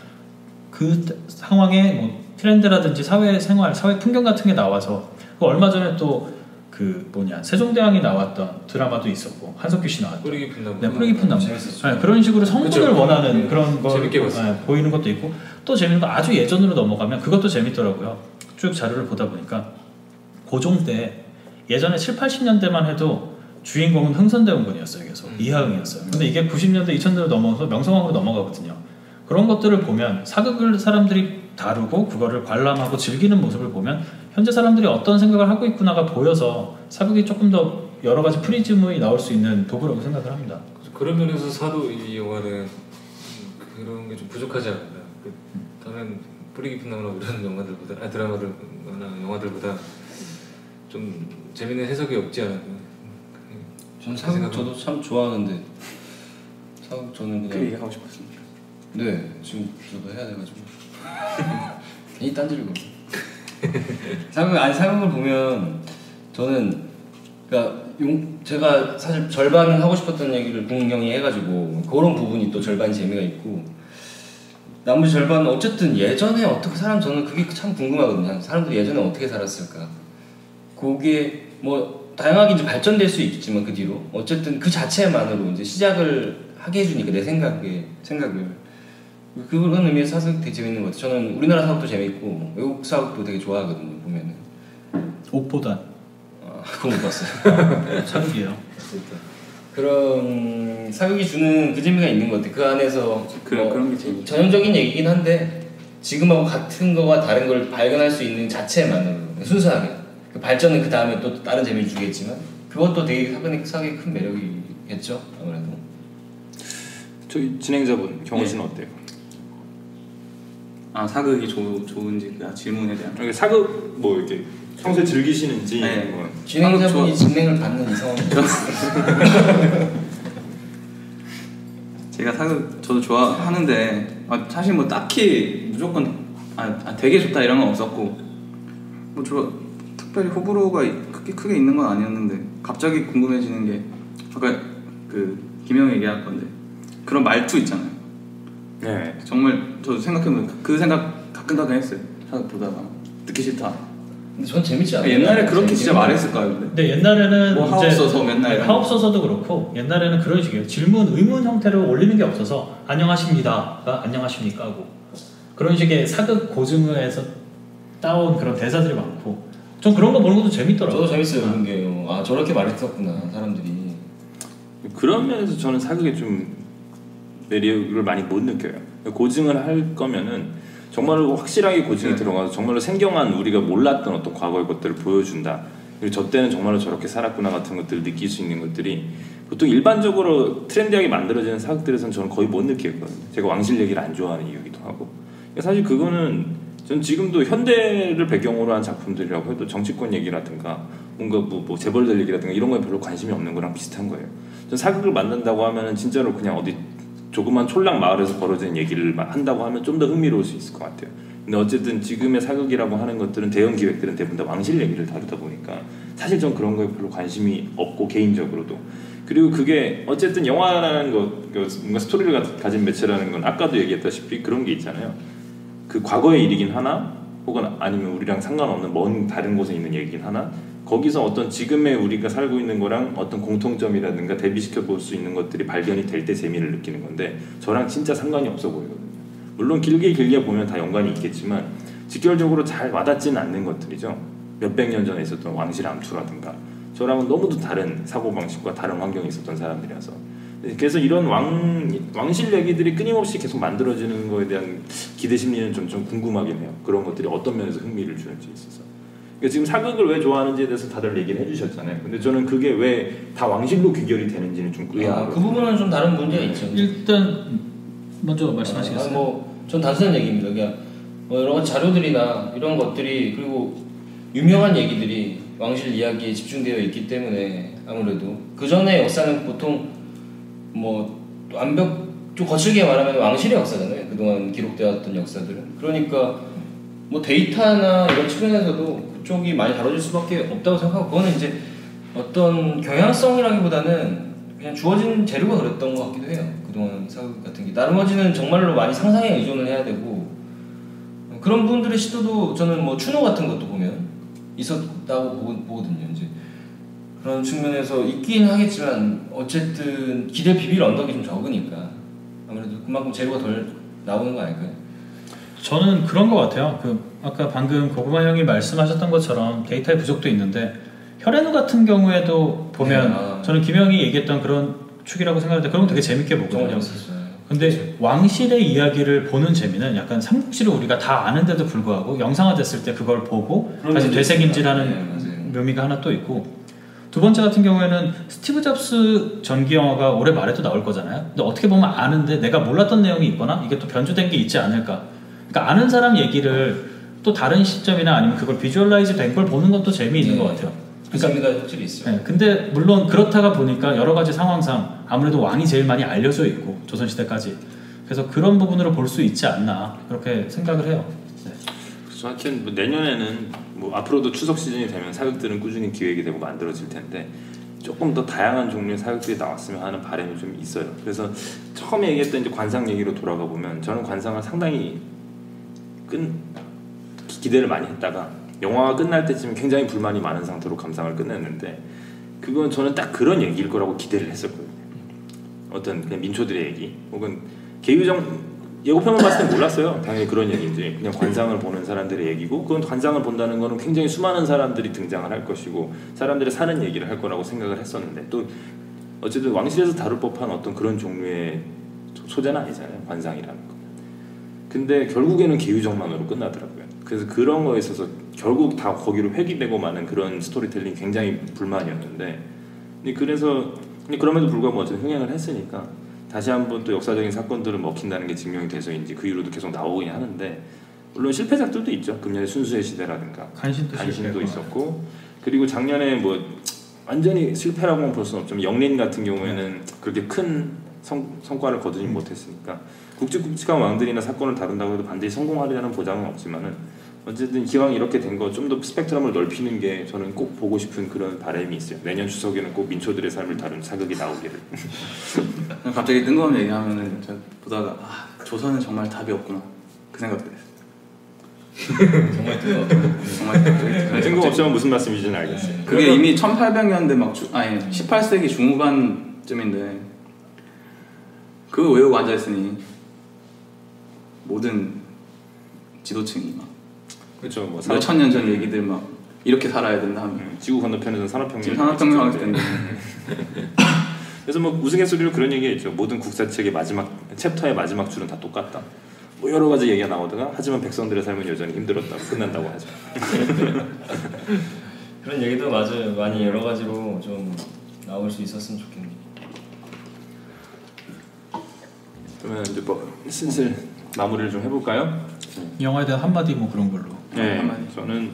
그 상황에 뭐 트렌드라든지 사회 생활, 사회 풍경 같은 게 나와서 그 얼마 전에 또 그 세종대왕이 나왔던 드라마도 있었고 한석규 씨 나왔던 뿌리 깊은 나무. 네, 뿌리 깊은 나무. 네, 그런 식으로 성분을 그쵸. 원하는 그런 걸 재밌게 봤어요. 보이는 것도 있고 또 재밌는 거 아주 예전으로 넘어가면 그것도 재밌더라고요. 쭉 자료를 보다 보니까 고종 때 예전에 7, 80년대만 해도 주인공은 흥선대원군이었어요. 계속 이하응이었어요. 근데 이게 90년대, 2000년대로 넘어서 명성황후로 넘어가거든요. 그런 것들을 보면 사극을 사람들이 다루고 그거를 관람하고 즐기는 모습을 보면 현재 사람들이 어떤 생각을 하고 있구나가 보여서 사극이 조금 더 여러 가지 프리즘이 나올 수 있는 도구라고 생각을 합니다. 그런 면에서 사도 이 영화는 그런 게 좀 부족하지 않나. 다른 뿌리 깊은 나무나 이런 영화들보다 드라마들이나 영화들보다 좀 재밌는 해석이 없지 않아요. 전 사극 저도 참 좋아하는데 사극 저는 그 그냥 얘기하고 싶었습니다. 네 지금 저도 해야 돼가지고 괜히 딴지르고 사극을 보면 저는 그러니까 제가 사실 절반은 하고 싶었던 얘기를 궁경이 해가지고 그런 부분이 또 절반 재미가 있고 나머지 절반은 어쨌든 예전에 어떻게 저는 그게 참 궁금하거든요. 사람들이 예전에 어떻게 살았을까. 그게 뭐 다양하게 이제 발전될 수 있겠지만 그 뒤로 어쨌든 그 자체만으로 이제 시작을 하게 해주니까 내 생각을 그런 의미에서 사극 되게 재밌는 것 같아요. 저는 우리나라 사극도 재밌고 외국 사극도 되게 좋아하거든요. 보면은 옥보단 그건 못 봤어요. 사극이에요. 그런 사극이 주는 그 재미가 있는 것 같아요. 그 안에서 그런 게 재밌죠. 전형적인 얘기긴 한데 지금하고 같은 거와 다른 걸 발견할 수 있는 자체만으로 순수하게 그 발전은 그 다음에 또 다른 재미를 주겠지만 그것도 되게 사극의 큰 매력이겠죠 아무래도. 저희 진행자분 경호 씨는 어때요? 아 사극이 좋은지 그 질문에 대한. 그러니까 사극 뭐 이렇게 평소에 즐기시는지. 네. 뭐. 진행자분이 진행을 받는 이 상황. 제가 사극 저도 좋아하는데 사실 뭐 딱히 무조건 되게 좋다 이런 건 없었고 뭐 특별히 호불호가 크게 있는 건 아니었는데 갑자기 궁금해지는 게 아까 그 김영이 얘기할 건데 그런 말투 있잖아요. 네. 정말 저도 생각해보면 그 생각 가끔 했어요. 사극 보다가 듣기 싫다. 근데 전 재밌지 않아요. 옛날에 그렇게 진짜 말했을까요? 근데 옛날에는 뭐 하옵소서 맨날 이런 하옵소서도 그렇고 옛날에는 그런 식이에요. 질문 의문 형태로 올리는 게 없어서 안녕하십니다가 안녕하십니까 하고 그런 식의 사극 고증에서 따온 그런 대사들이 많고 좀 그런 거 보는 것도 재밌더라고요. 저도 재밌어요 그런 게. 아 저렇게 말했었구나 사람들이. 그런 면에서 저는 사극에 좀 매력을 많이 못 느껴요. 고증을 할 거면은 정말로 확실하게 고증이 들어가서 정말로 생경한 우리가 몰랐던 어떤 과거의 것들을 보여준다. 그리고 저 때는 정말로 저렇게 살았구나 같은 것들을 느낄 수 있는 것들이 보통 일반적으로 트렌디하게 만들어지는 사극들에서는 저는 거의 못 느끼거든요. 제가 왕실 얘기를 안 좋아하는 이유기도 하고. 사실 그거는 전 지금도 현대를 배경으로 한 작품들이라고 해도 정치권 얘기라든가 뭔가 뭐 재벌들 얘기라든가 이런 거에 별로 관심이 없는 거랑 비슷한 거예요. 전 사극을 만든다고 하면은 진짜로 그냥 어디 조그만 촌락 마을에서 벌어진 얘기를 한다고 하면 좀 더 흥미로울 수 있을 것 같아요. 근데 어쨌든 지금의 사극이라고 하는 것들은 대형 기획들은 대부분 다 왕실 얘기를 다루다 보니까 사실 전 그런 거에 별로 관심이 없고 개인적으로도. 그리고 그게 어쨌든 영화라는 거 뭔가 스토리를 가진 매체라는 건 아까도 얘기했다시피 그런 게 있잖아요. 그 과거의 일이긴 하나 혹은 아니면 우리랑 상관없는 먼 다른 곳에 있는 얘기긴 하나 거기서 어떤 지금의 우리가 살고 있는 거랑 어떤 공통점이라든가 대비시켜 볼 수 있는 것들이 발견이 될 때 재미를 느끼는 건데 저랑 진짜 상관이 없어 보이거든요. 물론 길게 보면 다 연관이 있겠지만 직결적으로 잘 와닿지는 않는 것들이죠. 몇백 년 전에 있었던 왕실 암투라든가 저랑은 너무도 다른 사고방식과 다른 환경에 있었던 사람들이라서 그래서 이런 왕실 얘기들이 끊임없이 계속 만들어지는 거에 대한 기대 심리는 좀 궁금하긴 해요. 그런 것들이 어떤 면에서 흥미를 주는지 있어서. 그러니까 지금 사극을 왜 좋아하는지에 대해서 다들 얘기를 해주셨잖아요. 근데 저는 그게 왜 다 왕실로 귀결이 되는지는 좀 의아하거든요. 그 부분은 좀 다른 문제가 있죠. 일단 먼저 말씀하시겠어요? 전 단순한 얘기입니다. 그냥 여러 가지 자료들이나 이런 것들이 그리고 유명한 얘기들이 왕실 이야기에 집중되어 있기 때문에 아무래도 그 전의 역사는 보통 좀 거칠게 말하면 왕실의 역사잖아요. 그동안 기록되었던 역사들은. 그러니까 데이터나 이런 측면에서도 그쪽이 많이 다뤄질 수밖에 없다고 생각하고 그거는 이제 어떤 경향성이라기보다는 그냥 주어진 재료가 그랬던 것 같기도 해요. 그동안 사극 같은 게 나머지는 정말로 많이 상상에 의존을 해야 되고 그런 분들의 시도도 저는 추노 같은 것도 보면 있었다고 보거든요. 이제 그런 측면에서 있긴 하겠지만 어쨌든 기대 비빌 언덕이 좀 적으니까 아무래도 그만큼 재료가 덜 나오는 거 아닐까요? 저는 그런 것 같아요. 아까 방금 고구마 형이 말씀하셨던 것처럼 데이터의 부족도 있는데 혈해누 같은 경우에도 보면 저는 김형이 얘기했던 그런 축이라고 생각하는데 그런 거 되게 재밌게 보거든요. 근데 왕실의 이야기를 보는 재미는 약간 삼국지를 우리가 다 아는데도 불구하고 영상화됐을 때 그걸 보고 다시 되새김질하는 묘미가 하나 또 있고 두 번째 같은 경우에는 스티브 잡스 전기 영화가 올해 말에도 나올 거잖아요. 근데 어떻게 보면 아는데 내가 몰랐던 내용이 있거나 이게 또 변주된 게 있지 않을까. 그러니까 아는 사람 얘기를 또 다른 시점이나 아니면 그걸 비주얼라이즈 된 걸 보는 것도 재미있는 것 같아요. 그 재미가 확실히 있어요. 네, 근데 물론 그렇다가 보니까 여러 가지 상황상 아무래도 왕이 제일 많이 알려져 있고 조선시대까지 그래서 그런 부분으로 볼 수 있지 않나 그렇게 생각을 해요. 네. 그래서 하여튼 뭐 내년에는 뭐 앞으로도 추석 시즌이 되면 사극들은 꾸준히 기획이 되고 만들어질 텐데 조금 더 다양한 종류의 사극들이 나왔으면 하는 바람이 좀 있어요. 그래서 처음에 얘기했던 이제 관상 얘기로 돌아가 보면 저는 관상을 상당히 기대를 많이 했다가 영화가 끝날 때쯤 굉장히 불만이 많은 상태로 감상을 끝냈는데 그건 저는 딱 그런 얘기일 거라고 기대를 했었거든요. 어떤 그냥 민초들의 얘기 혹은 개유정 예고편을 봤을 때 몰랐어요. 당연히 그런 얘기인지 그냥 관상을 보는 사람들의 얘기고 그건 관상을 본다는 거는 굉장히 수많은 사람들이 등장을 할 것이고 사람들이 사는 얘기를 할 거라고 생각을 했었는데 또 어쨌든 왕실에서 다룰 법한 어떤 그런 종류의 소재는 아니잖아요. 관상이라는 거. 근데 결국에는 개유정만으로 끝나더라고요. 그래서 그런 거에 있어서 결국 다 거기로 회귀되고 마는 그런 스토리텔링 굉장히 불만이었는데 그래서 그럼에도 불구하고 어쨌든 흥행을 했으니까 다시 한번 또 역사적인 사건들을 먹힌다는 게 증명이 돼서인지 그 이후로도 계속 나오긴 하는데 물론 실패작들도 있죠. 금년에 순수의 시대라든가 간신도 있었고 그리고 작년에 뭐 완전히 실패라고는 볼 수는 없지만 영린 같은 경우에는 그렇게 큰 성과를 거두지 못했으니까 굵직굵직한 왕들이나 사건을 다룬다고 해도 반드시 성공하리라는 보장은 없지만은 어쨌든 기왕 이렇게 된 거 좀 더 스펙트럼을 넓히는 게 저는 꼭 보고 싶은 그런 바람이 있어요. 내년 추석에는 꼭 민초들의 삶을 다룬 사극이 나오기를. 갑자기 뜬금없는 얘기하면은 제가 보다가 조선은 정말 답이 없구나 그 생각도 했어요. 정말 뜨거워. 뜬금없지만 무슨 말씀인지는 알겠어요. 그게 이미 1800년대 18세기 중후반쯤인데 그거 외우고 앉아있으니 모든 지도층이 막 그렇죠. 뭐 몇천 년 전 얘기들 막 이렇게 살아야 된다 하면 지구 건너편에서는 산업혁명 지금 산업혁명 할 텐데 그래서 뭐 우스갯소리로 그런 얘기했죠. 모든 국사책의 마지막 챕터의 마지막 줄은 다 똑같다. 뭐 여러 가지 얘기가 나오다가 하지만 백성들의 삶은 여전히 힘들었다고 끝난다고 하죠. 그런 얘기도 맞아요. 많이 여러 가지로 좀 나올 수 있었으면 좋겠네요. 그러면 이제 뭐 슬슬 마무리를 좀 해볼까요? 영화에 대한 한마디 뭐 그런 걸로. 네, 저는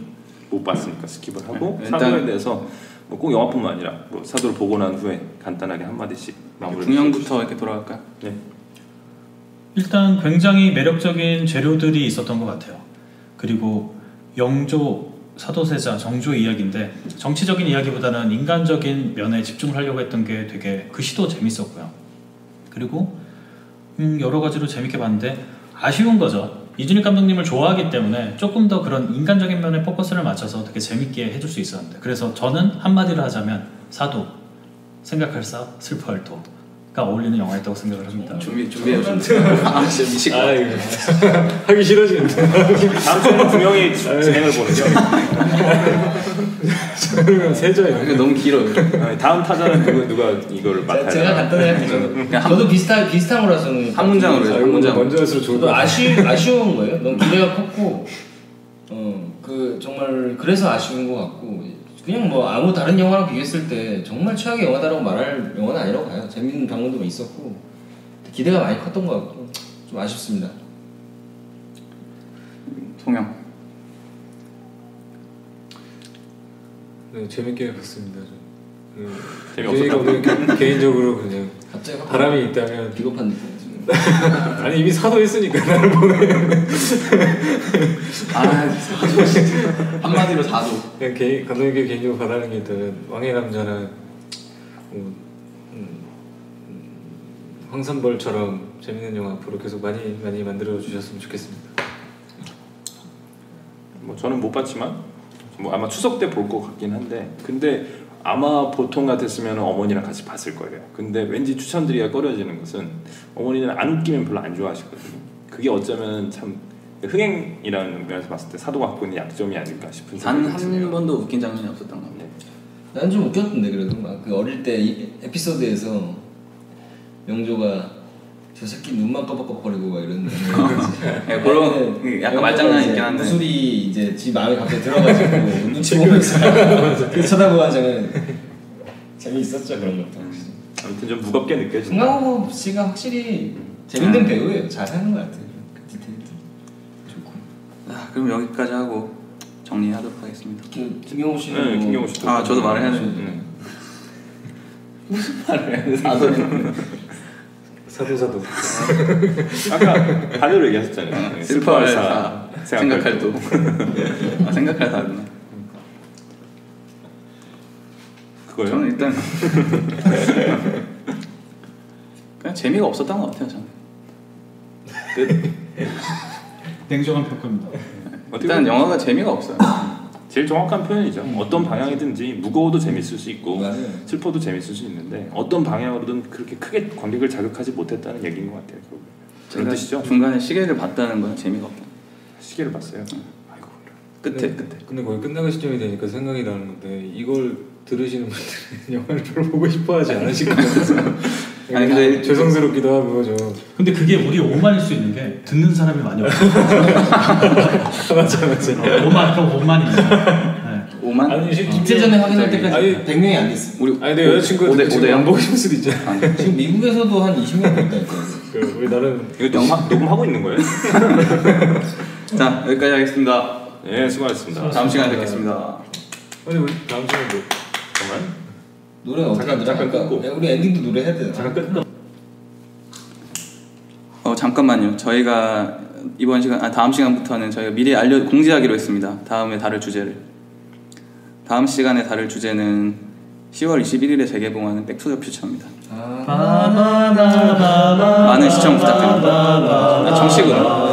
못 봤으니까 스킵을 하고 일단 사도에 대해서 뭐 꼭 영화뿐만 아니라 뭐 사도를 보고 난 후에 간단하게 한마디씩 마무리. 분양부터 이렇게 돌아갈까요? 네. 일단 굉장히 매력적인 재료들이 있었던 것 같아요. 그리고 영조, 사도세자, 정조 이야기인데 정치적인 이야기보다는 인간적인 면에 집중을 하려고 했던 게 되게 그 시도 재밌었고요. 그리고 여러 가지로 재밌게 봤는데 아쉬운 거죠. 이준익 감독님을 좋아하기 때문에 조금 더 그런 인간적인 면에 포커스를 맞춰서 되게 재밌게 해줄 수 있었는데 그래서 저는 한마디로 하자면 사도, 생각할 사, 슬퍼할 도가 어울리는 영화였다고 생각을 합니다. 준비해오셨네. 미치고 하기 싫어지는데. 다음 주에는 분명히 진행을 보는죠. 세져요. 이게 너무 길어요. 다음 타자는 누가 이걸 맡아야 제가 간단히 할게요. 저도 비슷한 거라서는 한 문장으로 해요. 한 문장. 먼저 할수록 좋을 것 저도 같아요. 아쉬운 거예요. 너무 기대가 컸고 그 정말 그래서 아쉬운 것 같고 그냥 뭐 아무 다른 영화랑 비교했을 때 정말 최악의 영화다라고 말할 영화는 아니라고 봐요. 재밌는 장면도 있었고 기대가 많이 컸던 것 같고 좀 아쉽습니다. 송영. 네, 재밌게 봤습니다. 재미없었다. 오늘 개인적으로 그냥 갑자기 바람이 있다면 비겁한 느낌. 아니 이미 사도 했으니까 나를 보내. 사도 진짜 한마디로 사도. 그냥 감독님께 개인적으로 바라는 게 있다면 왕의 남자나 황산벌처럼 재밌는 영화 앞으로 계속 많이 만들어 주셨으면 좋겠습니다. 뭐 저는 못 봤지만 뭐 아마 추석 때 볼 것 같긴 한데 근데 아마 보통 같았으면 어머니랑 같이 봤을 거예요. 근데 왠지 추천드리기가 꺼려지는 것은 어머니는 안 웃기면 별로 안 좋아하시거든요. 그게 어쩌면 참 흥행이라는 면에서 봤을 때 사도가 갖고 있는 약점이 아닐까 싶은 생각이 드네요. 한 번도 웃긴 장면이 없었던 것 같아요. 난 좀 웃겼던데 그래도 막 그 어릴 때 에피소드에서 영조가 저 새끼 눈만 깜빡깜빡거리고 막 이러는데 그런 약간 말장난이 있긴 한데 무술이 이제 지 마음에 갑자기 들어가지고 눈치 보면서 그 쳐다보고 하자면 재미있었죠 그런 것도. 아무튼 좀 무겁게 느껴진다. 송강호 씨가 확실히 재밌는 배우예요. 잘하는 것 같아요. 디테일도 좋고. 그럼 여기까지 하고 정리하도록 하겠습니다. 김경호 씨는 네, 뭐- 김경호 씨도. 아 저도 말을 해야 되는데 무슨 말을 해야 돼? 사도는 사도. 아까 반대로 얘기하셨잖아요. 슬퍼할 사, 생각할 도. 아 생각할 다구나. 그거요? 저는 일단 그냥 재미가 없었던 것 같아요. 저는. 끝. 냉정한 평가입니다. 일단 영화가 재미가 없어요. 제일 정확한 표현이죠. 어떤 방향이든지 무거워도 재밌을 수 있고 맞아요. 슬퍼도 재밌을 수 있는데 어떤 방향으로든 그렇게 크게 관객을 자극하지 못했다는 얘기인 것 같아요. 그런 제가 뜻이죠. 중간에 시계를 봤다는 건 재미가 없다. 시계를 봤어요. 아이고. 끝에. 근데 거의 끝나갈 시점이 되니까 생각이 나는 건데 이걸 들으시는 분들은 영화를 별로 보고 싶어하지 않으실 것 같아서 아니 근데 죄송스럽기도 하고 좀. 근데 그게 우리 오만일 수 있는 게 듣는 사람이 많이 없어요. 맞아. 오만 그럼 오만이죠. 네. 5만? 아니 이틀 전에 확인할 때까지 아니, 100명이 안 됐어. 우리 아니 내 여자친구가 오대- 지금 오대영? 안 보고 싶을 수도 있잖아. 아니, 지금 미국에서도 한 20명 있다니까. 왜 나는 이거 녹음하고 있는 거예요? 자 여기까지 하겠습니다. 네, 수고하셨습니다. 다음 시간에 뵙겠습니다. 아니 우리 다음 시간에 뭐 정말? 노래 어떻게 하더라? 잠깐 아까 끊고. 우리 엔딩도 노래 해야 되나? 잠깐 끝. 잠깐만요. 저희가 이번 시간 다음 시간부터는 저희가 미리 공지하기로 했습니다. 다음에 다룰 주제를. 다음 시간에 다룰 주제는 10월 21일에 재개봉하는 백투더 퓨처입니다. 많은 시청 부탁드립니다. 정식으로.